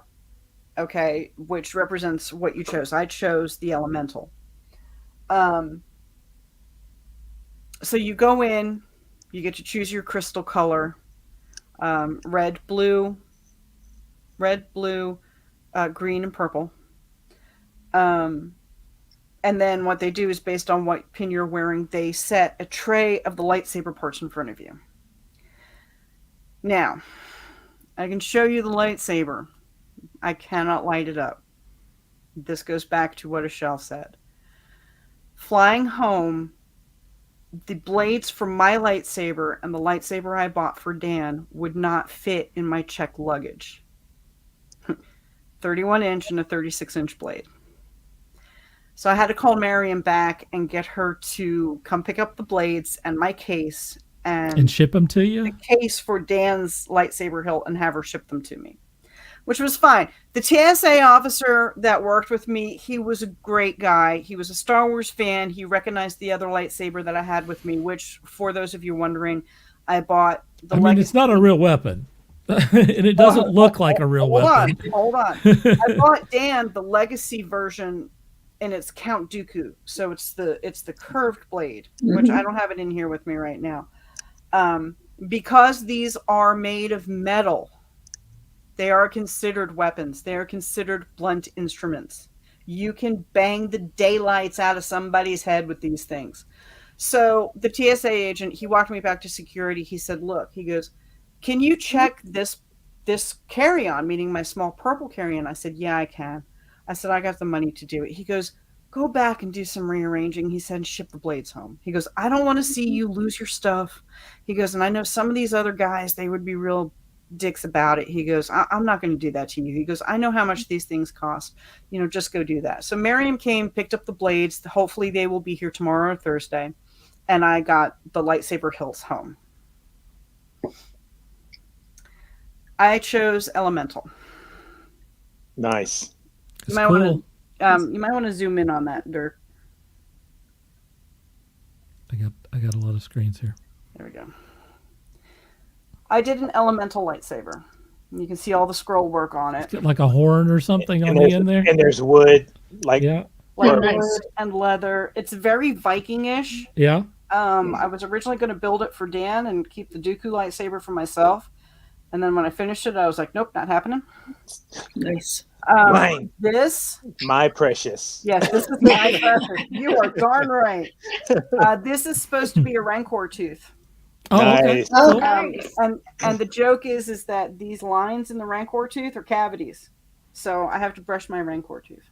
Okay, which represents what you chose. I chose the elemental. So you go in, you get to choose your crystal color, red, blue, green, and purple. And then what they do is based on what pin you're wearing, they set a tray of the lightsaber parts in front of you. Now, I can show you the lightsaber. I cannot light it up. This goes back to what Michelle said. Flying home, the blades from my lightsaber and the lightsaber I bought for Dan would not fit in my checked luggage. 31-inch and a 36-inch blade. So I had to call Marion back and get her to come pick up the blades and my case And ship them to you? the case for Dan's lightsaber hilt and have her ship them to me, which was fine. The TSA officer that worked with me, he was a great guy. He was a Star Wars fan. He recognized the other lightsaber that I had with me, which, for those of you wondering, I bought the It's not a real weapon. And it doesn't look like a real weapon. Hold on. I bought Dan the legacy version, and it's Count Dooku. So it's the curved blade, which I don't have it in here with me right now. Because these are made of metal, they are considered weapons. They are considered blunt instruments. You can bang the daylights out of somebody's head with these things. So the TSA agent, he walked me back to security. He said, look, he goes, can you check this carry-on, meaning my small purple carry-on? I said, yeah, I can. I said, I got the money to do it. He goes, go back and do some rearranging. He said, ship the blades home. He goes, I don't want to see you lose your stuff. He goes, and I know some of these other guys, they would be real dicks about it. He goes, I'm not going to do that to you. He goes, I know how much these things cost. Just go do that. So Miriam came, picked up the blades. Hopefully they will be here tomorrow or Thursday. And I got the lightsaber hilts home. I chose elemental. Nice. You might want to zoom in on that, Dirk. I got a lot of screens here. There we go. I did an elemental lightsaber. You can see all the scroll work on it. Is it like a horn or something on And the there's, end there? and there's wood, like Yeah. like Oh, nice. wood and leather. It's very Viking-ish. Yeah. I was originally going to build it for Dan and keep the Dooku lightsaber for myself. And then when I finished it, I was like, nope, not happening. Nice. Mine. This, My precious. yes, this is my precious. You are darn right. This is supposed to be a Rancor tooth. Oh, okay. Nice. Oh, Cool. nice. And the joke is that these lines in the Rancor tooth are cavities. So I have to brush my Rancor tooth.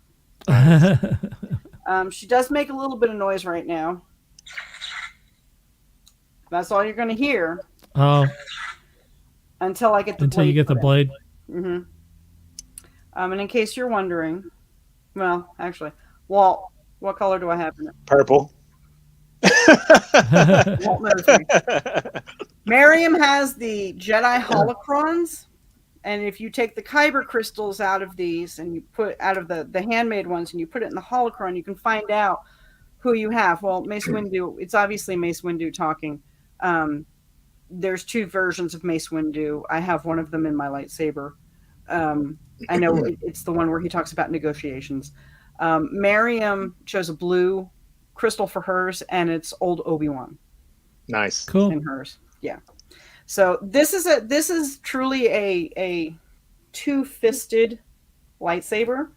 She does make a little bit of noise right now. That's all you're going to hear Oh, until I get the until blade. you get the blade. Mm-hmm. And in case you're wondering, well, actually, Walt, what color do I have in it? Purple. Walt knows me. Miriam has the Jedi holocrons, and if you take the kyber crystals out of these and you put out of the handmade ones and you put it in the holocron, you can find out who you have. Well, Mace Windu, it's obviously Mace Windu talking. There's two versions of Mace Windu. I have one of them in my lightsaber. I know it's the one where he talks about negotiations. Miriam chose a blue crystal for hers, and it's old Obi-Wan Nice. Cool. in hers. Yeah. So this is truly a two-fisted lightsaber.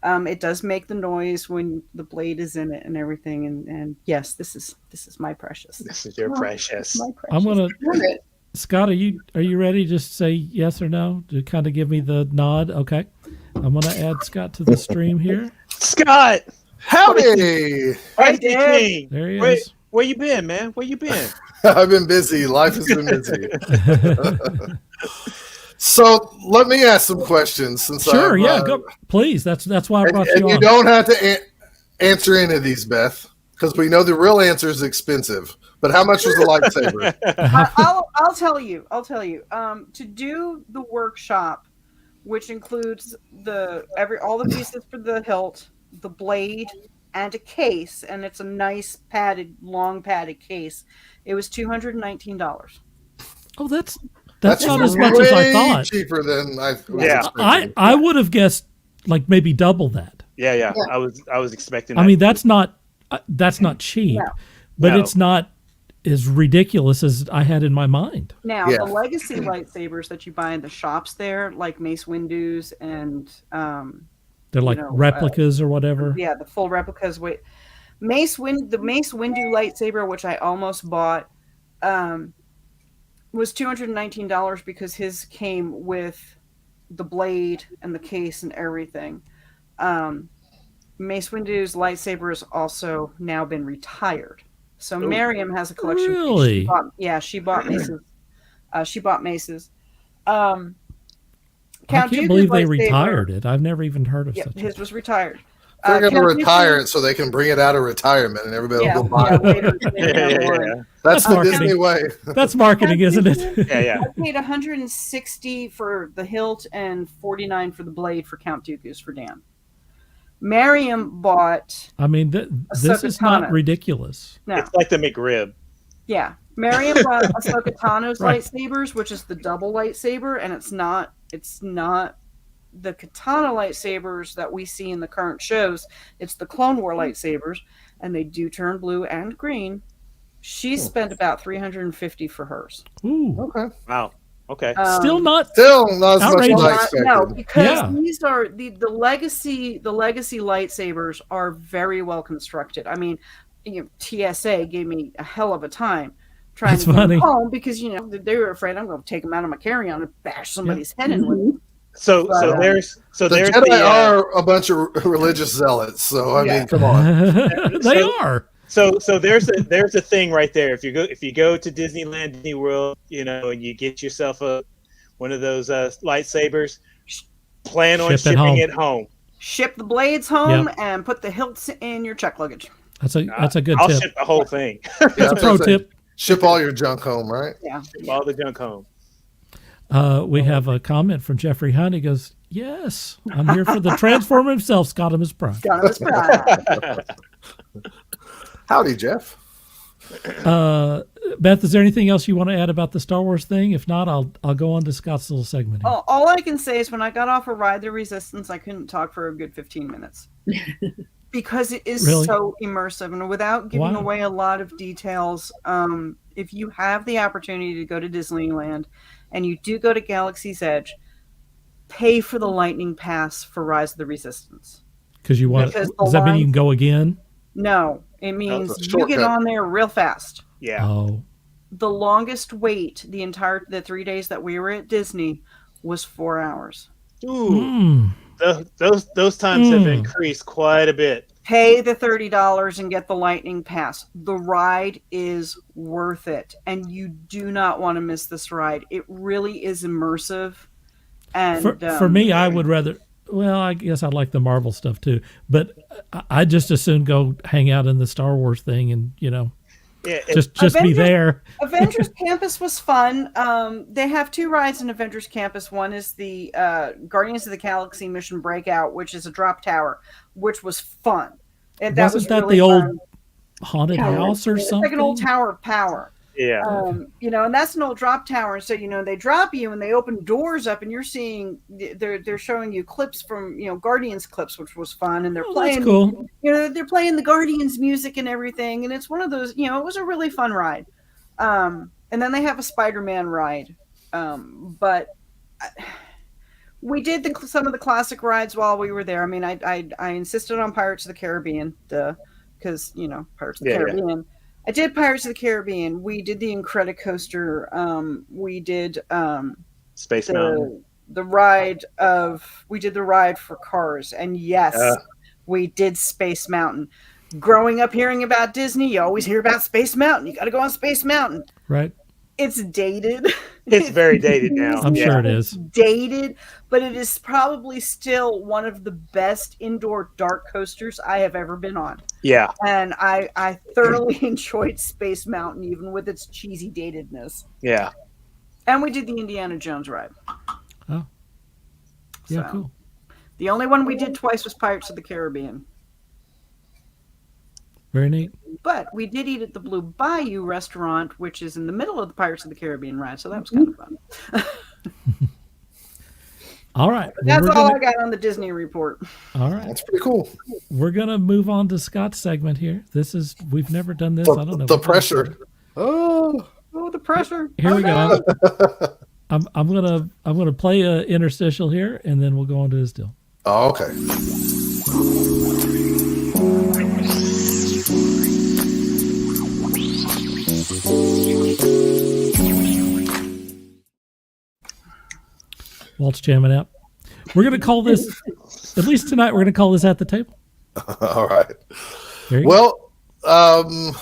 It does make the noise when the blade is in it and everything. And yes, this is my precious. This is your precious. My precious. I'm gonna. Good. Scott, are you ready? Just to say yes or no to kind of give me the nod. Okay. I'm gonna add Scott to the stream here. Scott. Howdy! Right Dad. King. There he Where, is. where you been, man? Where you been? I've been busy. Life has been busy. So let me ask some questions. Since Sure. I've, Yeah. Go. Please. That's why I brought and you you on. don't have to answer any of these, Beth, because we know the real answer is expensive. But how much was the lightsaber? I'll tell you. To do the workshop, which includes all the pieces for the hilt, the blade, and a case, and it's a nice long padded case. It was $219. Oh, that's not as much way as I thought. cheaper than I was Yeah. expecting. I would have guessed like maybe double that. Yeah. I was expecting. I that. mean, that's not cheap, No. but No. it's not as ridiculous as I had in my mind. Now, Yeah. the legacy lightsabers that you buy in the shops there, like Mace Windu's and They're like replicas or whatever. yeah, the full replicas. The Mace Windu lightsaber, which I almost bought, was $219 because his came with the blade and the case and everything. Mace Windu's lightsaber has also now been retired. So Miriam has a collection. Really? She bought Mace's. She bought Mace's. I Count can't Dooku's believe they lightsaber- retired it. I've never even heard of Yeah, such. his was retired. They're going to Count retire Dooku- it so they can bring it out of retirement and everybody Yeah, will go buy yeah, it. later, maybe down the line. That's the marketing. Disney way. That's marketing, isn't it? Yeah. I paid $160 for the hilt and $49 for the blade for Count Dooku's for Dan. Miriam bought I mean, this is not Ahsoka Tano. ridiculous. no, It's like the McRib. yeah. Miriam bought Ahsoka Tano's Right. lightsabers, which is the double lightsaber, and it's not the katana lightsabers that we see in the current shows. It's the Clone War lightsabers, and they do turn blue and green. She spent about $350 for hers. Ooh, Okay. Wow. Okay. still not. Still not as much as Outrageous. I expected. No, because Yeah. these are the legacy lightsabers are very well constructed. I mean, TSA gave me a hell of a time trying That's to get funny. them home because they were afraid I'm going to take them out of my carry-on and bash somebody's head in with it. So But, there's The there's Jedi the are a bunch of religious zealots, so I mean, come on. They are. so there's a thing right there. If you go to Disneyland, Disney World, and you get yourself one of those lightsabers, plan on Ship it shipping home. it home. Ship the blades home and put the hilts in your check luggage. That's a good I'll tip. ship the whole thing. Yeah, That's a pro tip. Ship all your junk home, right? Yeah. Ship all the junk home. We have a comment from Jeffrey Hunt. He goes, "Yes, I'm here for the transformer himself, Scott Amos Prime." Got his pride. Howdy, Jeff. Beth, is there anything else you want to add about the Star Wars thing? If not, I'll go on to Scott's little segment. Here. All I can say is when I got off of Ride the Resistance, I couldn't talk for a good 15 minutes. because it is Really? so immersive, and without giving Wow. away a lot of details, if you have the opportunity to go to Disneyland and you do go to Galaxy's Edge, pay for the Lightning Pass for Rise of the Resistance. Because you want. Because the Does that mean you line- can go again? No, it means it's a you get shortcut. on there real fast. Yeah. Oh, The longest wait the 3 days that we were at Disney was 4 hours. Ooh, those times have increased quite a bit. Pay the $30 and get the Lightning Pass. The ride is worth it, and you do not want to miss this ride. It really is immersive. And for me, I would rather. Well, I guess I like the Marvel stuff too, but I just as soon go hang out in the Star Wars thing, and Yeah, just be Avengers- there. Avengers Campus was fun. They have 2 rides in Avengers Campus. One is the Guardians of the Galaxy Mission Breakout, which is a drop tower, which was fun. And Wasn't that really the old fun. haunted house or It's something? like an old Tower of Power. yeah. And that's an old drop tower. And so, they drop you and they open doors up, and you're seeing they're showing you clips from Guardians clips, which was fun, and they're playing. That's cool. They're playing the Guardians music and everything, and it's one of those. It was a really fun ride. And then they have a Spider-Man ride, but we did some of the classic rides while we were there. I mean, I insisted on Pirates of the Caribbean, because Pirates of the Caribbean. I did Pirates of the Caribbean. We did the Incredicoaster. We did Space Mountain. We did the ride for Cars, and yes, we did Space Mountain. Growing up hearing about Disney, you always hear about Space Mountain. You got to go on Space Mountain. Right. It's dated. It's very dated now. I'm sure it is. Dated, but it is probably still one of the best indoor dark coasters I have ever been on. Yeah. And I thoroughly enjoyed Space Mountain, even with its cheesy datedness. Yeah. And we did the Indiana Jones ride. Oh. Yeah, So, cool. The only one we did twice was Pirates of the Caribbean. Very neat. But we did eat at the Blue Bayou restaurant, which is in the middle of the Pirates of the Caribbean ride, so that was kind of fun. All right. Well, That's we're all gonna- I got on the Disney report. All right. That's pretty cool. We're going to move on to Scott's segment here. We've never done this. I don't know. The pressure. Oh, Oh, the pressure. Here we go. I'm gonna play a interstitial here, and then we'll go on to his deal. oh okay. Walt's jamming out. We're gonna call this, at least tonight. We're gonna call this At the Table. All right. There you go. Well,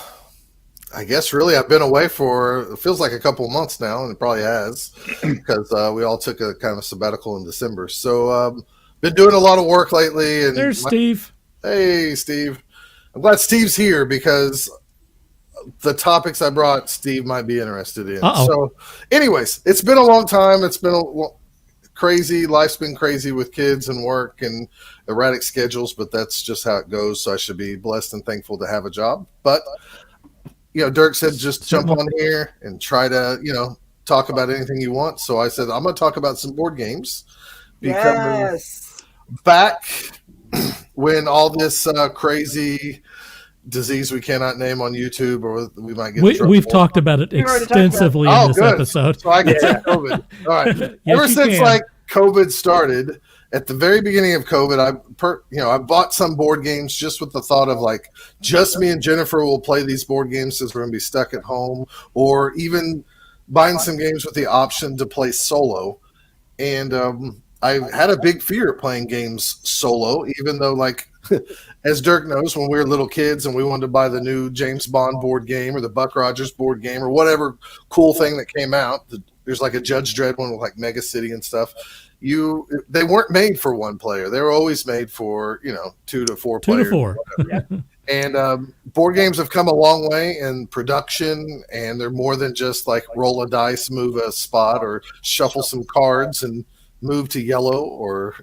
I guess really I've been away for, it feels like a couple of months now, and it probably has, because we all took a kind of sabbatical in December. So been doing a lot of work lately. And There's Steve. Hey, Steve. I'm glad Steve's here because the topics I brought, Steve might be interested in. Uh-oh. So anyways, it's been a long time. It's been crazy. Life's been crazy with kids and work and erratic schedules, but that's just how it goes. So I should be blessed and thankful to have a job. But, Dirk said just jump on here and try to, talk about anything you want. So I said, I'm going to talk about some board games. Because Yes. back when all this crazy disease we cannot name on YouTube, or we might get in trouble. We've talked about it We already talked about it. extensively in this good. episode. So I can say COVID. All right. Yes, Ever you since can. COVID started, at the very beginning of COVID, I bought some board games just with the thought of just me and Jennifer will play these board games since we're gonna be stuck at home, or even buying some games with the option to play solo. And I had a big fear of playing games solo, even though as Dirk knows, when we were little kids and we wanted to buy the new James Bond board game or the Buck Rogers board game or whatever cool thing that came out, there's a Judge Dredd one with Mega City and stuff. They weren't made for one player. They were always made for 2 to 4 players. 2 to 4. And board games have come a long way in production, and they're more than just roll a dice, move a spot, or shuffle some cards and move to yellow or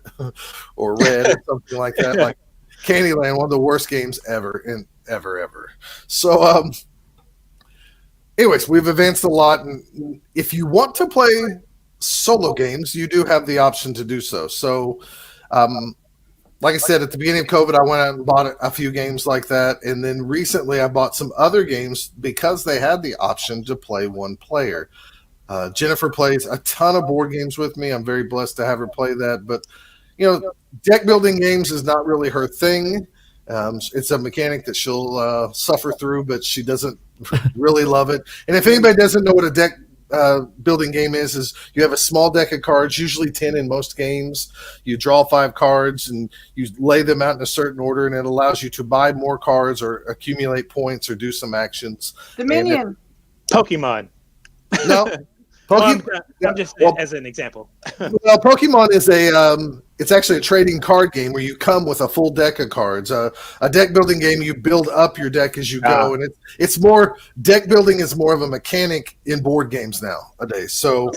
red or something like that. Like Candyland, one of the worst games ever ever. So, anyways, we've advanced a lot, and if you want to play solo games, you do have the option to do so. So, like I said, at the beginning of COVID, I went out and bought a few games like that. And then recently I bought some other games because they had the option to play one player. Jennifer plays a ton of board games with me. I'm very blessed to have her play that. But, deck building games is not really her thing. It's a mechanic that she'll suffer through, but she doesn't really love it. And if anybody doesn't know what a deck building game is you have a small deck of cards, usually 10 in most games. You draw 5 cards and you lay them out in a certain order, and it allows you to buy more cards or accumulate points or do some actions. Dominion. Pokemon. No. I'm just as an example. Well, Pokemon is it's actually a trading card game where you come with a full deck of cards. A deck building game, you build up your deck as you go, and it's more deck building is more of a mechanic in board games nowadays. So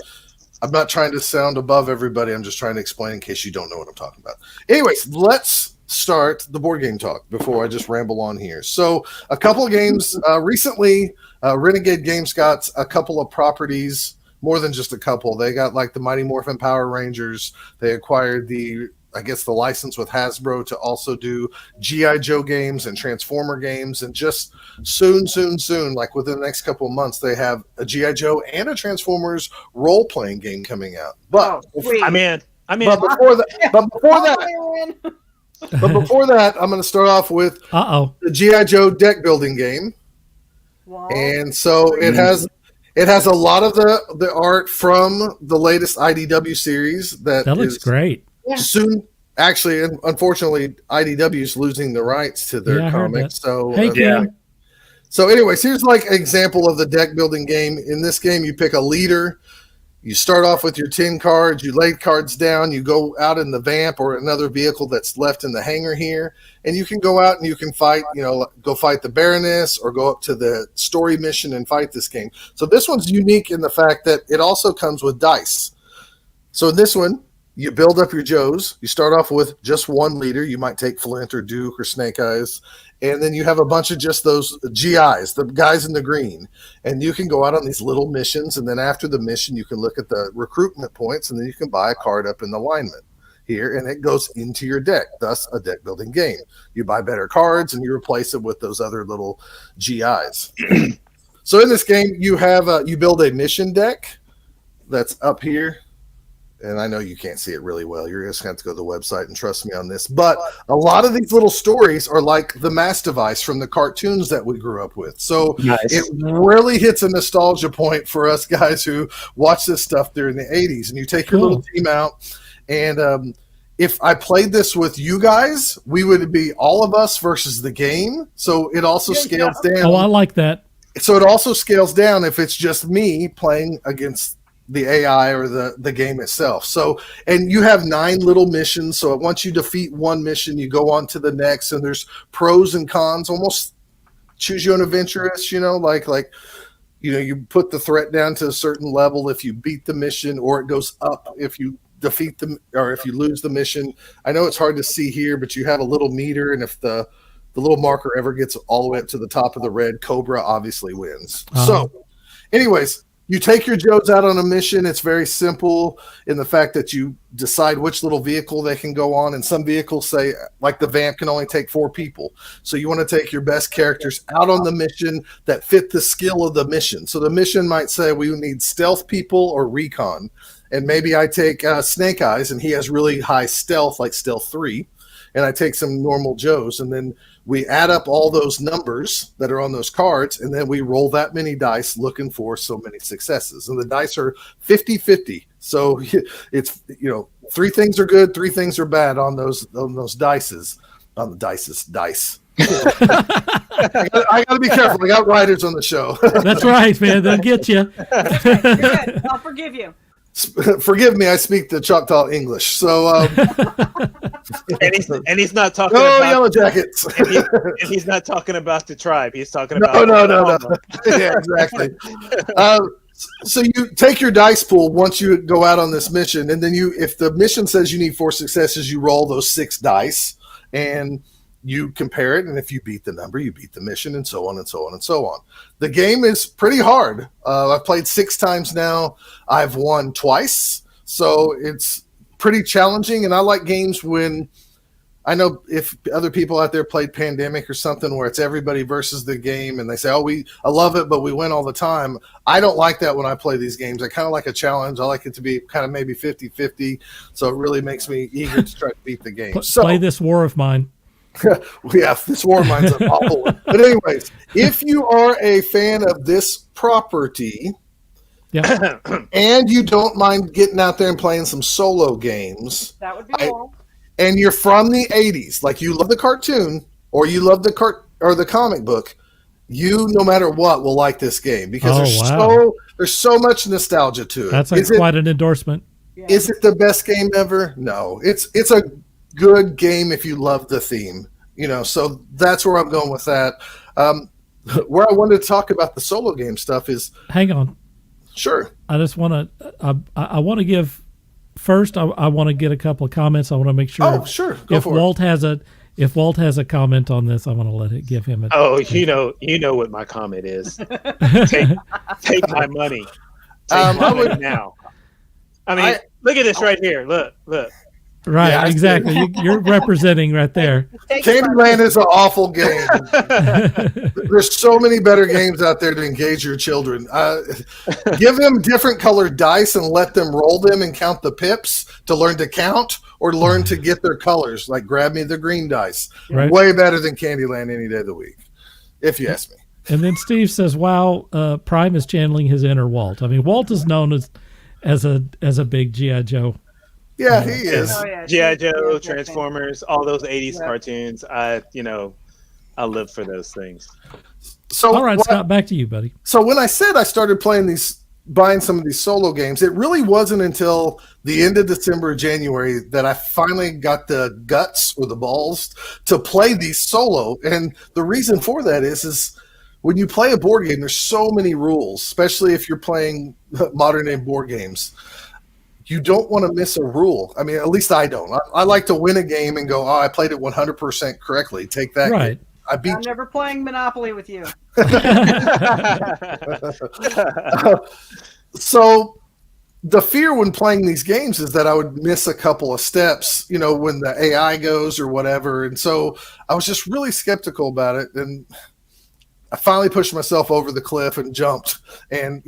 I'm not trying to sound above everybody. I'm just trying to explain in case you don't know what I'm talking about. Anyways, let's start the board game talk before I just ramble on here. So a couple of games recently, Renegade Games got a couple of properties. More than just a couple. They got like the Mighty Morphin Power Rangers. They acquired the license with Hasbro to also do G.I. Joe games and Transformer games. And just soon, like within the next couple of months, they have a G.I. Joe and a Transformers role-playing game coming out. But I'm in. But before that, I'm going to start off with the G.I. Joe deck building game. Wow. And so it has a lot of the art from the latest IDW series that looks great. Soon, actually, unfortunately, IDW is losing the rights to their comics. So, So, anyways, here's like an example of the deck building game. In this game, you pick a leader. You start off with your 10 cards. You lay cards down. You go out in the vamp or another vehicle that's left in the hangar here, and you can go out and you can fight. Go fight the Baroness or go up to the story mission and fight this game. So this one's unique in the fact that it also comes with dice. So in this one, you build up your Joes. You start off with just one leader. You might take Flint or Duke or Snake Eyes. And then you have a bunch of just those GIs, the guys in the green. And you can go out on these little missions. And then after the mission, you can look at the recruitment points. And then you can buy a card up in the alignment here. And it goes into your deck, thus a deck building game. You buy better cards and you replace it with those other little GIs. So in this game, you have you build a mission deck that's up here. And I know you can't see it really well. You're just going to have to go to the website and trust me on this. But a lot of these little stories are like the Mass Device from the cartoons that we grew up with. So It really hits a nostalgia point for us guys who watched this stuff during the 80s. And you take your little team out. And if I played this with you guys, we would be all of us versus the game. So it also scales down. Oh, I like that. So it also scales down if it's just me playing against the AI or the game itself. So, and you have 9 little missions. So once you defeat one mission, you go on to the next, and there's pros and cons, almost choose your own adventurous, you put the threat down to a certain level if you beat the mission, or it goes up if you defeat them or if you lose the mission. I know it's hard to see here, but you have a little meter, and if the little marker ever gets all the way up to the top of the red, Cobra obviously wins. So anyways, you take your Joes out on a mission. It's very simple in the fact that you decide which little vehicle they can go on. And some vehicles say, like the Vamp, can only take 4 people. So you want to take your best characters out on the mission that fit the skill of the mission. So the mission might say we need stealth people or recon. And maybe I take Snake Eyes, and he has really high stealth, like stealth 3. And I take some normal Joes, and then we add up all those numbers that are on those cards, and then we roll that many dice looking for so many successes. And the dice are 50-50. So it's, 3 things are good, 3 things are bad on those dices. On the dice. I got to be careful. I got writers on the show. That's right, man. They'll get you. Good. I'll forgive you. Forgive me, I speak the Choctaw English. So, and he's not talking about Yellow Jackets. and he's not talking about the tribe. He's talking about no. Yeah, exactly. So you take your dice pool once you go out on this mission, and then if the mission says you need 4 successes, you roll those 6 dice, and you compare it, and if you beat the number, you beat the mission, and so on and so on and so on. The game is pretty hard. I've played 6 times now. I've won twice, so it's pretty challenging, and I like games when I know if other people out there played Pandemic or something where it's everybody versus the game and they say, I love it, but we win all the time. I don't like that when I play these games. I kind of like a challenge. I like it to be kind of maybe 50-50. So it really makes me eager to try to beat the game. Play this war of mine. Yeah, this war of mine's an awful one. But anyways, if you are a fan of this property, yeah, and you don't mind getting out there and playing some solo games, That would be cool. and you're from the 80s, like you love the cartoon or you love the comic book, you, no matter what, will like this game because there's so much nostalgia to it. That's quite an endorsement. Yeah. Is it the best game ever? No. It's a good game if you love the theme. So that's where I'm going with that. Where I wanted to talk about the solo game stuff is... Hang on. Sure. I just want to I want to give first I want to get a couple of comments. I want to make sure if Walt has a comment on this, I want to give him you know what my comment is. Take my money. Take my money now. I mean, look at this right here. Look. Right, yeah, exactly. You're representing right there. Candyland is an awful game. There's so many better games out there to engage your children. Give them different colored dice and let them roll them and count the pips to learn to count or learn to get their colors. Like grab me the green dice. Right. Way better than Candyland any day of the week, if you ask me. And then Steve says, wow, Prime is channeling his inner Walt. I mean, Walt is known as a big G.I. Joe. Yeah, he is. Oh, yeah. G.I. Joe, Transformers, all those 80s cartoons. I live for those things. So, all right, Scott, back to you, buddy. So when I said I started buying some of these solo games, it really wasn't until the end of December or January that I finally got the guts or the balls to play these solo. And the reason for that is when you play a board game, there's so many rules, especially if you're playing modern day board games. You don't want to miss a rule. I mean, at least I don't. I like to win a game and go, I played it 100% correctly. Take that. Right. Game. I'm never playing Monopoly with you. So the fear when playing these games is that I would miss a couple of steps, when the AI goes or whatever. And so I was just really skeptical about it. And I finally pushed myself over the cliff and jumped. And,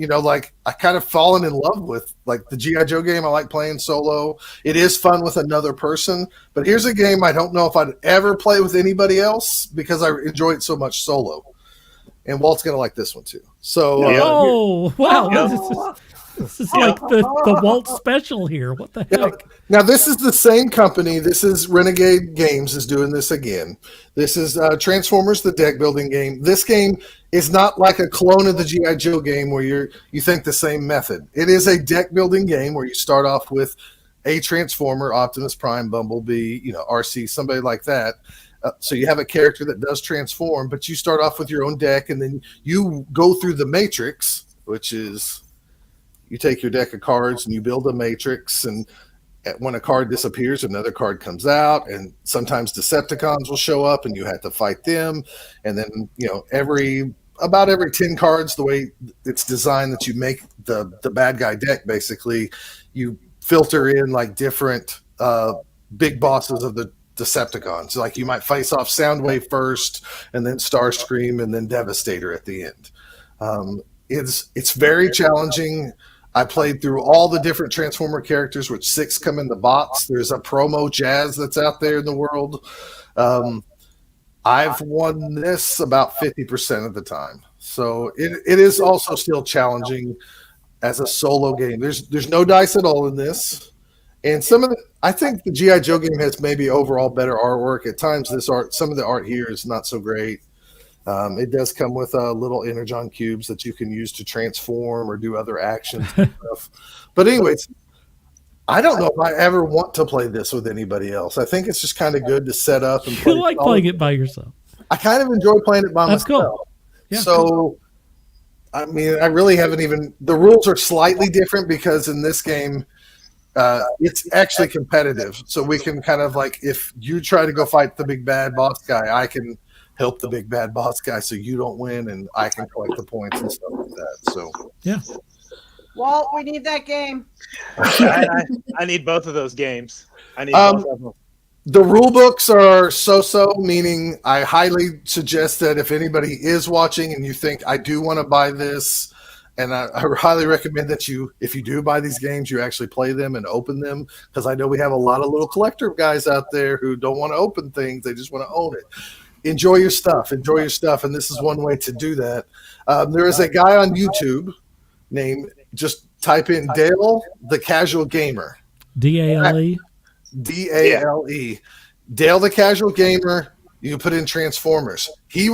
I kind of fallen in love with the G.I. Joe game. I like playing solo. It is fun with another person. But here's a game I don't know if I'd ever play with anybody else because I enjoy it so much solo. And Walt's going to like this one too. So, wow. This is like the Walt special here. What the heck? Now, this is the same company. This is Renegade Games is doing this again. This is Transformers, the deck building game. This game is not like a clone of the G.I. Joe game where you think the same method. It is a deck building game where you start off with a Transformer, Optimus Prime, Bumblebee, RC, somebody like that. So you have a character that does transform, but you start off with your own deck, and then you go through the matrix, which is... You take your deck of cards and you build a matrix, and when a card disappears, another card comes out, and sometimes Decepticons will show up and you have to fight them. And then, about every 10 cards, the way it's designed that you make the bad guy deck, basically, you filter in different big bosses of the Decepticons. So you might face off Soundwave first, and then Starscream, and then Devastator at the end. It's very challenging. I played through all the different Transformer characters, which 6 come in the box. There's a promo Jazz that's out there in the world. I've won this about 50% of the time. So it is also still challenging as a solo game. There's no dice at all in this. And I think the G.I. Joe game has maybe overall better artwork. At times, some of the art here is not so great. It does come with little Energon cubes that you can use to transform or do other actions and stuff. But anyways, I don't know if I ever want to play this with anybody else. I think it's just kind of good to set up and play. You like playing it by yourself. I kind of enjoy playing it by myself. That's cool. Yeah, so, I mean, I really haven't even – the rules are slightly different because in this game, it's actually competitive. So we can kind of if you try to go fight the big bad boss guy, I can – help the big bad boss guy so you don't win and I can collect the points and stuff like that. So yeah. Walt, we need that game. I need both of those games. I need both of them. The rule books are so-so, meaning I highly suggest that if anybody is watching and you think I do want to buy this, and I highly recommend that if you do buy these games, you actually play them and open them, because I know we have a lot of little collector guys out there who don't want to open things; they just want to own it. Enjoy your stuff, and this is one way to do that. There is a guy on YouTube named, just type in Dale the Casual Gamer. DALE. DALE. Dale the Casual Gamer. You can put in Transformers. He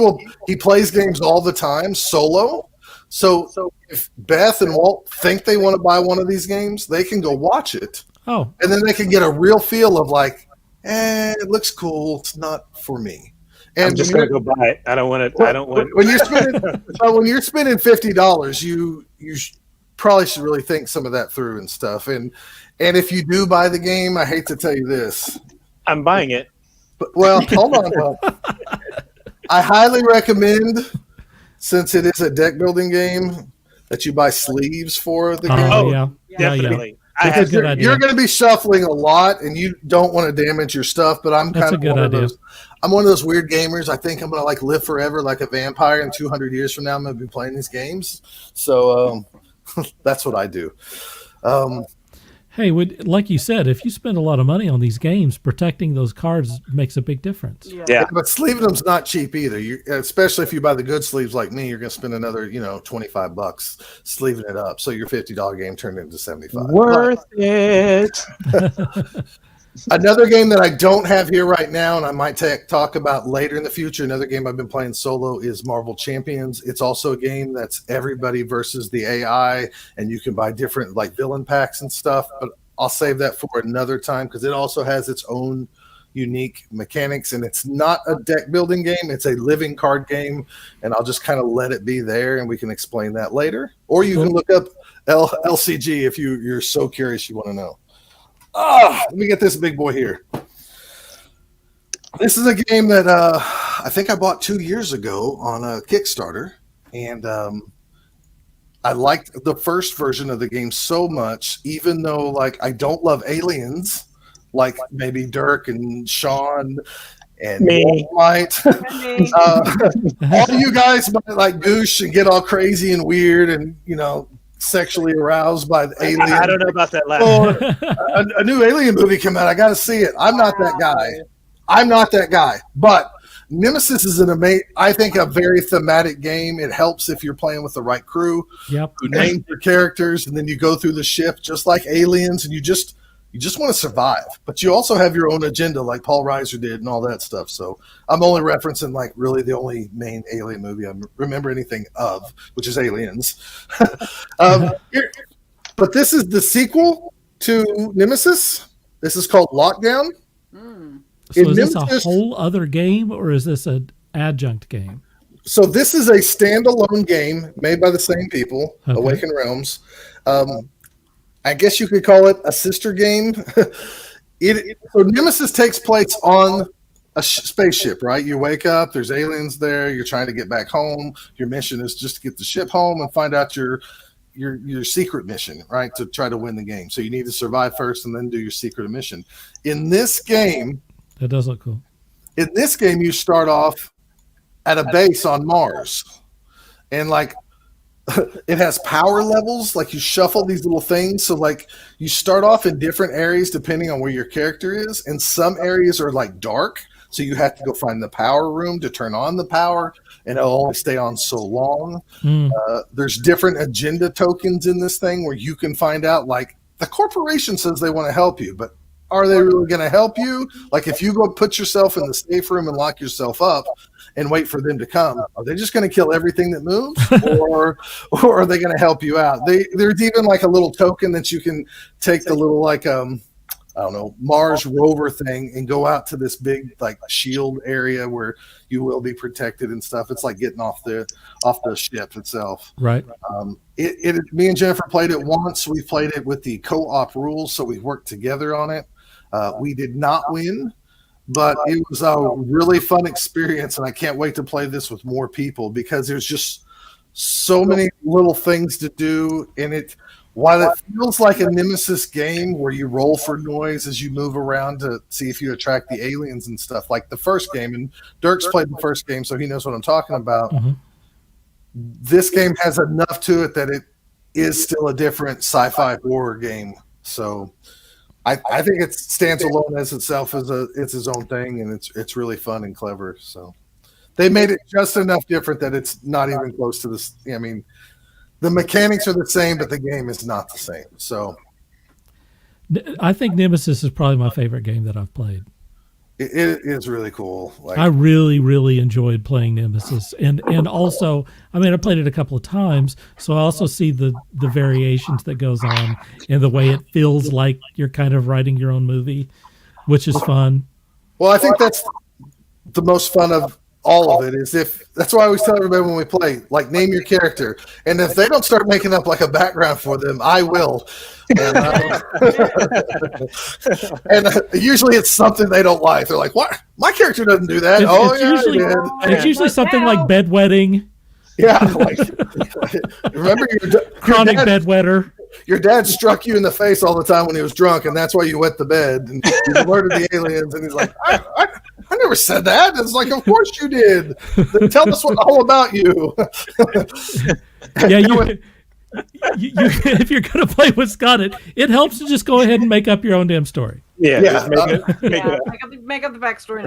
plays games all the time solo. So if Beth and Walt think they want to buy one of these games, they can go watch it. Oh. And then they can get a real feel of like, it looks cool. It's not for me. And I'm just gonna go buy it. I don't want to. I don't want. When you're spending $50, you probably should really think some of that through and stuff. And if you do buy the game, I hate to tell you this. I'm buying it. But, well, hold on. Well, I highly recommend, since it is a deck building game, that you buy sleeves for the game. Oh, yeah. Definitely. That's a good idea. You're going to be shuffling a lot, and you don't want to damage your stuff. But I'm That's kind a of good one of idea. those. I'm one of those weird gamers. I think I'm going to like live forever, like a vampire. And 200 years from now, I'm going to be playing these games. So that's what I do. Hey, like you said, if you spend a lot of money on these games, protecting those cards makes a big difference. Yeah. But sleeving them's not cheap either. Especially if you buy the good sleeves like me, you're going to spend another, $25 sleeving it up. So your $50 game turned into $75. Worth it. Another game that I don't have here right now, and I might talk about later in the future, another game I've been playing solo is Marvel Champions. It's also a game that's everybody versus the AI, and you can buy different like villain packs and stuff, but I'll save that for another time because it also has its own unique mechanics, and it's not a deck building game. It's a living card game, and I'll just kind of let it be there, and we can explain that later. Or you can look up LCG if you're so curious you want to know. Let me get this big boy here. This is a game that I think I bought 2 years ago on a Kickstarter, and I liked the first version of the game so much, even though like I don't love aliens, like maybe Dirk and Sean and Me. Walt might. All you guys might like goosh and get all crazy and weird and sexually aroused by the alien. I don't know about that last. Or a new alien movie come out. I got to see it. I'm not that guy. But Nemesis is I think a very thematic game. It helps if you're playing with the right crew. Yep. Who names your characters, and then you go through the ship just like aliens, and you just want to survive. But you also have your own agenda, like Paul Reiser did, and all that stuff. So I'm only referencing like really the only main alien movie I remember anything of, which is Aliens. But this is the sequel to Nemesis. This is called Lockdown. So is this a whole other game, or is this an adjunct game? So this is a standalone game made by the same people, Okay. Awakened Realms. I guess you could call it a sister game. So Nemesis takes place on a spaceship, right? You wake up, there's aliens there, you're trying to get back home. Your mission is just to get the ship home and find out your secret mission, right? To try to win the game. So you need to survive first and then do your secret mission. In this game, That does look cool. you start off at a base on Mars. And like it has power levels, like you shuffle these little things. So like you start off in different areas depending on where your character is. And some areas are like dark. So you have to go find the power room to turn on the power, and it'll only stay on so long. There's different agenda tokens in this thing where you can find out, like, the corporation says they want to help you, but are they really going to help you? Like, if you go put yourself in the safe room and lock yourself up and wait for them to come, are they just going to kill everything that moves, or are they going to help you out? There's even like a little token that you can take the little like I don't know, Mars rover thing and go out to this big like shield area where you will be protected and stuff. It's like getting off the ship itself. Right. Me and Jennifer played it once. We played it with the co-op rules, so we worked together on it. We did not win, but it was a really fun experience, and I can't wait to play this with more people because there's just so many little things to do in it. while it feels like a Nemesis game where you roll for noise as you move around to see if you attract the aliens and stuff, like the first game, and Dirk's played the first game, so he knows what I'm talking about. Mhm. This game has enough to it that it is still a different sci-fi horror game. So I think it stands alone as itself as it's its own thing, and it's really fun and clever. So they made it just enough different that it's not even close to this. I mean, the mechanics are the same, but the game is not the same. So I think Nemesis is probably my favorite game that I've played. it is really cool. Like, I really, really enjoyed playing Nemesis, and also, I mean, I played it a couple of times, so I also see the variations that goes on and the way it feels like you're kind of writing your own movie, which is fun. well, I think that's the most fun of all of it. Is if that's why I always tell everybody when we play, like, name your character, and if they don't start making up like a background for them, I will. And, usually it's something they don't like. They're like, "What? My character doesn't do that." It's usually something like bedwetting. Yeah, like remember Chronic bedwetter. Your dad struck you in the face all the time when he was drunk, and that's why you wet the bed. And you alerted the aliens, and he's like, I never said that. It's like, of course you did. Then tell us all about you. Yeah, if you're going to play with Scott, it helps to just go ahead and make up your own damn story. Yeah, Yeah, just make it Make up the backstory.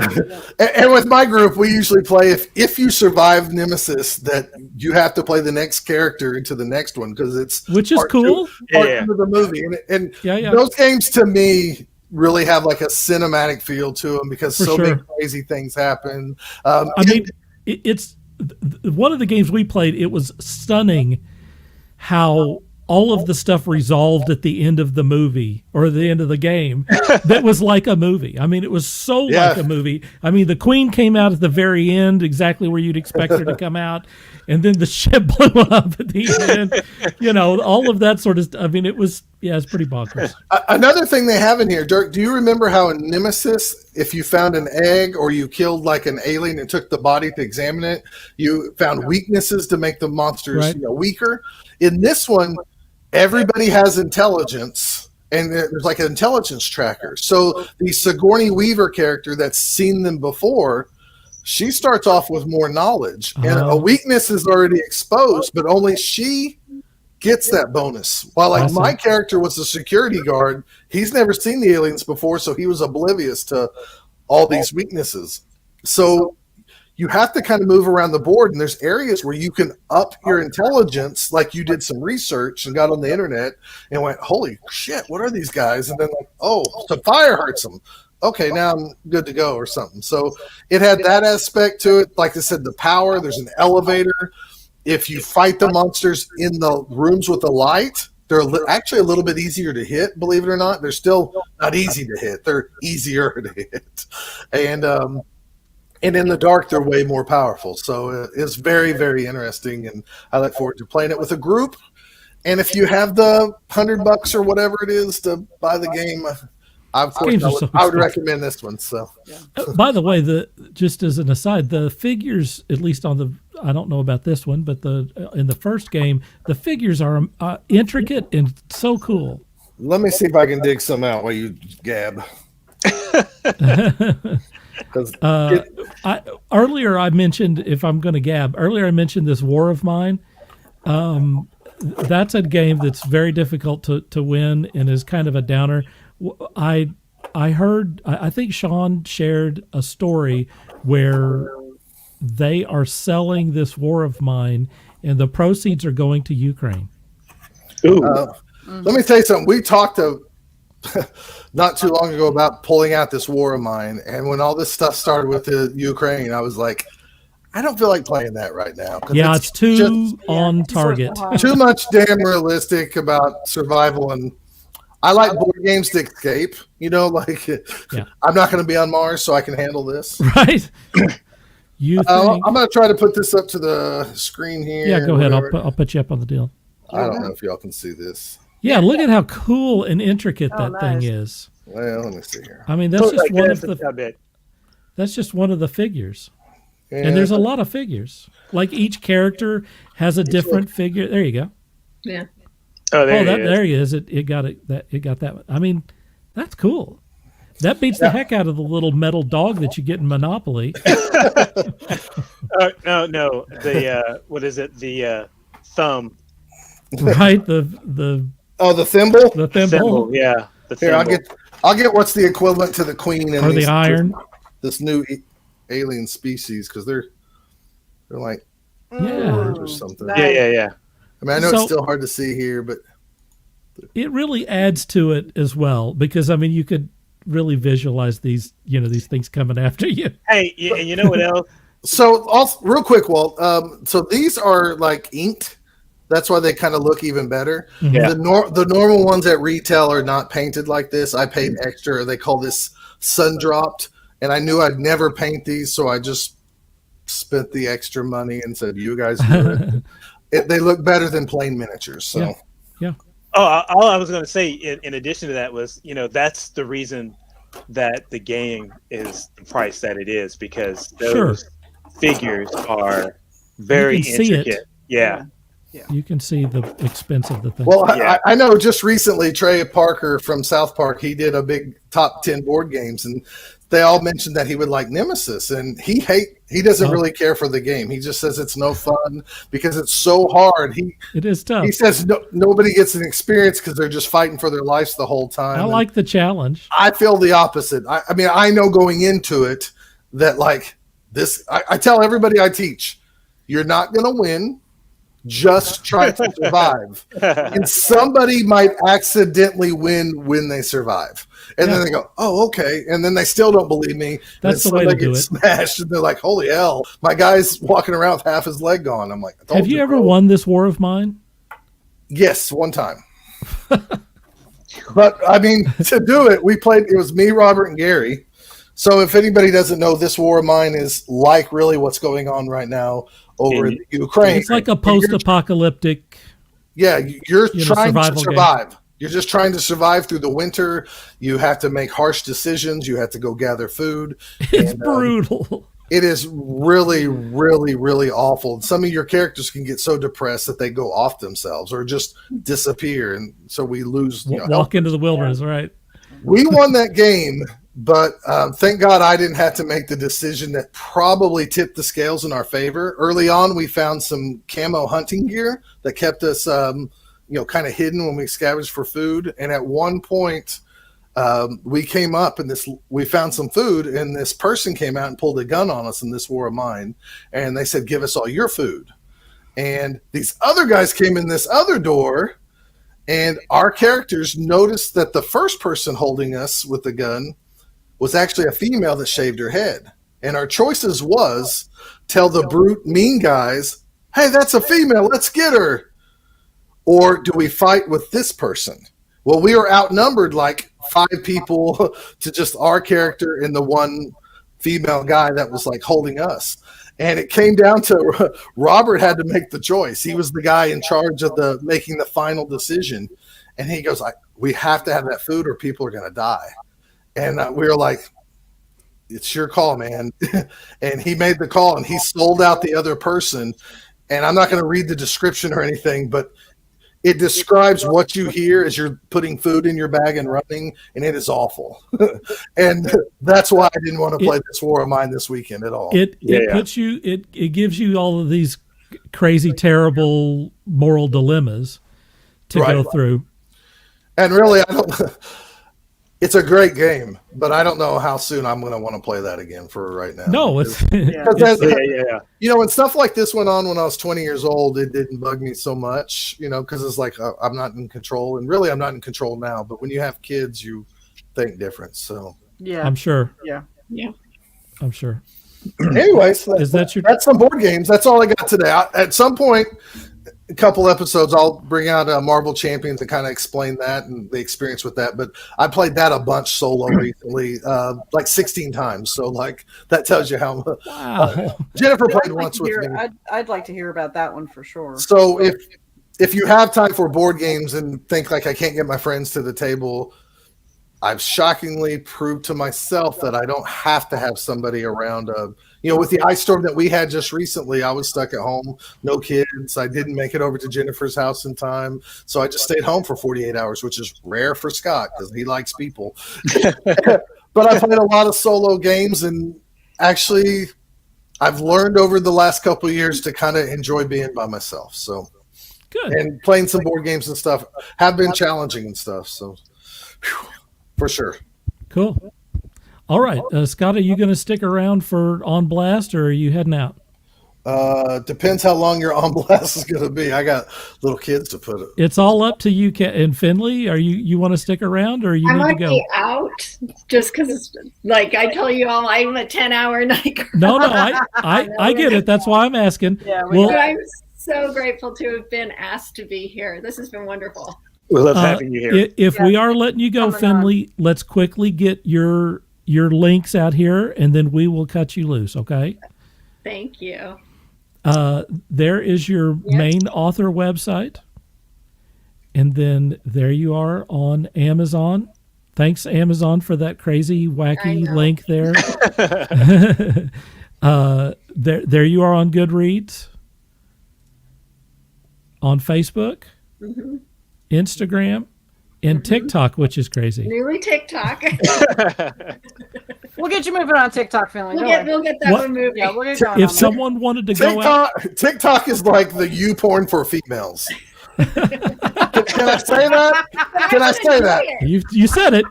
And with my group, we usually play if you survive Nemesis, that you have to play the next character into the next one because it's Which is part cool. Part two of the movie, and Yeah. those games to me really have like a cinematic feel to them because For many sure. crazy things happen. I mean, it's one of the games we played. It was stunning how all of the stuff resolved at the end of the movie or the end of the game that was like a movie. I mean, it was so like a movie. I mean, the Queen came out at the very end, exactly where you'd expect her to come out. And then the ship blew up at the end, all of that sort of stuff. I mean, it's pretty bonkers. Another thing they have in here, Dirk, do you remember how in Nemesis, if you found an egg or you killed like an alien and took the body to examine it, you found weaknesses to make the monsters weaker? In this one, everybody has intelligence, and there's like an intelligence tracker. So the Sigourney Weaver character that's seen them before, she starts off with more knowledge, and a weakness is already exposed, but only she gets that bonus. While like my character was a security guard, he's never seen the aliens before, so he was oblivious to all these weaknesses. So you have to kind of move around the board, and there's areas where you can up your intelligence, like you did some research and got on the internet and went, holy shit, what are these guys? And then like, oh, the fire hurts them. Okay, now I'm good to go or something. So it had that aspect to it. Like I said, the power, there's an elevator. If you fight the monsters in the rooms with the light, they're actually a little bit easier to hit, believe it or not. They're still not easy to hit. They're easier to hit. And in the dark, they're way more powerful. So it's very, very interesting, and I look forward to playing it with a group. And if you have the $100 or whatever it is to buy the game, I would recommend this one. So, by the way, just as an aside, the figures, at least I don't know about this one, but in the first game, the figures are intricate and so cool. Let me see if I can dig some out while you gab. Earlier I mentioned, if I'm going to gab, this War of Mine. That's a game that's very difficult to win and is kind of a downer. I think Sean shared a story where they are selling this War of Mine and the proceeds are going to Ukraine. Let me tell you something. We talked to not too long ago about pulling out this War of Mine, and when all this stuff started with the Ukraine, I was like, I don't feel like playing that right now. Yeah, it's too on target. Too much damn realistic about survival, and I like board games to escape. I'm not going to be on Mars, so I can handle this. Right. I'm going to try to put this up to the screen here. Yeah, go ahead. I'll put you up on the deal. I don't know if y'all can see this. Yeah, look at how cool and intricate that thing is. Well, let me see here. I mean, that's just one of the figures. And there's a lot of figures. Like each character has a different figure. There you go. Yeah. Oh, there Oh, he is. there he is. It got it. It got that. I mean, that's cool. That beats the heck out of the little metal dog that you get in Monopoly. No. The what is it? The thumb. Right? The thimble. the thimble Yeah. The Here, thimble. I'll get what's the equivalent to the queen in or the iron. this new alien species, because they're like Yeah. or something. Nice. Yeah. I mean, I know So- it's still hard to see here, but It really adds to it as well, because I mean, you could really visualize these things coming after you. Hey, and you know what else? so also, real quick, Walt. So these are like inked. That's why they kind of look even better. Yeah. The normal ones at retail are not painted like this. I paid extra. They call this sun dropped, and I knew I'd never paint these, so I just spent the extra money and said, "You guys do it." They look better than plain miniatures. So Yeah. Oh, all I was going to say in addition to that was, that's the reason that the game is the price that it is, because those figures are very You can see it. intricate. Yeah. You can see the expense of the thing. Well, Yeah. I know just recently Trey Parker from South Park, he did a big top 10 board games, and they all mentioned that he would like Nemesis, and he doesn't really care for the game. He just says it's no fun because it's so hard. It is tough. He says nobody gets an experience because they're just fighting for their lives the whole time. I And like the challenge. I feel the opposite. I mean, I know going into it that like this, I tell everybody I teach, you're not going to win. Just try to survive. And somebody might accidentally win when they survive. And then they go, oh, okay. And then they still don't believe me. That's and the way to somebody do gets it. smashed, and they're like, holy hell, my guy's walking around with half his leg gone. I'm like, I told Have you ever bro. won this war of mine? Yes, one time. But I mean, to do it, it was me, Robert, and Gary. So if anybody doesn't know, this war of mine is like really what's going on right now over in Ukraine. It's like a post-apocalyptic. Yeah, you're trying to survival game. survive. You're just trying to survive through the winter. You have to make harsh decisions. You have to go gather food. It's brutal. It is really, really, really awful. Some of your characters can get so depressed that they go off themselves or just disappear, and so we lose. Walk into the wilderness, right? We won that game, but thank God I didn't have to make the decision that probably tipped the scales in our favor. Early on, we found some camo hunting gear that kept us, kind of hidden when we scavenged for food. And at one point, we came up and we found some food, and this person came out and pulled a gun on us in this war of mine. And they said, give us all your food. And these other guys came in this other door, and our characters noticed that the first person holding us with the gun was actually a female that shaved her head. And our choices was tell the brute mean guys, hey, that's a female, let's get her. Or do we fight with this person? Well, we were outnumbered like 5 people to just our character and the one female guy that was like holding us. And it came down to Robert had to make the choice. He was the guy in charge of making the final decision. And he goes, we have to have that food or people are going to die. And we were like, it's your call, man. And he made the call, and he sold out the other person. And I'm not going to read the description or anything, but it describes what you hear as you're putting food in your bag and running, and it is awful. And that's why I didn't want to play this war of mine this weekend at all. It puts you. It gives you all of these crazy, terrible moral dilemmas to go through. And really, it's a great game, but I don't know how soon I'm going to want to play that again for right now. No, it's when stuff like this went on when I was 20 years old, it didn't bug me so much, because it's like I'm not in control, and really I'm not in control now. But when you have kids, you think different. So yeah, I'm sure. Yeah, I'm sure. Anyways, that's some board games. That's all I got today. At some point, a couple episodes, I'll bring out Marvel Champions and kind of explain that and the experience with that. But I played that a bunch solo recently, like 16 times. So like that tells you how. Wow. Jennifer played once with me. I'd like to hear about that one for sure. So if you have time for board games and think like I can't get my friends to the table, I've shockingly proved to myself that I don't have to have somebody around. With the ice storm that we had just recently, I was stuck at home, no kids. I didn't make it over to Jennifer's house in time. So I just stayed home for 48 hours, which is rare for Scott because he likes people. But I played a lot of solo games, and actually I've learned over the last couple of years to kind of enjoy being by myself. So Good. And playing some board games and stuff have been challenging and stuff. So for sure. Cool. All right. Scott, are you going to stick around for On Blast, or are you heading out? Depends how long your On Blast is going to be. I got little kids to put it. It's all up to you, and Finley. Are you want to stick around, or you I need to might go? be out just because it's like I tell you all, I'm a 10-hour night girl. No, I get it. That's why I'm asking. Yeah, Well, But I'm so grateful to have been asked to be here. This has been wonderful. We love having you here. If Yeah. we are letting you go, Coming Finley, let's quickly get your links out here, and then we will cut you loose. Okay. Thank you. There is your main author website, and then there you are on Amazon. Thanks, Amazon, for that crazy, I wacky know. link there. There you are on Goodreads, on Facebook, Instagram, and TikTok, which is crazy. Newly TikTok. We'll get you moving on TikTok, Finley. we'll Don't get worry. that What? one moving. Yeah, we'll get going If on someone wanted to go out, TikTok is like the U porn for females. Can I say that? Can I say that? you said it.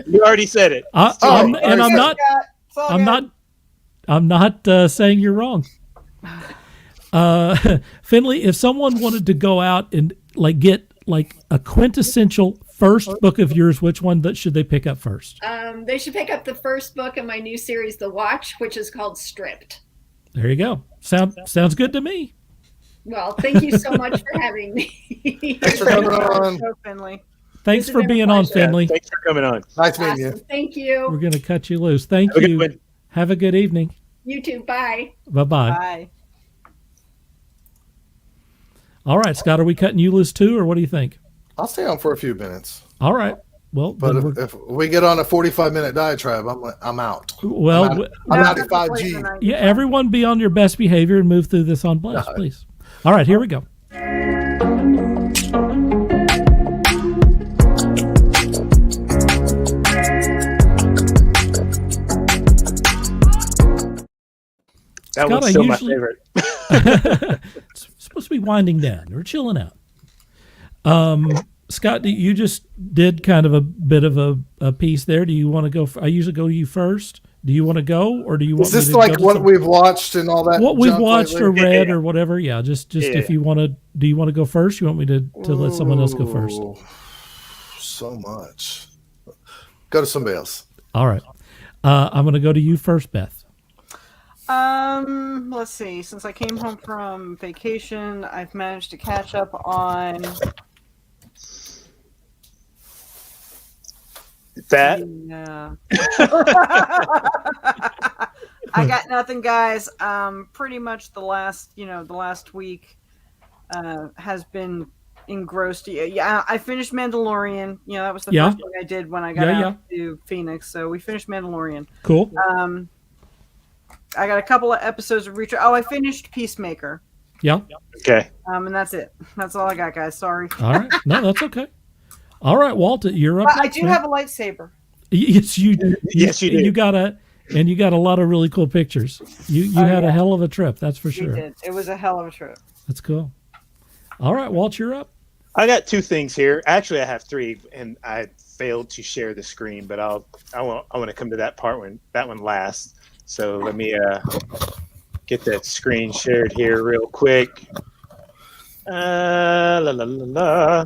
You already said it. I'm that. not. It's all I'm good. not saying you're wrong. Finley, if someone wanted to go out and get a quintessential first book of yours, which one should they pick up first? They should pick up the first book in my new series, The Watch, which is called Stripped. There you go. Sounds good to me. Well, thank you so much for having me. Thanks for coming on. Go, Finley. Thanks This for has been a being on, pleasure. Finley. Thanks for coming on. Nice meeting you. Awesome. Thank you. We're going to cut you loose. Thank Have a good you. one. Have a good evening. You too. Bye. Bye-bye. Bye. All right, Scott, are we cutting you loose too, or what do you think? I'll stay on for a few minutes. All right. Well, But then if we get on a 45-minute diatribe, I'm out. well, I'm No, out at that's the place 5G. tonight. yeah, everyone be on your best behavior and move through this on Blast, please. All right, here we go. That Scott, one's I still my usually- favorite. It's supposed to be winding down or chilling out. Scott, you just did kind of a bit of a piece there. Do you want to go? I usually go to you first. Do you want to go, or do you want Is this me to like go to what some- we've watched and all that? what we've junk watched lately? or read Yeah. or whatever? Yeah, just Yeah. if you want to. Do you want to go first? You want me to let someone else go first? Ooh, so much. Go to somebody else. All right. I'm going to go to you first, Beth. Let's see. Since I came home from vacation, I've managed to catch up on That Yeah. I got nothing, guys. Pretty much the last week has been engrossed. Yeah, I finished Mandalorian. That was the Yeah. first thing I did when I got Yeah, out to Phoenix. So we finished Mandalorian. Cool. I got a couple of episodes of Reacher. Oh, I finished Peacemaker. Yeah. okay. And that's it. That's all I got, guys. Sorry. All right. No, that's okay. All right, Walt, you're up. But I next, do man. have a lightsaber. Yes, you. Yes, you do. You got a lot of really cool pictures. You had a hell of a trip. That's for We sure. did. It was a hell of a trip. That's cool. All right, Walt, you're up. I got two things here. Actually, I have three, and I failed to share the screen. But I want to come to that one last. So let me get that screen shared here real quick. La la la la.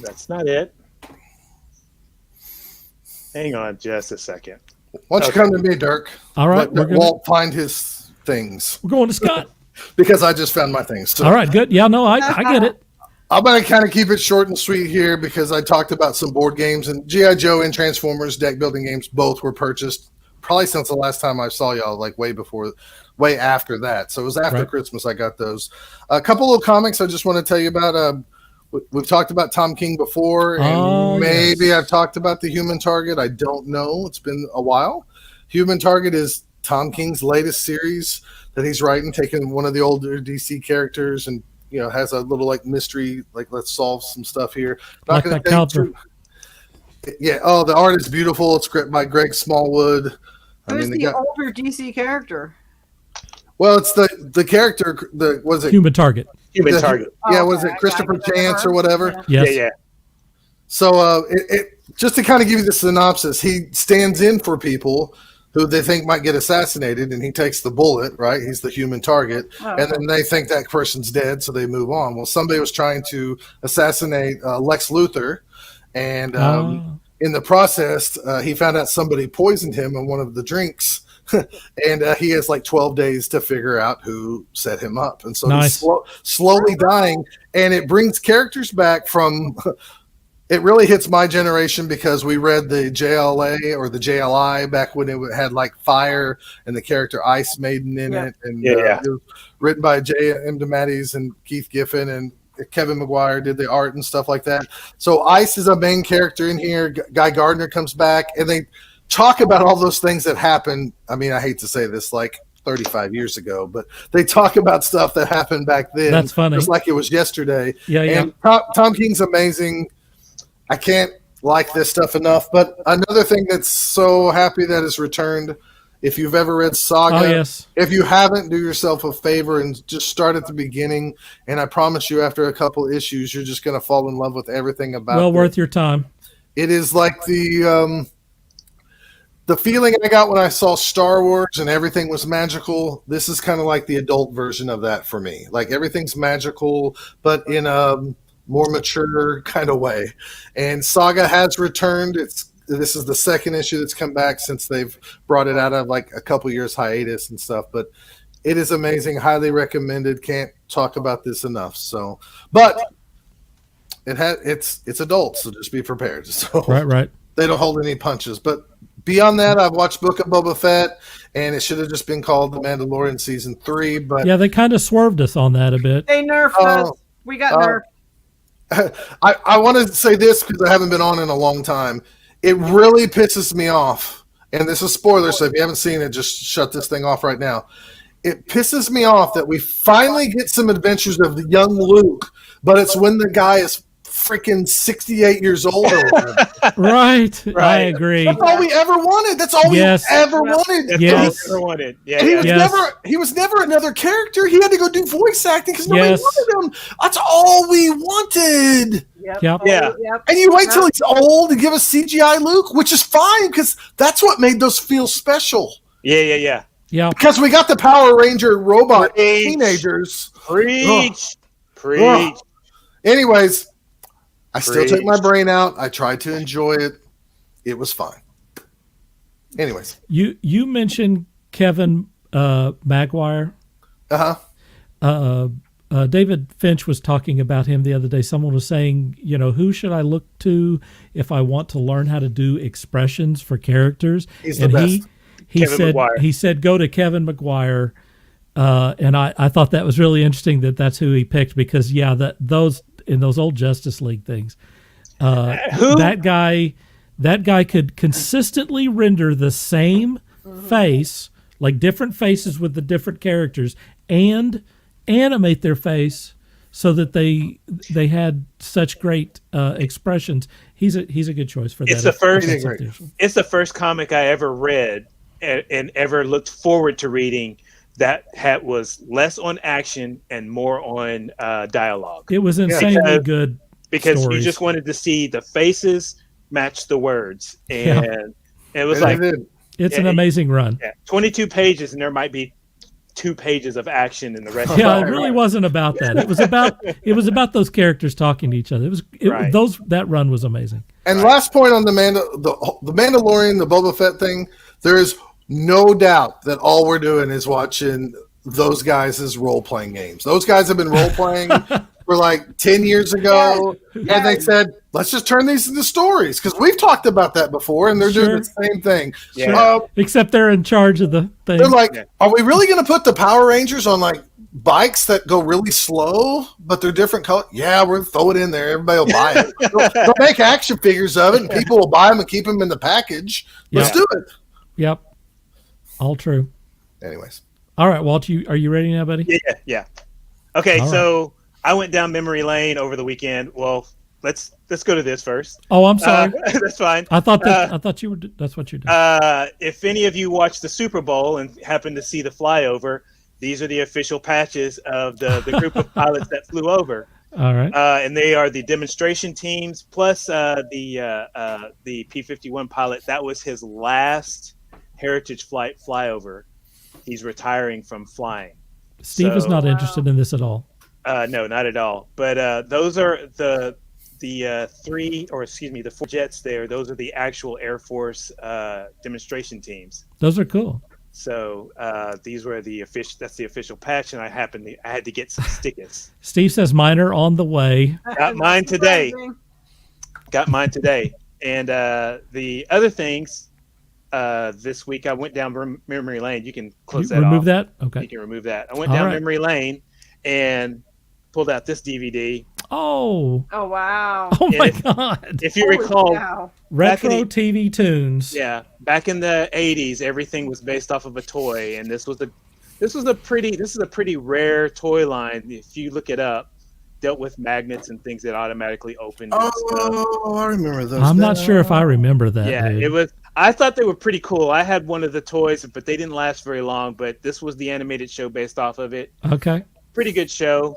That's not it. Hang on just a second. Why don't you come to me, Dirk? All right, Let Walt find his things we're going to Scott. because I just found my things. So All right, good. Yeah, no, I get it. I'm going to kind of keep it short and sweet here because I talked about some board games, and G.I. Joe and Transformers deck building games both were purchased probably since the last time I saw y'all, like way after that. So it was after Right. Christmas I got those. A couple of comics I just want to tell you about. We've talked about Tom King before, and maybe I've talked about the Human Target. I don't know. It's been a while. Human Target is Tom King's latest series that he's writing, taking one of the older DC characters and, has a little like mystery, like let's solve some stuff here. Not going to take too. Yeah. Oh, the art is beautiful. It's script by Greg Smallwood. Who's the older DC character? Well, it's the character. Was it Human Target? Human Target. Yeah, was it Christopher Chance or whatever? Yeah. Yes. Yeah. So it just to kind of give you the synopsis, he stands in for people who they think might get assassinated, and he takes the bullet, right? He's the human target. And then they think that person's dead, so they move on. Well, somebody was trying to assassinate Lex Luthor, and in the process, he found out somebody poisoned him in one of the drinks, and he has like 12 days to figure out who set him up. And so he's slowly dying, and it brings characters back from – it really hits my generation because we read the JLA or the JLI back when it had like fire and the character Ice Maiden in it. And it was written by J.M. DeMatteis and Keith Giffen, and Kevin Maguire did the art and stuff like that. So Ice is a main character in here. Guy Gardner comes back, and they talk about all those things that happened. I mean, I hate to say this, like 35 years ago, but they talk about stuff that happened back then. That's funny. Just like it was yesterday. Yeah. And Tom King's amazing. I can't like this stuff enough. But another thing that's so happy that is returned, if you've ever read Saga, if you haven't, do yourself a favor and just start at the beginning. And I promise you, after a couple issues, you're just going to fall in love with everything about it. Well worth your time. It is like the feeling I got when I saw Star Wars and everything was magical. This is kind of like the adult version of that for me. Like everything's magical, but in a more mature kind of way. And Saga has returned. This is the second issue that's come back since they've brought it out of like a couple years hiatus and stuff. But it is amazing. Highly recommended. Can't talk about this enough. So, but it's adults, so just be prepared. So right. They don't hold any punches. But beyond that, I've watched Book of Boba Fett, and it should have just been called The Mandalorian Season 3. But yeah, they kind of swerved us on that a bit. They nerfed us. We got nerfed. I want to say this because I haven't been on in a long time. It really pisses me off, and this is spoilers, so if you haven't seen it, just shut this thing off right now. It pisses me off that we finally get some adventures of the young Luke, but it's when the guy is freaking 68 years old. Right. I agree. That's all we ever wanted. That's all we ever wanted. That's all we ever wanted. Yeah. He was never another character. He had to go do voice acting because nobody wanted him. That's all we wanted. Yep. And you wait till he's old and give us CGI Luke, which is fine because that's what made those feel special. Yeah. Because we got the Power Ranger robot teenagers. Preach. Anyways, I still took my brain out. I tried to enjoy it. It was fine. Anyways. You mentioned Kevin Maguire. David Finch was talking about him the other day. Someone was saying, who should I look to if I want to learn how to do expressions for characters? He's the best. He said go to Kevin Maguire. And I thought that was really interesting that's who he picked because those in those old Justice League things, that guy could consistently render the same face, like different faces with the different characters, and animate their face so that they had such great expressions. He's a good choice for that. It's the first comic I ever read and ever looked forward to reading that was less on action and more on dialogue. It was insanely good because stories. You just wanted to see the faces match the words, and it was it's an amazing run. 22 pages, and there might be 2 pages of action in the rest. It really wasn't about that. It was about those characters talking to each other. That run was amazing. And last point on the Mandalorian, the Boba Fett thing, there is no doubt that all we're doing is watching those guys' role-playing games. Those guys have been role-playing for like 10 years ago, and they said, let's just turn these into stories, because we've talked about that before, and they're doing the same thing. Except they're in charge of the thing. They're like, are we really going to put the Power Rangers on like bikes that go really slow, but they're different color. Yeah, we're gonna throw it in there. Everybody will buy it. They'll make action figures of it, and people will buy them and keep them in the package. Let's do it. Yep. All true. Anyways. All right, Walt, are you ready now, buddy? Yeah. Okay, All so I went down memory lane over the weekend. Well, let's go to this first. Oh, I'm sorry. That's fine. I thought you were. That's what you're doing. If any of you watched the Super Bowl and happened to see the flyover, these are the official patches of the group of pilots that flew over. All right. And they are the demonstration teams plus the P-51 pilot. That was his last heritage flight flyover. He's retiring from flying. Steve is not interested in this at all. No, not at all. But those are the 4 jets there. Those are the actual Air Force demonstration teams. Those are cool. So these were the official. That's the official patch, and I had to get some stickers. Steve says mine are on the way. Got mine today. And the other things. This week I went down memory lane. You can close that remove off. that? Okay. You can remove that. I went down memory lane and pulled out this DVD. Oh wow. Oh my God. If you recall, retro TV tunes. Yeah, back in the 80s, everything was based off of a toy, and this is a pretty rare toy line. If you look it up, dealt with magnets and things that automatically opened. Oh, I remember those. I'm not sure if I remember that. Yeah, dude. it was. I thought they were pretty cool. I had one of the toys, but they didn't last very long. But this was the animated show based off of it. Okay. Pretty good show.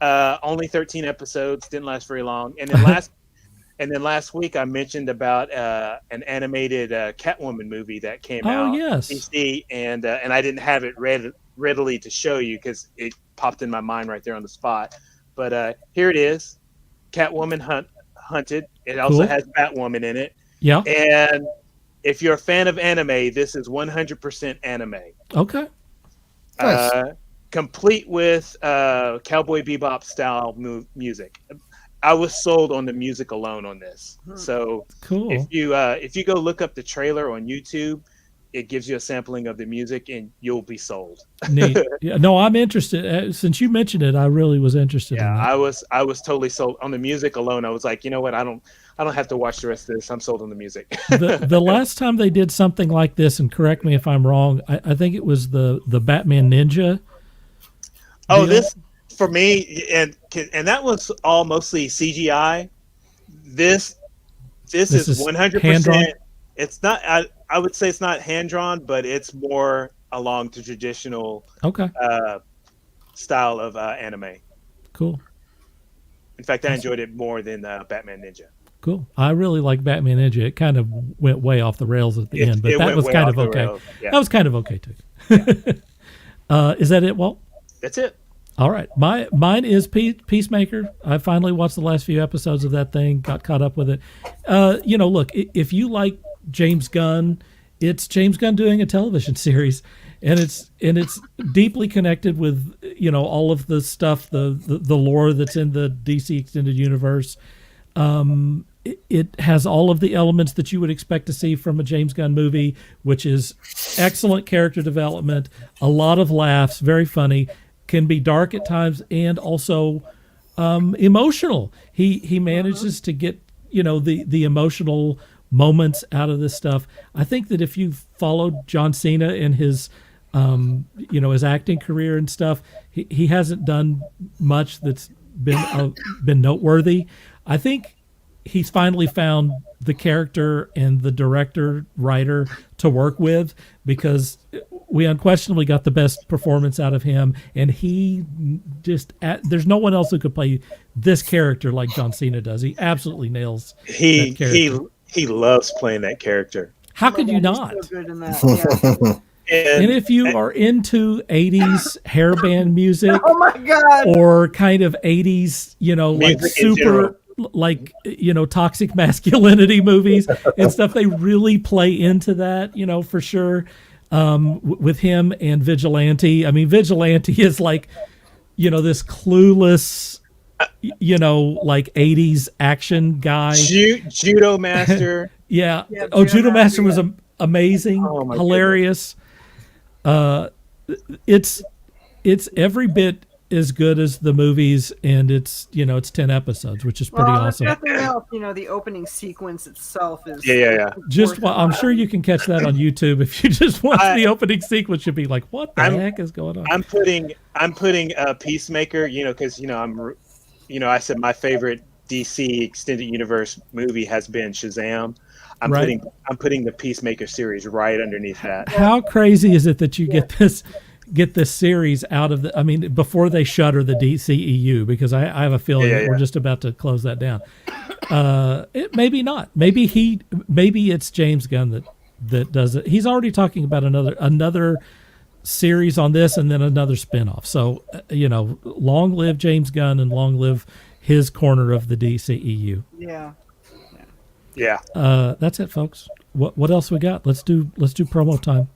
Only 13 episodes. Didn't last very long. And then last week I mentioned about an animated Catwoman movie that came out. Oh yes. DC, and I didn't have it readily to show you because it popped in my mind right there on the spot. But here it is, Catwoman Hunted. It also has Batwoman in it. Yeah. And if you're a fan of anime, this is 100% anime. Okay. Nice. Complete with Cowboy Bebop style music. I was sold on the music alone on this. So cool. If you go look up the trailer on YouTube, it gives you a sampling of the music and you'll be sold. Neat. Yeah, no, I'm interested. Since you mentioned it, I really was interested. Yeah, in that. I was totally sold on the music alone. I was like, you know what? I don't have to watch the rest of this. I'm sold on the music. the last time they did something like this, and correct me if I'm wrong, I think it was the Batman Ninja. Oh, this for me, and that was all mostly CGI. This is 100%. It's not. I would say it's not hand drawn, but it's more along the traditional style of anime. Cool. In fact, I enjoyed it more than Batman Ninja. Cool. I really like Batman Ninja. It kind of went way off the rails at the end, but that was kind of okay. Yeah. That was kind of okay too. Yeah. Is that it, Walt? That's it. All right. Mine is Peacemaker. I finally watched the last few episodes of that thing, got caught up with it. Look, if you like James Gunn, it's James Gunn doing a television series, and it's deeply connected with all of the stuff, the lore that's in the DC extended universe. It has all of the elements that you would expect to see from a James Gunn movie, which is excellent character development, a lot of laughs, very funny, can be dark at times, and also emotional. He manages to get the emotional moments out of this stuff. I think that if you've followed John Cena in his his acting career and stuff, he hasn't done much that's been noteworthy. I think he's finally found the character and the director writer to work with, because we unquestionably got the best performance out of him, and he just there's no one else who could play this character like John Cena does. He absolutely nails that character. He loves playing that character. How could you not? So good in that. Yeah. And if you are into 80s hairband music, Oh my God. or kind of 80s, like Music in general. super, like, toxic masculinity movies and stuff, they really play into that, for sure. With him and Vigilante. I mean, Vigilante is like, this clueless, like 80s action guy. Judo master. Yeah. Yeah, Oh, Judo Judo Master Master, was amazing, Oh, my hilarious. It's it's every bit as good as the movies, and it's 10 episodes, which is pretty Well, awesome. if nothing else, the opening sequence itself is Yeah. I'm sure you can catch that on YouTube if you just watch the opening sequence. You'll be like, "What the heck is going on?" I'm putting Peacemaker, because I said my favorite DC extended universe movie has been Shazam. I'm putting the Peacemaker series right underneath that. How crazy is it that you get this series out of before they shutter the DCEU? Because I have a feeling that we're just about to close that down. Maybe not. Maybe it's James Gunn that does it. He's already talking about another series on this and then another spinoff. So long live James Gunn and long live his corner of the DCEU. Yeah. That's it, folks. What else we got? Let's do promo time.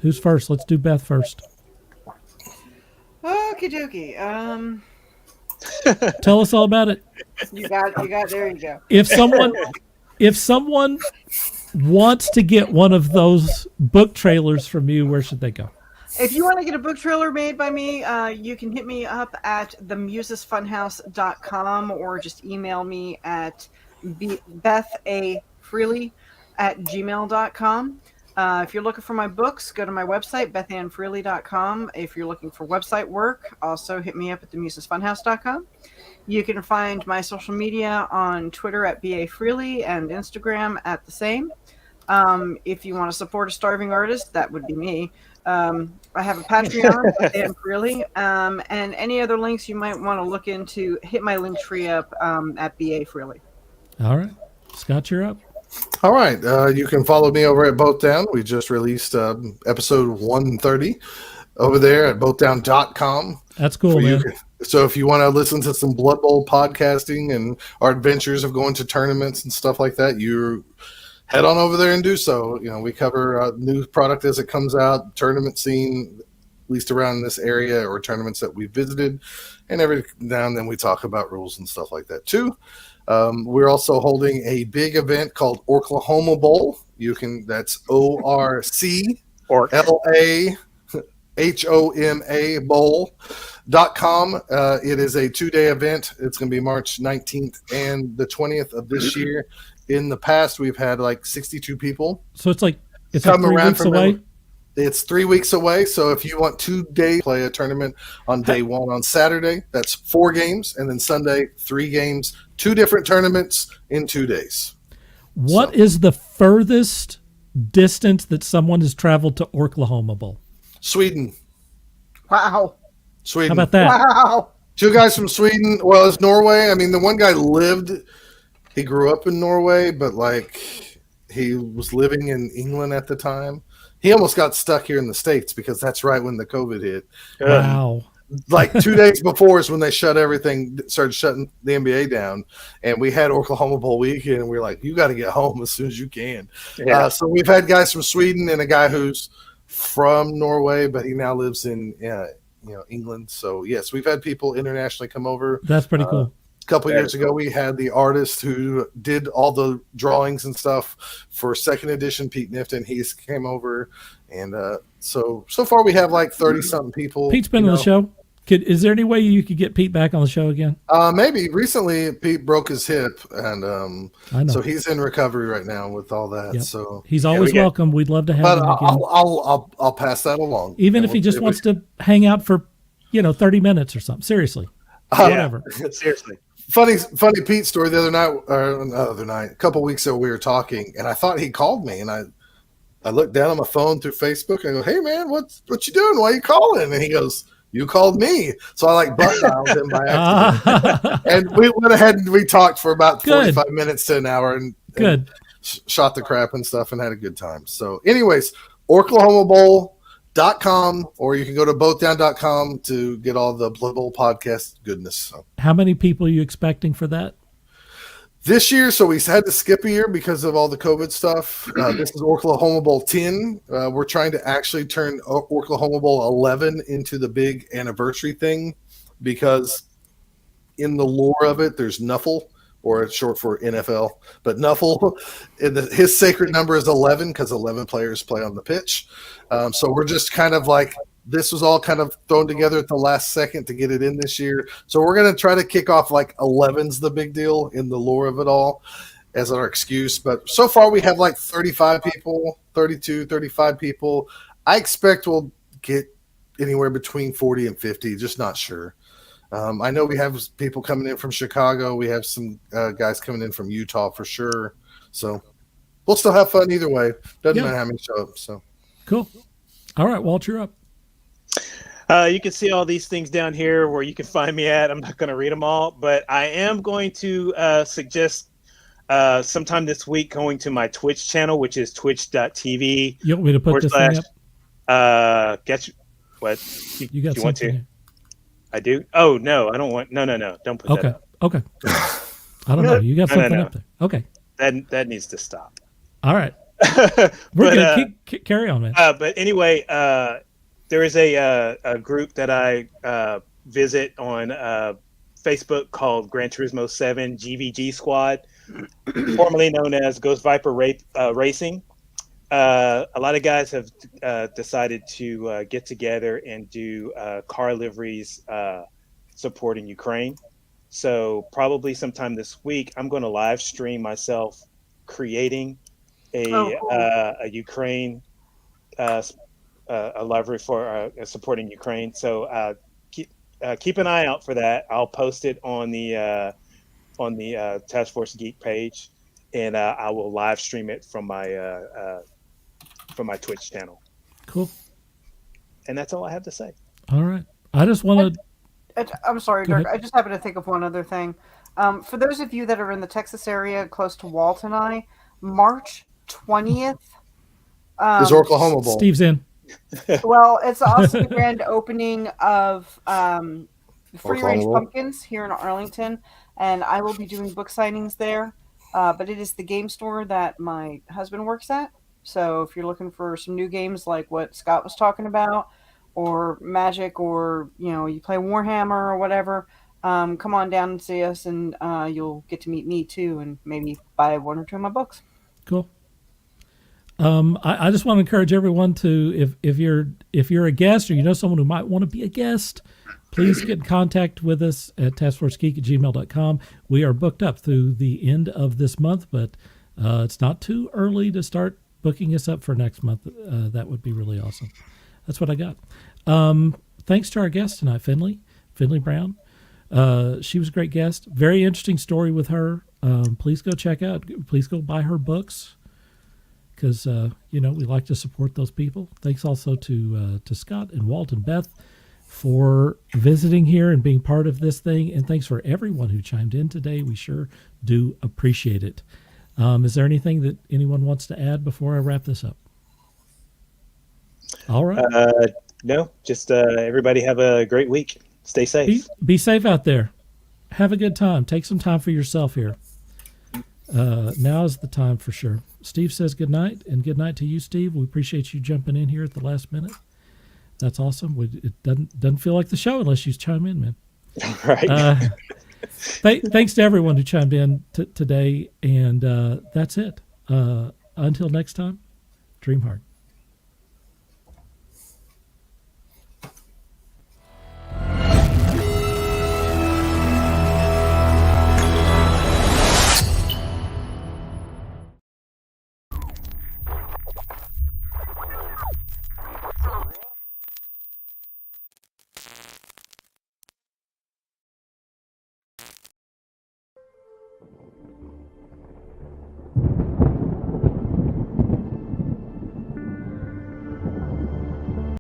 Who's first? Let's do Beth first. Okie dokie. Tell us all about it. You got. There you go. If someone wants to get one of those book trailers from you, where should they go? If you want to get a book trailer made by me, you can hit me up at themusesfunhouse.com or just email me at bethafreely@gmail.com. If you're looking for my books, go to my website, bethannfreely.com. If you're looking for website work, also hit me up at themusesfunhouse.com. You can find my social media on Twitter at bafreely and Instagram at the same. If you want to support a starving artist, that would be me. I have a Patreon, Beth Freely, and any other links you might want to look into, hit my link tree up at BA Freely. All right. Scott, you're up. All right. You can follow me over at Both Down. We just released episode 130 over there at bothdown.com. That's cool, man. So if you want to listen to some Blood Bowl podcasting and our adventures of going to tournaments and stuff like that, you head on over there and do so. We cover new product as it comes out, tournament scene, at least around this area, or tournaments that we visited, and every now and then we talk about rules and stuff like that too. We're also holding a big event called Oklahoma Bowl. That's ORCLAHOMA Bowl.com. It is a 2-day event. It's going to be March 19th and the 20th of this year. In the past, we've had like 62 people. So it's like 3 weeks away? It's 3 weeks away. So if you want 2 days, play a tournament on day one on Saturday. That's 4 games. And then Sunday, 3 games, 2 different tournaments in 2 days. What is the furthest distance that someone has traveled to Oklahoma Bowl? Sweden. Wow. Sweden. How about that? Wow. 2 guys from Sweden. Well, it's Norway. The one guy he grew up in Norway, but he was living in England at the time. He almost got stuck here in the States because that's right when the COVID hit. Wow. 2 days before is when they started shutting the NBA down. And we had Oklahoma Bowl weekend, and we were like, you got to get home as soon as you can. Yeah. So we've had guys from Sweden and a guy who's from Norway, but he now lives in England. So, yes, we've had people internationally come over. That's pretty cool. A couple of years ago, we had the artist who did all the drawings and stuff for second edition, Pete Nifton. He came over, and so far we have 30-something people. Pete's been on the show. Is there any way you could get Pete back on the show again? Maybe. Recently, Pete broke his hip, and I know. so he's in recovery right now with all that. Yep. So he's always welcome. We'd love to have him again. I'll pass that along. Even if he just wants to hang out for 30 minutes or something. Seriously, whatever. Seriously. Funny Pete story. The other night, a couple of weeks ago, we were talking, and I thought he called me, and I looked down on my phone through Facebook. I go, "Hey man, what you doing? Why are you calling?" And he goes, "You called me." So I butt dialed him by accident, and we went ahead and we talked for about 45 minutes to an hour, and shot the crap and stuff, and had a good time. So, anyways, OklahomaBowl.com, or you can go to bothdown.com to get all the Blood Bowl podcast goodness. So. How many people are you expecting for that? This year, so we had to skip a year because of all the COVID stuff. This is Oklahoma Bowl 10. We're trying to actually turn Oklahoma Bowl 11 into the big anniversary thing, because in the lore of it, there's Nuffle, or it's short for NFL. But Nuffle, his sacred number is 11 because 11 players play on the pitch. So we're just kind of this was all kind of thrown together at the last second to get it in this year. So we're going to try to kick off like 11's the big deal in the lore of it all as our excuse. But so far we have like 35 people, 32, 35 people. I expect we'll get anywhere between 40 and 50, just not sure. I know we have people coming in from Chicago. We have some guys coming in from Utah for sure. So we'll still have fun either way. Doesn't matter how many show up. So Cool. All right, Walt, you're up. You can see all these things down here where you can find me at. I'm not going to read them all, but I am going to suggest sometime this week going to my Twitch channel, which is twitch.tv. You want me to put this thing up? Get you, what? You got you want something to? here. I do? Oh, no, I don't want. No. Don't put that up. Okay. I don't know. You got something up there. Okay. That needs to stop. All right. We're going to carry on, man. But anyway, there is a group that I visit on Facebook called Gran Turismo 7 GVG Squad, formerly known as Ghost Viper Racing. A lot of guys have decided to get together and do car liveries supporting Ukraine. So probably sometime this week, I'm going to live stream myself creating a Ukraine a library for supporting Ukraine. So keep an eye out for that. I'll post it on the Taskforce Geek page, and I will live stream it from my Twitch channel. Cool. And that's all I have to say. All right. I just want to. I'm sorry, Go Dirk. ahead. I just happened to think of one other thing. For those of you that are in the Texas area close to Walt and I, March 20th. is Oklahoma Bowl. Steve's in. Well, it's also the grand opening of Free Range Oklahoma. Pumpkins here in Arlington, and I will be doing book signings there. But it is the game store that my husband works at. So if you're looking for some new games like what Scott was talking about, or Magic, or you play Warhammer or whatever, come on down and see us, and you'll get to meet me too, and maybe buy one or two of my books. Cool. I just want to encourage everyone to, if you're a guest or you know someone who might want to be a guest, please get in contact with us at taskforcegeek@gmail.com. We are booked up through the end of this month, but it's not too early to start booking us up for next month. That would be really awesome. That's what I got. Thanks to our guest tonight, Finley Brown. She was a great guest. Very interesting story with her. Please go buy her books, because we like to support those people. Thanks also to Scott and Walt and Beth for visiting here and being part of this thing, and thanks for everyone who chimed in today. We sure do appreciate it. Is there anything that anyone wants to add before I wrap this up? All right. No, just everybody have a great week. Stay safe. Be safe out there. Have a good time. Take some time for yourself here. Now is the time for sure. Steve says good night, and good night to you, Steve. We appreciate you jumping in here at the last minute. That's awesome. It doesn't feel like the show unless you chime in, man. Right. Thanks to everyone who chimed in today, and that's it. Until next time, dream hard.